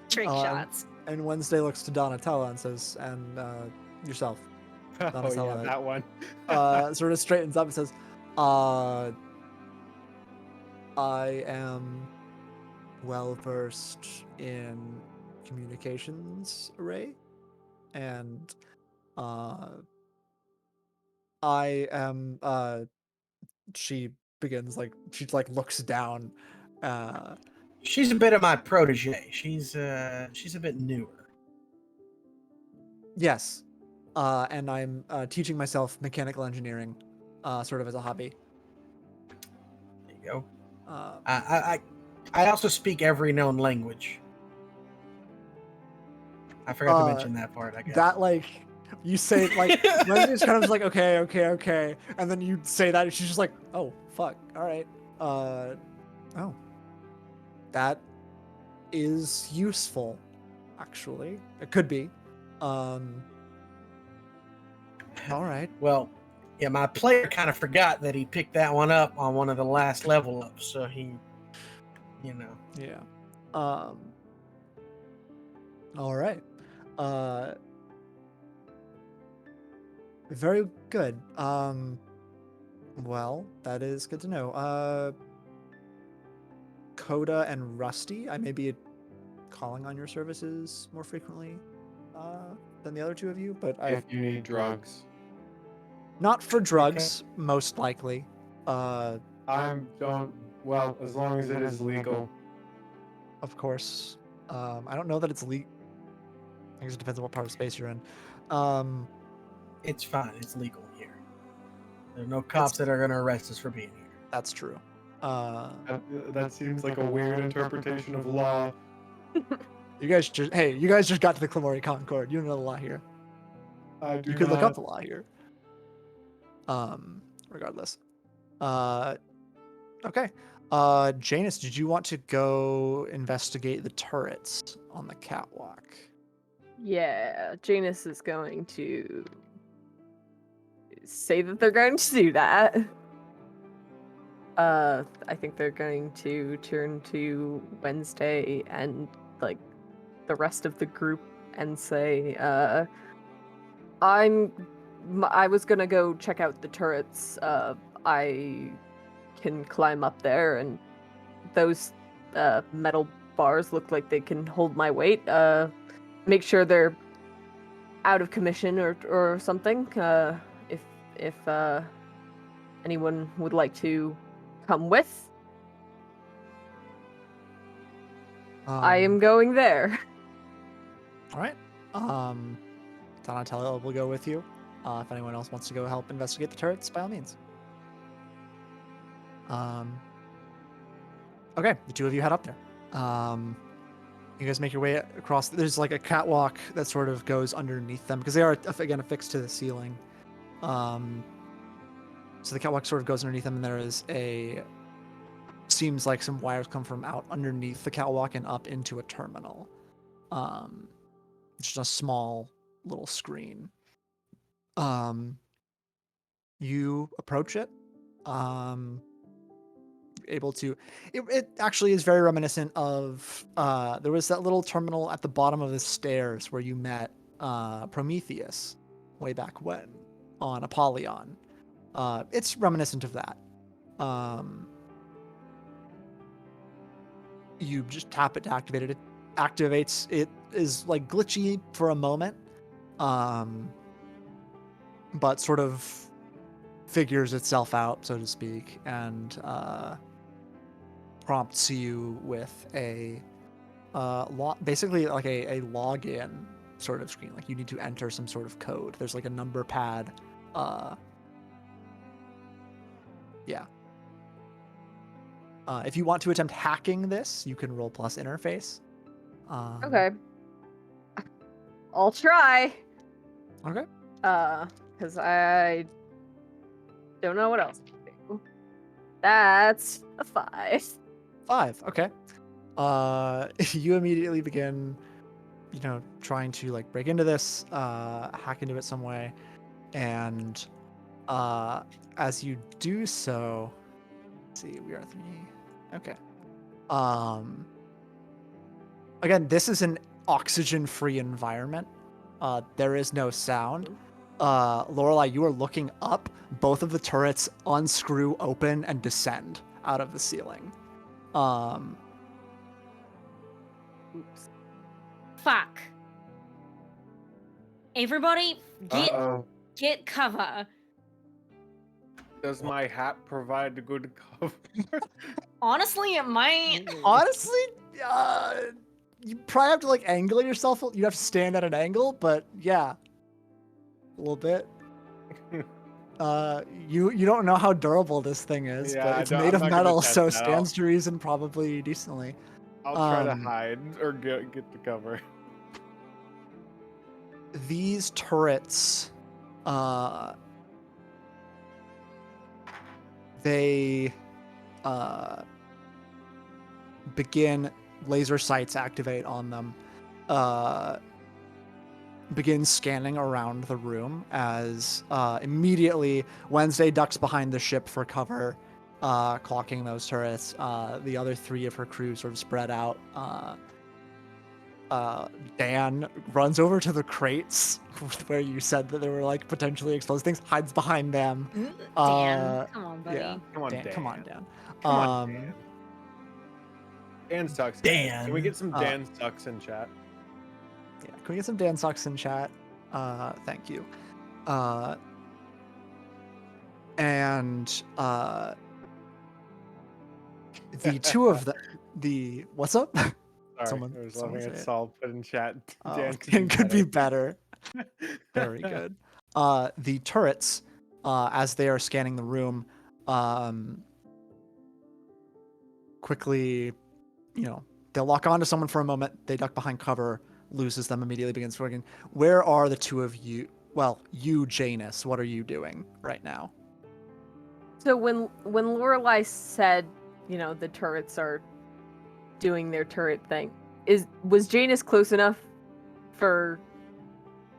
trick shots. And Wednesday looks to Donatella and says, and yourself, Oh Donatella, yeah, that one. sort of straightens up and says, I am well versed in communications array, and I am she begins like she like looks down. she's a bit of my protege. She's a bit newer. Yes, and I'm teaching myself mechanical engineering, sort of as a hobby. There you go. I also speak every known language. I forgot to mention that part, I guess. That, like, you say, like, Lindsay's kind of just like, okay. And then you say that, and she's just like, oh, fuck. All right. Oh. That is useful, actually. It could be. All right. Well, yeah, my player kind of forgot that he picked that one up on one of the last level ups, so he, you know. Yeah. All right. Very good. Well, that is good to know. Coda and Rusty, I may be calling on your services more frequently than the other two of you, but If you need drugs, not for drugs, most likely. I don't. Well, as long as it is legal. Of course. I don't know that it's legal. I guess it depends on what part of space you're in. It's fine. It's legal here. There are no cops that are going to arrest us for being here. That's true. That seems like a weird interpretation of law. You guys just got to the Clamori Concord. You know the law here. I do You could look not- up the law here. Regardless. Okay. Janus, did you want to go investigate the turrets on the catwalk? Yeah, Janus is going to say that they're going to do that. I think they're going to turn to Wednesday and like the rest of the group and say, I was gonna go check out the turrets. I can climb up there, and those metal bars look like they can hold my weight. Make sure they're out of commission or something. If anyone would like to come with, I am going there. All right. Donatello will go with you. If anyone else wants to go help investigate the turrets, by all means. Okay, the two of you head up there. You guys make your way across. There's like a catwalk that sort of goes underneath them because they are again affixed to the ceiling. So the catwalk sort of goes underneath them, and there is seems like some wires come from out underneath the catwalk and up into a terminal. Just a small little screen. You approach it. Able to it actually is very reminiscent of there was that little terminal at the bottom of the stairs where you met Prometheus way back when on Apollyon. It's reminiscent of that. You just tap it to activate it. It activates. It is like glitchy for a moment, but sort of figures itself out, so to speak, and prompts you with a basically like a login sort of screen. Like you need to enter some sort of code. There's like a number pad. If you want to attempt hacking this, you can roll plus interface. Okay. I'll try. Okay. Because I don't know what else to do. That's a 5. 5. Okay. You immediately begin, trying to like break into this, hack into it some way, and as you do so, let's see, we are 3. Okay. Again, this is an oxygen-free environment. There is no sound. Lorelei, you are looking up. Both of the turrets unscrew, open, and descend out of the ceiling. Oops. Fuck. Everybody, Uh-oh. get cover. Does my hat provide a good cover? Honestly, it might. Honestly, you probably have to like angle yourself. You have to stand at an angle, but yeah, a little bit. You don't know how durable this thing is, Yeah, but it's I'm made of not gonna metal, test so it. stands to reason probably decently. I'll try to Um, hide or get to cover. These turrets, they begin, laser sights activate on them, begin scanning around the room as immediately Wednesday ducks behind the ship for cover, clocking those turrets. The other three of her crew sort of spread out. Dan runs over to the crates where you said that there were like potentially exposed things, hides behind them. Dan, come on, buddy. Yeah, Come on, Dan. Come on, Dan. Come on, Dan. Dan sucks. Dan. Can we get some Dan sucks in chat? Yeah, can we get some Dan sucks in chat? Thank you. And the two of the what's up? Sorry, Someone I was laughing say at it. Saul put in chat. Oh, Dan Dan could be better. better. Very good. The turrets, as they are scanning the room, quickly, they'll lock onto someone for a moment. They duck behind cover, loses them immediately, begins working. Where are the two of you? Well, you, Janus, what are you doing right now? So when Lorelai said, the turrets are doing their turret thing, was Janus close enough for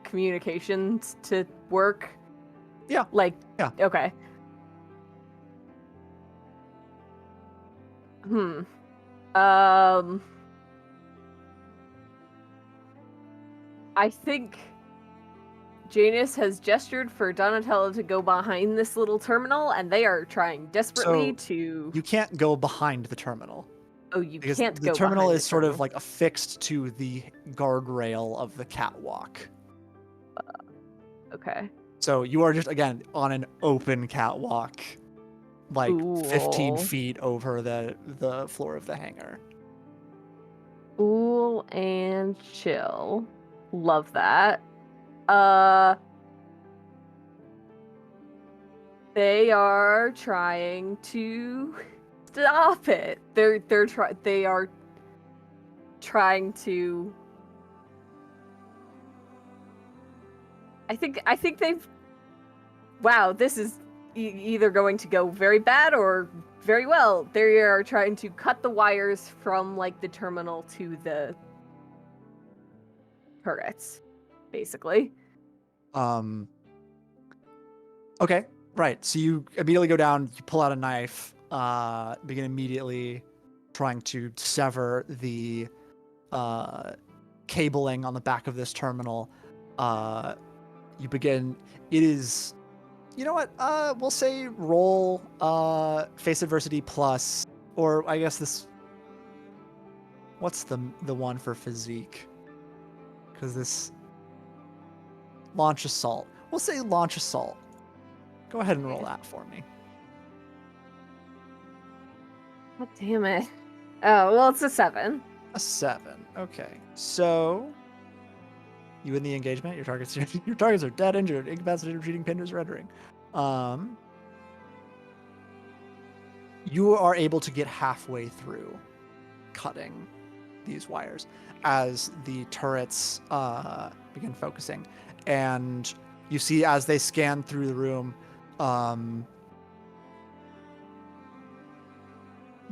communications to work? Yeah. Yeah. Okay. I think Janus has gestured for Donatello to go behind this little terminal, and they are trying desperately to. You can't go behind the terminal. Oh, you Because can't the go terminal behind is the sort terminal. of like affixed to the guardrail of the catwalk. Okay. So you are just, again, on an open catwalk, like 15 Cool. feet over the floor of the hangar. Cool and chill. Love that. They are trying to stop it. They are trying to. I think they've. Wow, this is either going to go very bad or very well. They are trying to cut the wires from like the terminal to the turrets, basically. Okay, right. So you immediately go down, you pull out a knife, begin immediately trying to sever the cabling on the back of this terminal. You begin, it is, you know what? We'll say roll face adversity plus, or I guess this, what's the one for physique? Because this launch assault. We'll say launch assault. Go ahead and roll that for me. God damn it. Oh, well, it's a 7. A 7. Okay. So you win the engagement. Your targets are dead, injured, incapacitated, retreating, pinned, or surrendering. You are able to get halfway through cutting these wires as the turrets begin focusing, and you see as they scan through the room,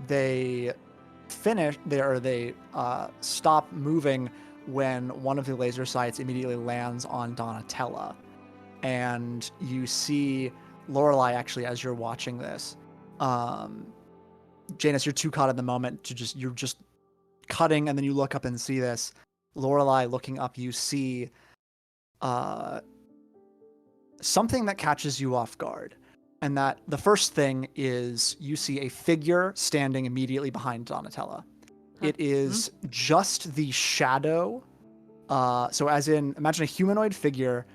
they stop moving when one of the laser sights immediately lands on Donatella, and you see Lorelai actually as you're watching this. Janus, you're too caught in the moment you're just cutting, and then you look up and see this. Lorelai looking up, you see something that catches you off guard. And that the first thing is you see a figure standing immediately behind Donatella. It is just the shadow. So as in, imagine a humanoid figure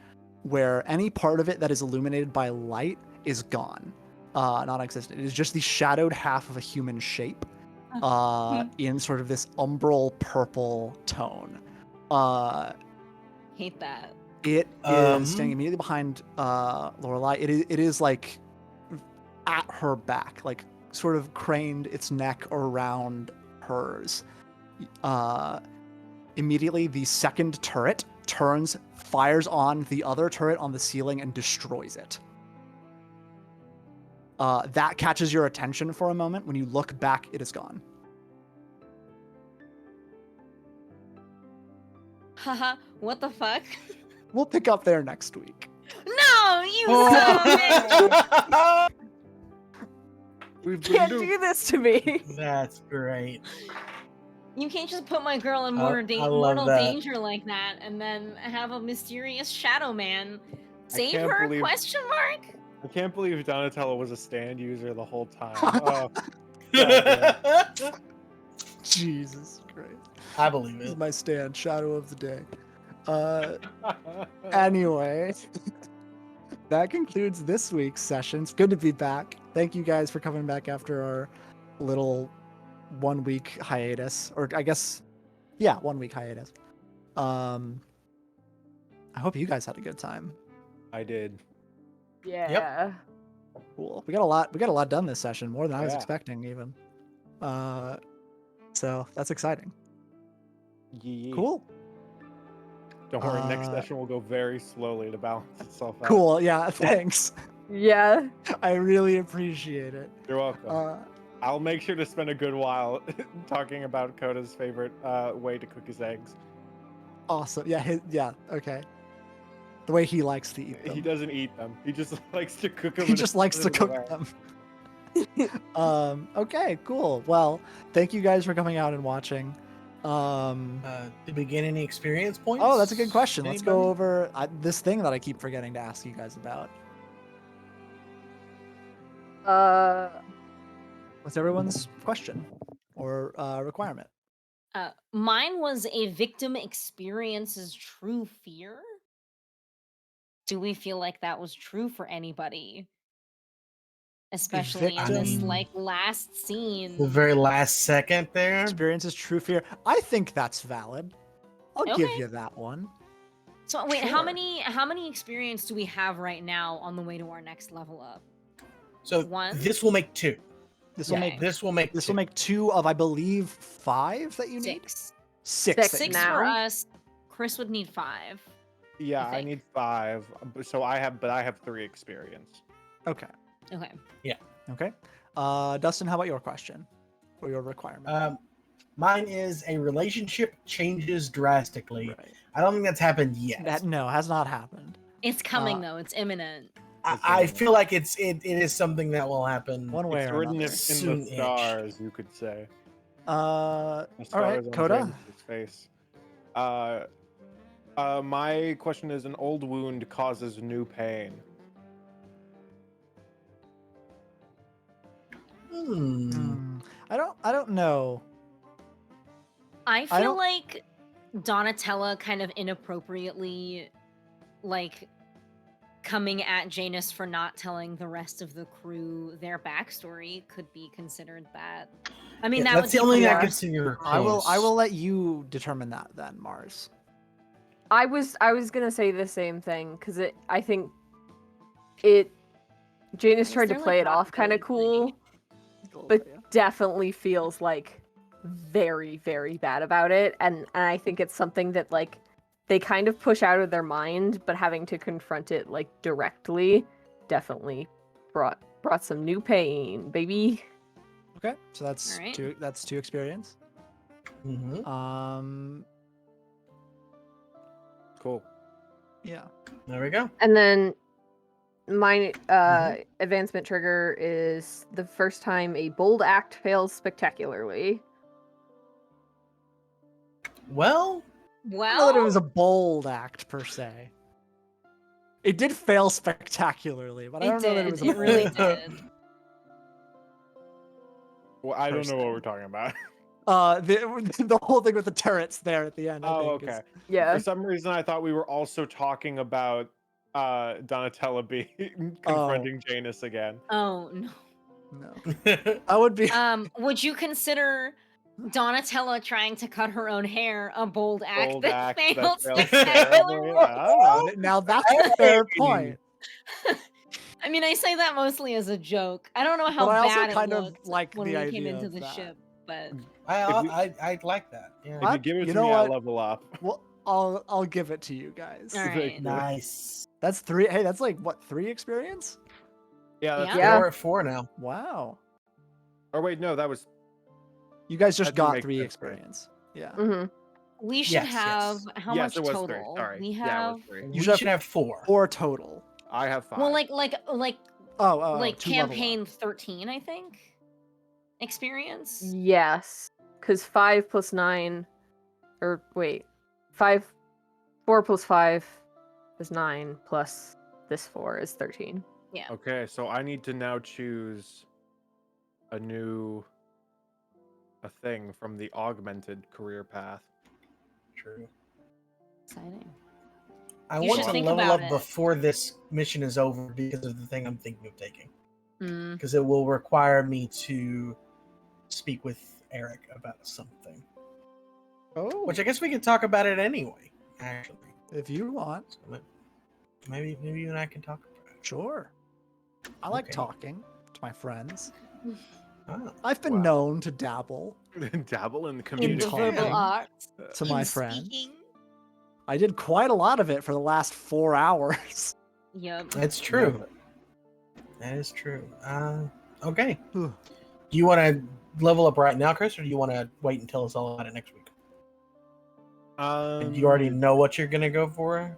where any part of it that is illuminated by light is gone, non-existent. It is just the shadowed half of a human shape in sort of this umbral purple tone. Hate that. It is standing immediately behind Lorelai. It is like at her back, like sort of craned its neck around hers. Immediately, the second turret turns, fires on the other turret on the ceiling, and destroys it. That catches your attention for a moment. When you look back, it is gone. Haha, what the fuck? We'll pick up there next week. No, you son of a bitch! We've been Can't duped. do this to me. That's great. You can't just put my girl in I love mortal that. danger like that and then have a mysterious shadow man save can't her? believe- Question mark? I can't believe Donatello was a stand user the whole time. Oh, goddamn. Jesus Christ. I believe This is it. my stand, shadow of the day. Anyway, that concludes this week's session. It's good to be back. Thank you guys for coming back after our little 1 week hiatus, or I guess, yeah, 1 week hiatus. I hope you guys had a good time. I did. Yeah. Cool. We got a lot done this session, more than I was Yeah. expecting even. So that's exciting. Yeah. Cool. Don't worry, next Uh, session will go very slowly to balance itself out. Cool. Yeah. Thanks. Yeah. I really appreciate it. You're welcome. I'll make sure to spend a good while talking about Coda's favorite way to cook his eggs. Awesome. Yeah. Yeah. Okay. The way he likes to eat them. He doesn't eat them. He just likes to cook them. He just likes to cook them. Okay. Cool. Well, thank you guys for coming out and watching. Did we get any experience points? Oh, that's a good question. Let's go Anybody? over this thing that I keep forgetting to ask you guys about. What's everyone's question or requirement? Mine was a victim experiences true fear. Do we feel like that was true for anybody? Especially in this victim- like last scene. The very last second there. Experiences true fear. I think that's valid. I'll give Okay. you that one. So wait, Sure. how many experience do we have right now on the way to our next level up? So One? this will make 2. This will Okay. make This will make this 2. will make 2 of, I believe, 5 that you need. 6. 6. Six that you Six need. now. for us. Chris would need 5. Yeah, I think. need 5. So I have 3 experience. Okay. Okay. Okay. Dustin, how about your question or your requirement? Mine is a relationship changes drastically. Right. I don't think that's happened yet. That has not happened. It's coming though. It's imminent. I feel like it is something that will happen. One way It's or written in another. the Soon-ish. stars, you could say. The All stars right, on Coda. Janus's face. My question is: an old wound causes new pain. I don't know. I I feel don't- like Donatella kind of inappropriately, like, coming at Janus for not telling the rest of the crew their backstory could be considered that. I mean, that that's would the be only thing I for- could see your. I will let you determine that then, Mars. I was gonna say the same thing because I think Janus Is tried to there, play like, it off kind of possibility? cool, but definitely feels like very, very bad about it, and I think it's something that like they kind of push out of their mind, but having to confront it like directly definitely brought some new pain, baby. Okay, so that's All right. 2. That's 2 experience. Mhm. Cool. Yeah. There we go. And then my advancement trigger is the first time a bold act fails spectacularly. Well, I don't know that it Well, was a bold act per se. It did fail spectacularly, but I it don't know that it did. was a It really bold did. Well, I don't know what Person. we're talking about. The whole thing with the turrets there at the end. I Oh, think, is- okay. Yeah. For some reason, I thought we were also talking about Donatella confronting Janus again. Oh no. No, that would be. Would you consider Donatella trying to cut her own hair, a bold act Bold that act that failed failed spectacularly. terribly. Ah. Now that's a fair Hey! point. I mean, I say that mostly as a joke. I don't know how But I also bad it kind of looked like when the we came idea into of the that. ship, but I like that. Yeah. If you give it You to know me, I'll what? level up. Well, I'll give it to you guys. all Thank right. you. Nice. That's 3. Hey, that's like what, 3 experience? Yeah, that's Yeah. Yeah. We're at 4 now. Wow. Or wait, no, that was You guys just That do got make 3 sense, right? experience. Yeah. Hmm. We should Yes, have yes. how yes, much it was 3. total? Sorry. We Yeah, it have was 3. You We should should have have 4. 4 total. I have 5. well, like Oh, 2 level up. campaign 13, I think. Experience. Yes, because 5 plus 9, or wait, 4 plus 5 is 9, plus this 4 is 13. Yeah. Okay, so I need to now choose a thing from the augmented career path. True. Exciting. I You want should to think level about up it. before this mission is over because of the thing I'm thinking of taking. Mm. Because it will require me to speak with Eric about something. Oh, Which I guess we can talk about it anyway, actually. if you want, So maybe you and I can talk about it. sure. I like Okay. talking to my friends. Oh, I've been Wow. known to dabble Dabble in In the communication. verbal talking arts. to in my friends. speaking. I did quite a lot of it for the last 4 hours. Yep. that's true. Love it. That is true. Okay. Whew. Do you want to level up right now, Chris, or do you want to wait and tell us all about it next week? And you already know what you're gonna go for.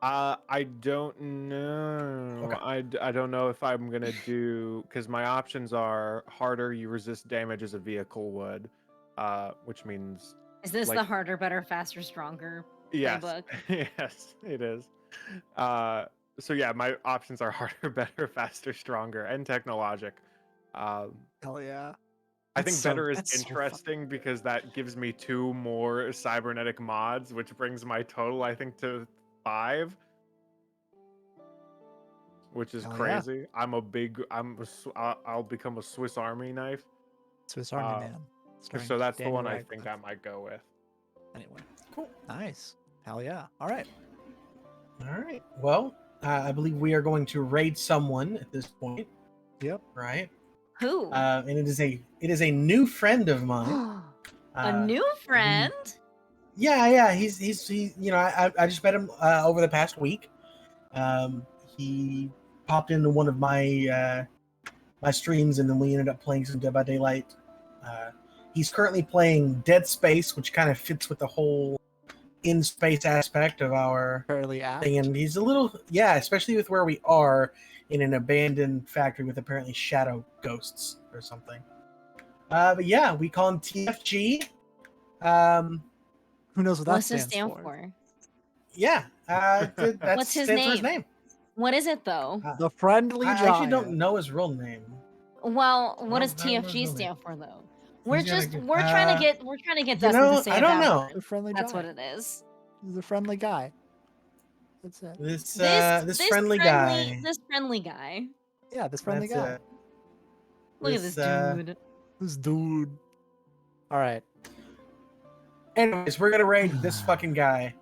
I don't know. Okay. I don't know if I'm gonna do because my options are harder. You resist damage as a vehicle would, which means Is this like- the harder, better, faster, stronger yes, playbook? yes, it is. So yeah, my options are harder, better, faster, stronger, and technologic. Hell yeah. I That's think so- better is that's so fun. interesting because that gives me 2 more cybernetic mods, which brings my total, I think, to 5, which is Hell yeah. crazy. I'll become a Swiss Army knife. Swiss Army Uh, Man. starring So that's the Daniel one I think I Radcliffe. might go with. Anyway, Cool. nice. Hell yeah. All right. All right. Well, I believe we are going to raid someone at this point, Yep. right? Who? And it is a new friend of mine. A new friend? Yeah. He's you know I just met him over the past week. He popped into one of my my streams, and then we ended up playing some Dead by Daylight. He's currently playing Dead Space, which kind of fits with the whole in space aspect of our Fairly apt. thing. And he's a little, yeah, especially with where we are in an abandoned factory with apparently shadow ghosts or something. But yeah, we call him TFG. Who knows what that What's this stands stand for? for? Yeah, that What's his stands for his name? name. What is it though? The Friendly I Giant. actually don't know his real name. Well, what does I don't know his TFG real name. stand for though? We're He's got a just good- we're trying to get you Dustin know, to say I don't about know. it. The Friendly That's what Giant. it is. He's a friendly guy. That's it. This friendly guy. This friendly guy. Yeah, this friendly That's guy. it. Look at this This, dude. This dude. All right. Anyways, we're gonna raid this fucking guy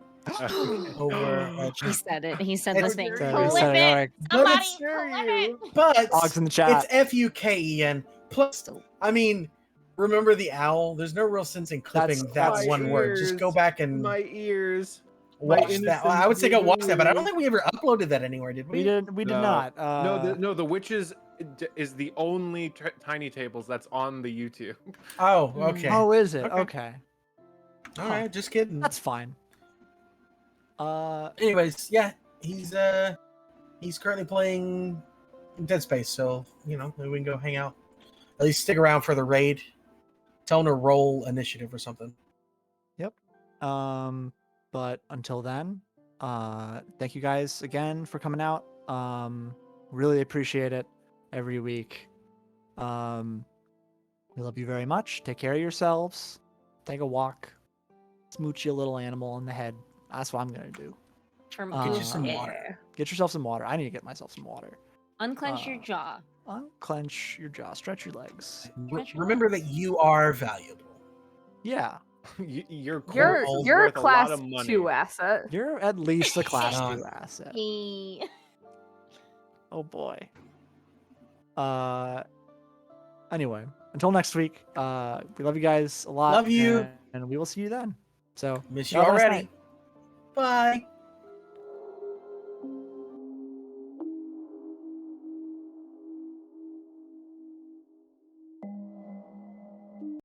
over. He said it. He said It's- this thing. He said it, Clip he said it, it. alright. But Somebody it's- clip it. But Dogs in the chat. it's FUKEN. Plus, I mean, remember the owl? There's no real sense in clipping That's- that that's one true. word. Just go back and My ears. watch my that. Well, I would say go watch that, but I don't innocent think we ever uploaded that anywhere, did we? We did No. not. No, the witches is the only tiny tables that's on the YouTube. Oh, okay. Oh, is it? Okay. Okay. All right, just kidding. That's fine. Anyways, yeah, he's currently playing Dead Space, so you know maybe we can go hang out. At least stick around for the raid. Tell him to roll initiative or something. But until then, thank you guys again for coming out. Really appreciate it every week. We love you very much. Take care of yourselves. Take a walk. Smooch your little animal in the head. That's what I'm gonna do. From Get you some air. water. Get yourself some water. I need to get myself some water. Unclench your jaw. unclench your jaw, stretch your legs. Remember that you are valuable. Yeah, Your You're corpse is you're a worth a lot class of money. 2 asset. you're at least a class Sean. 2 asset. Hey. Oh boy. Anyway, until next week. We love you guys a lot. Love you. and we will see you then. So Miss you y'all have a nice already. night. Bye.